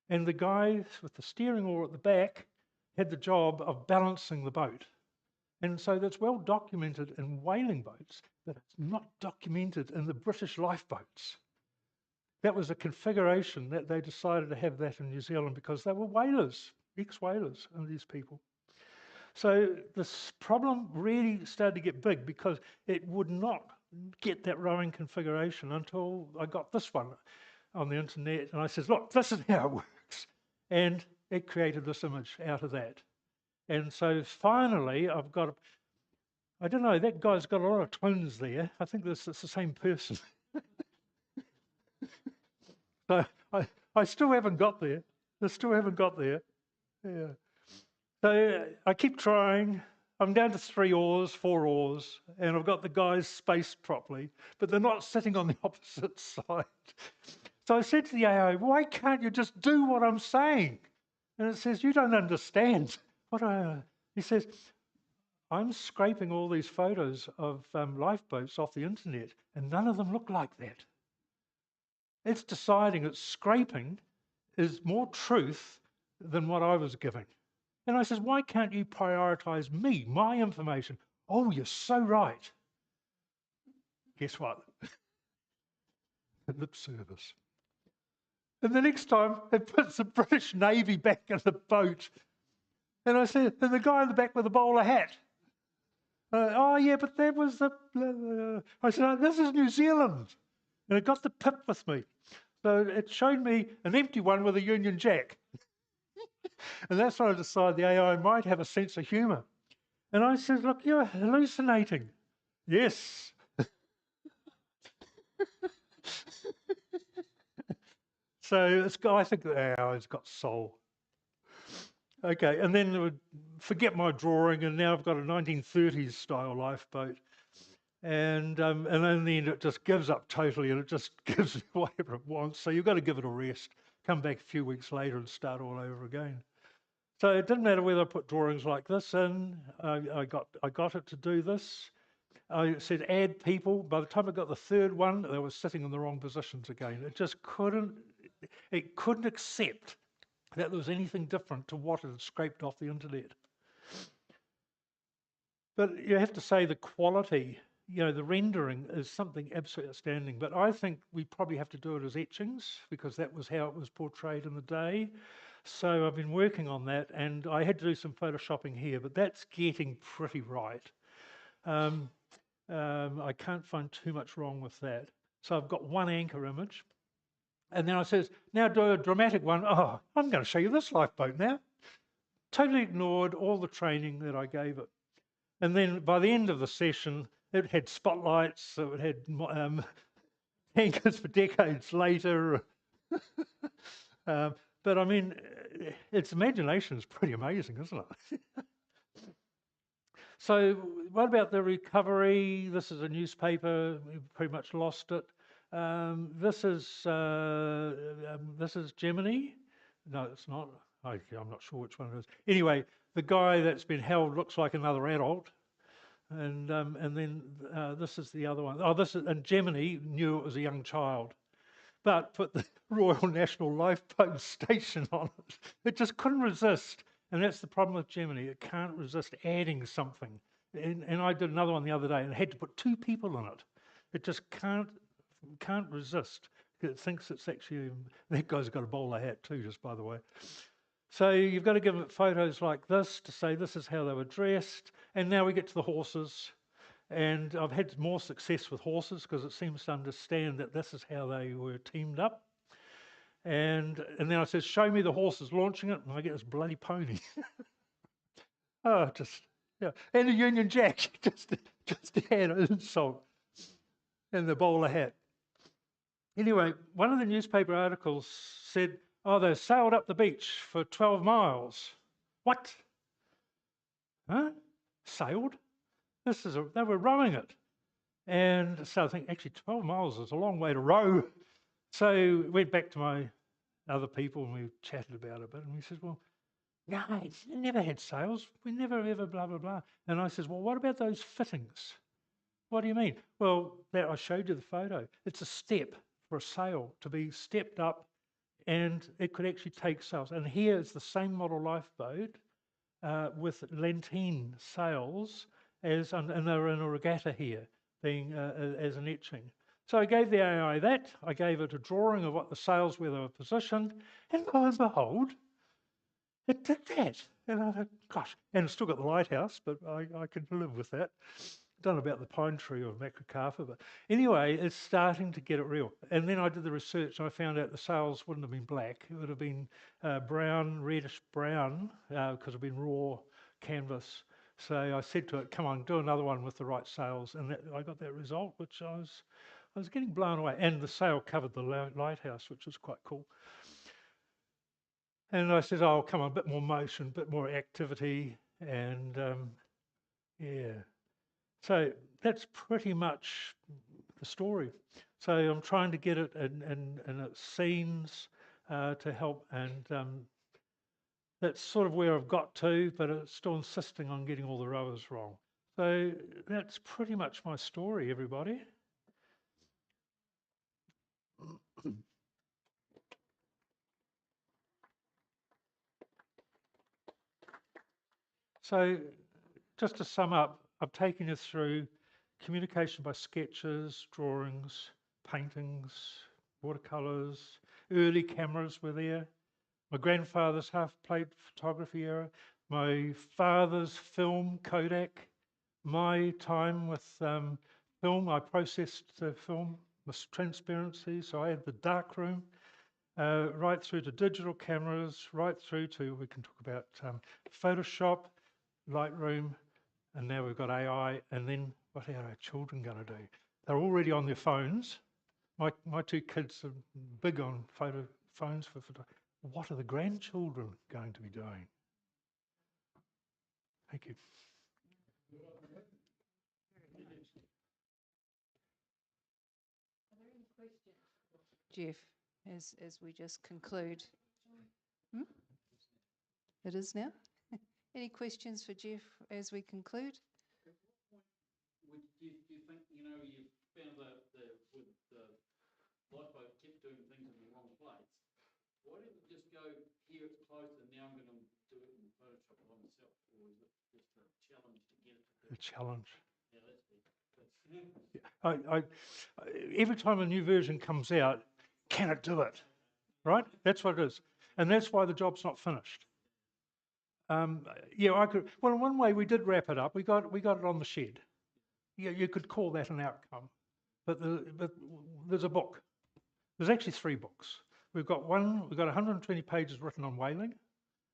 And the guy with the steering oar at the back had the job of balancing the boat. And so that's well documented in whaling boats, but it's not documented in the British lifeboats. That was a configuration that they decided to have that in New Zealand because they were whalers, ex-whalers, and these people. So this problem really started to get big because it would not get that rowing configuration until I got this one on the internet, and I said, look, this is how it works. And it created this image out of that. And so finally, I've got, I don't know, that guy's got a lot of twins there. I think it's the same person. So I still haven't got there. I still haven't got there. Yeah. So I keep trying. I'm down to 3 oars, 4 oars, and I've got the guys spaced properly, but they're not sitting on the opposite side. So I said to the AI, why can't you just do what I'm saying? And it says, you don't understand. He says, I'm scraping all these photos of lifeboats off the internet, and none of them look like that. It's deciding its scraping is more truth than what I was giving. And I says, why can't you prioritize me, my information? Oh, you're so right. Guess what? Lip service. And the next time, it puts the British Navy back in the boat. And I said, and the guy in the back with the bowler hat. Oh, yeah, but that was the... I said, oh, this is New Zealand. And it got the pip with me. So it showed me an empty one with a Union Jack. And that's when I decided the AI might have a sense of humour. And I said, look, you're hallucinating. Yes. So I think the AI's got soul. Okay, and then forget my drawing, and now I've got a 1930s style lifeboat. And in the end, it just gives up totally, and it just gives me whatever it wants. So you've got to give it a rest, come back a few weeks later and start all over again. So it didn't matter whether I put drawings like this in. I got it to do this. I said add people. By the time I got the 3rd one, they were sitting in the wrong positions again. It just couldn't accept that there was anything different to what it had scraped off the internet. But you have to say the quality, the rendering is something absolutely outstanding. But I think we probably have to do it as etchings because that was how it was portrayed in the day. So I've been working on that, and I had to do some photoshopping here, but that's getting pretty right. I can't find too much wrong with that. So I've got one anchor image. And then I says, now do a dramatic one. Oh, I'm going to show you this lifeboat now. Totally ignored all the training that I gave it. And then by the end of the session, it had spotlights, it had anchors for decades later. But I mean, its imagination is pretty amazing, isn't it? So what about the recovery? This is a newspaper. We've pretty much lost it. This is Gemini. No, it's not. I'm not sure which one it is. Anyway, the guy that's been held looks like another adult. And then this is the other one. Oh, and Gemini knew it was a young child, but put the Royal National Lifeboat Station on it. It just couldn't resist. And that's the problem with Gemini. It can't resist adding something. And I did another one the other day and had to put 2 people in it. It just can't resist. It thinks it's actually, that guy's got a bowler hat too, just by the way. So you've got to give it photos like this to say this is how they were dressed. And now we get to the horses. And I've had more success with horses because it seems to understand that this is how they were teamed up. And then I said, show me the horses launching it, and I get this bloody pony. Oh, yeah. And a Union Jack, just to add an insult. And the bowler hat. Anyway, one of the newspaper articles said, oh, they sailed up the beach for 12 miles. What? Huh? Sailed? They were rowing it. And so I think actually 12 miles is a long way to row. So went back to my other people and we chatted about it a bit. And we said, well, no, it's never had sails. We never ever blah, blah, blah. And I says, well, what about those fittings? What do you mean? Well, that I showed you the photo. It's a step for a sail to be stepped up and it could actually take sails. And here is the same model lifeboat with lantine sails and they were in a regatta here being as an etching. So I gave the AI that. I gave it a drawing of what the sails where they were positioned. And lo and behold, it did that. And I thought, gosh, and it's still got the lighthouse, but I can live with that. Don't know about the pine tree or macrocarpa, but anyway, it's starting to get it real. And then I did the research and I found out the sails wouldn't have been black. It would have been brown, reddish brown, because it had been raw canvas. So I said to it, come on, do another one with the right sails. And I got that result, which I was getting blown away. And the sail covered the lighthouse, which was quite cool. And I said, oh, come on, a bit more motion, a bit more activity. And yeah. So that's pretty much the story. So I'm trying to get it in its scenes to help, and that's sort of where I've got to, but it's still insisting on getting all the rowers wrong. So that's pretty much my story, everybody. So just to sum up, I've taken you through communication by sketches, drawings, paintings, watercolours, early cameras were there. My grandfather's half-plate photography era, my father's film, Kodak, my time with film, I processed the film with transparency, so I had the dark room, right through to digital cameras, right through to, we can talk about Photoshop, Lightroom, and now we've got AI, and then what are our children going to do? They're already on their phones. My two kids are big on phones for photography. What are the grandchildren going to be doing? Thank you. Geoff, as we just conclude. It is now? Any questions for Geoff as we conclude? Do you think, you found that with the lifeboat kept doing things in the wrong place? Why didn't you just go, here it's close and now I'm going to do it in Photoshop by myself? Or is it just a challenge to get it to do? A challenge. Yeah, that's big. Every time a new version comes out, can it do it? Right? That's what it is. And that's why the job's not finished. Yeah, I could. Well, in one way, we did wrap it up. We got it on the shed. Yeah, you could call that an outcome. But there's a book. There's actually 3 books. We've got 120 pages written on whaling.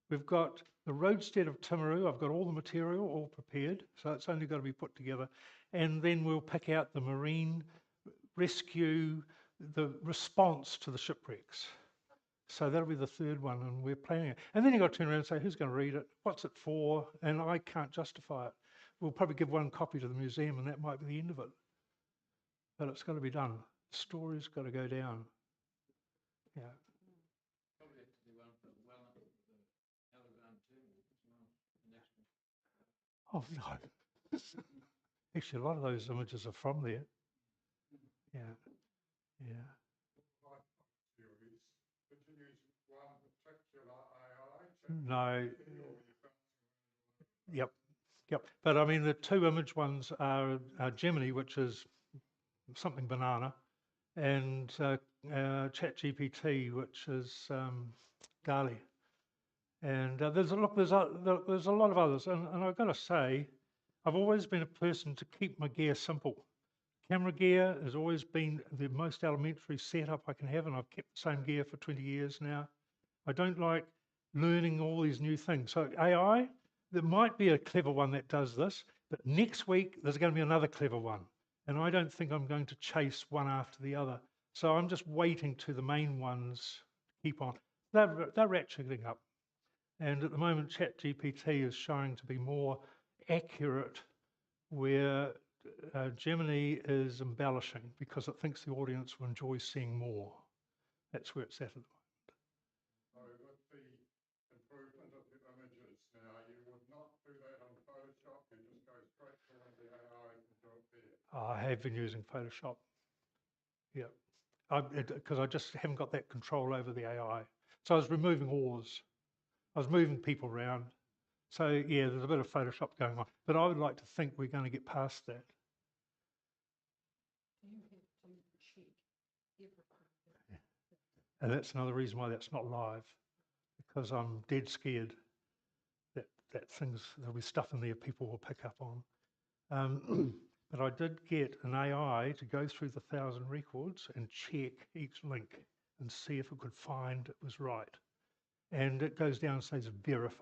We've got the roadstead of Timaru. I've got all the material all prepared, so it's only got to be put together. And then we'll pick out the marine rescue, the response to the shipwrecks. So that'll be the 3rd one, and we're planning it. And then you've got to turn around and say, who's going to read it? What's it for? And I can't justify it. We'll probably give 1 copy to the museum, and that might be the end of it. But it's got to be done. The story's got to go down. Yeah. Probably have to do one for Oh, no. Actually, a lot of those images are from there. Yeah. Yeah. No. Yep. But I mean, the 2 image ones are Gemini, which is something banana, and ChatGPT, which is DALL-E. And there's a lot of others, and I've got to say, I've always been a person to keep my gear simple. Camera gear has always been the most elementary setup I can have, and I've kept the same gear for 20 years now. I don't like learning all these new things. So AI, there might be a clever one that does this, but next week there's going to be another clever one. And I don't think I'm going to chase one after the other. So I'm just waiting to the main ones keep on. They're ratcheting up. And at the moment, ChatGPT is showing to be more accurate where Gemini is embellishing because it thinks the audience will enjoy seeing more. That's where it's at the moment. So with the improvement of the images now, you would not do that on Photoshop, you just go straight to one of the AI and do it there. I have been using Photoshop. Yeah. Because I just haven't got that control over the AI. So I was removing ores. I was moving people around. So yeah, there's a bit of Photoshop going on. But I would like to think we're going to get past that. And that's another reason why that's not live, because I'm dead scared that there'll be stuff in there people will pick up on. But I did get an AI to go through the 1,000 records and check each link and see if it could find it was right. And it goes down and says verified.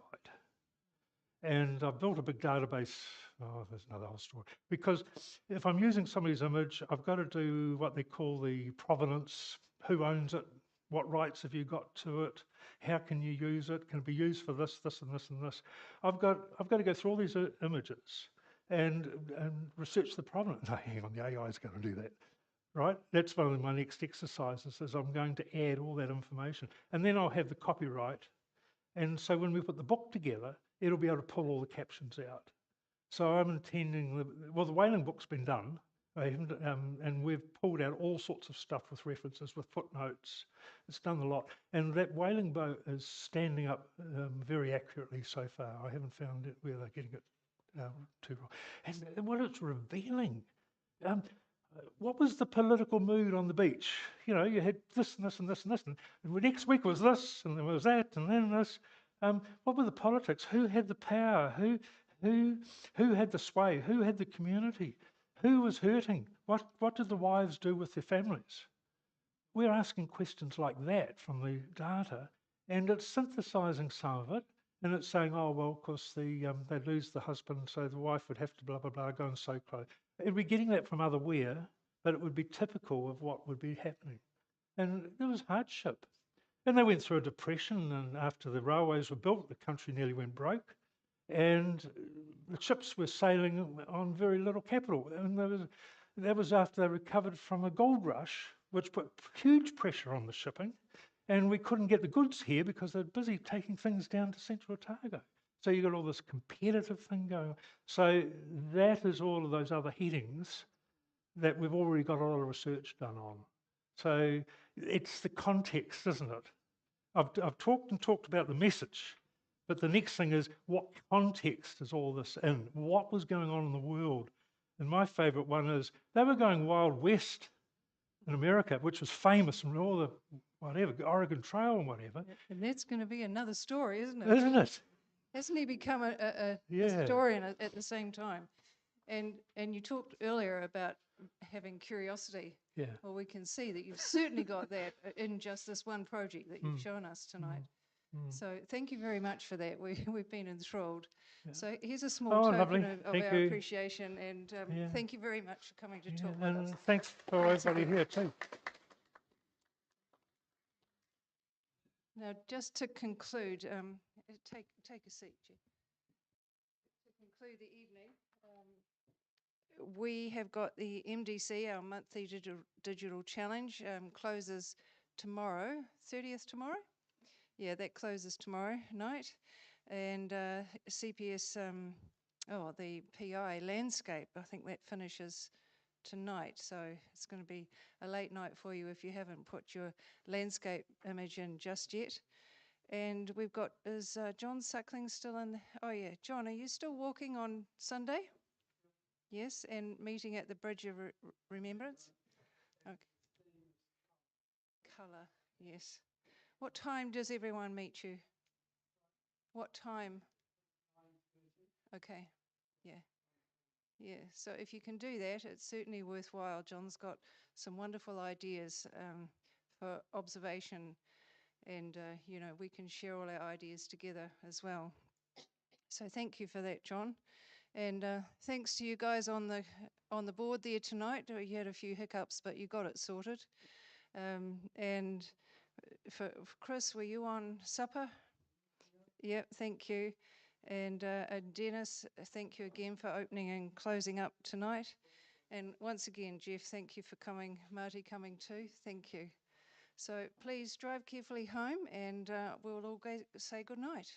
And I've built a big database. Oh, there's another whole story. Because if I'm using somebody's image, I've got to do what they call the provenance. Who owns it? What rights have you got to it? How can you use it? Can it be used for this, this, and this, and this? I've got to go through all these images and research the provenance. No, hang on, the AI is going to do that, right? That's one of my next exercises. Is I'm going to add all that information, and then I'll have the copyright. And so when we put the book together, it'll be able to pull all the captions out. So I'm intending, the whaling book's been done, and we've pulled out all sorts of stuff with references, with footnotes. It's done a lot. And that whaling boat is standing up very accurately so far. I haven't found it where they're getting it too wrong. And what it's revealing, what was the political mood on the beach? You know, you had this and this and this and this, and the next week was this, and there was that, and then this. What were the politics? Who had the power? Who had the sway? Who had the community? Who was hurting? What did the wives do with their families? We're asking questions like that from the data, and it's synthesizing some of it, and it's saying, oh, well, of course, they lose the husband, so the wife would have to blah, blah, blah, go and sew clothes. And we're getting that from other where, but it would be typical of what would be happening. And there was hardship. And they went through a depression, and after the railways were built, the country nearly went broke. And the ships were sailing on very little capital. And that was after they recovered from a gold rush, which put huge pressure on the shipping. And we couldn't get the goods here because they're busy taking things down to Central Otago. So you've got all this competitive thing going on. So that is all of those other headings that we've already got a lot of research done on. So it's the context, isn't it? I've talked about the message, but the next thing is, what context is all this in? What was going on in the world? And my favourite one is, they were going Wild West in America, which was famous and all the whatever, Oregon Trail and whatever. And that's going to be another story, isn't it? Isn't it? Hasn't he become a Yeah. historian at the same time? And you talked earlier about having curiosity. Yeah. Well, we can see that you've certainly got that in just this one project that you've shown us tonight. So thank you very much for that. We've been enthralled. Yeah. So here's a small token lovely. of Thank our you. appreciation, and thank you very much for coming to talk with And us. thanks for everybody here too. Now, just to conclude, take a seat, Geoff. To conclude the evening, we have got the MDC, our monthly digital challenge, closes tomorrow, 30th tomorrow? Yeah, that closes tomorrow night. And CPS, the PI landscape, I think that finishes tonight. So it's going to be a late night for you if you haven't put your landscape image in just yet. And we've got, is John Suckling still in? Oh yeah, John, are you still walking on Sunday? Yes, and meeting at the Bridge of Remembrance? Okay. Colour, yes. What time does everyone meet you? What time? Okay, yeah. Yeah, so if you can do that, it's certainly worthwhile. John's got some wonderful ideas for observation, and we can share all our ideas together as well. So thank you for that, John. And thanks to you guys on the board there tonight. You had a few hiccups, but you got it sorted. And for Chris, were you on supper? Yep, thank you. And Dennis, thank you again for opening and closing up tonight. And once again, Geoff, thank you for coming, Marty coming too, thank you. So please drive carefully home and we'll all go say good night.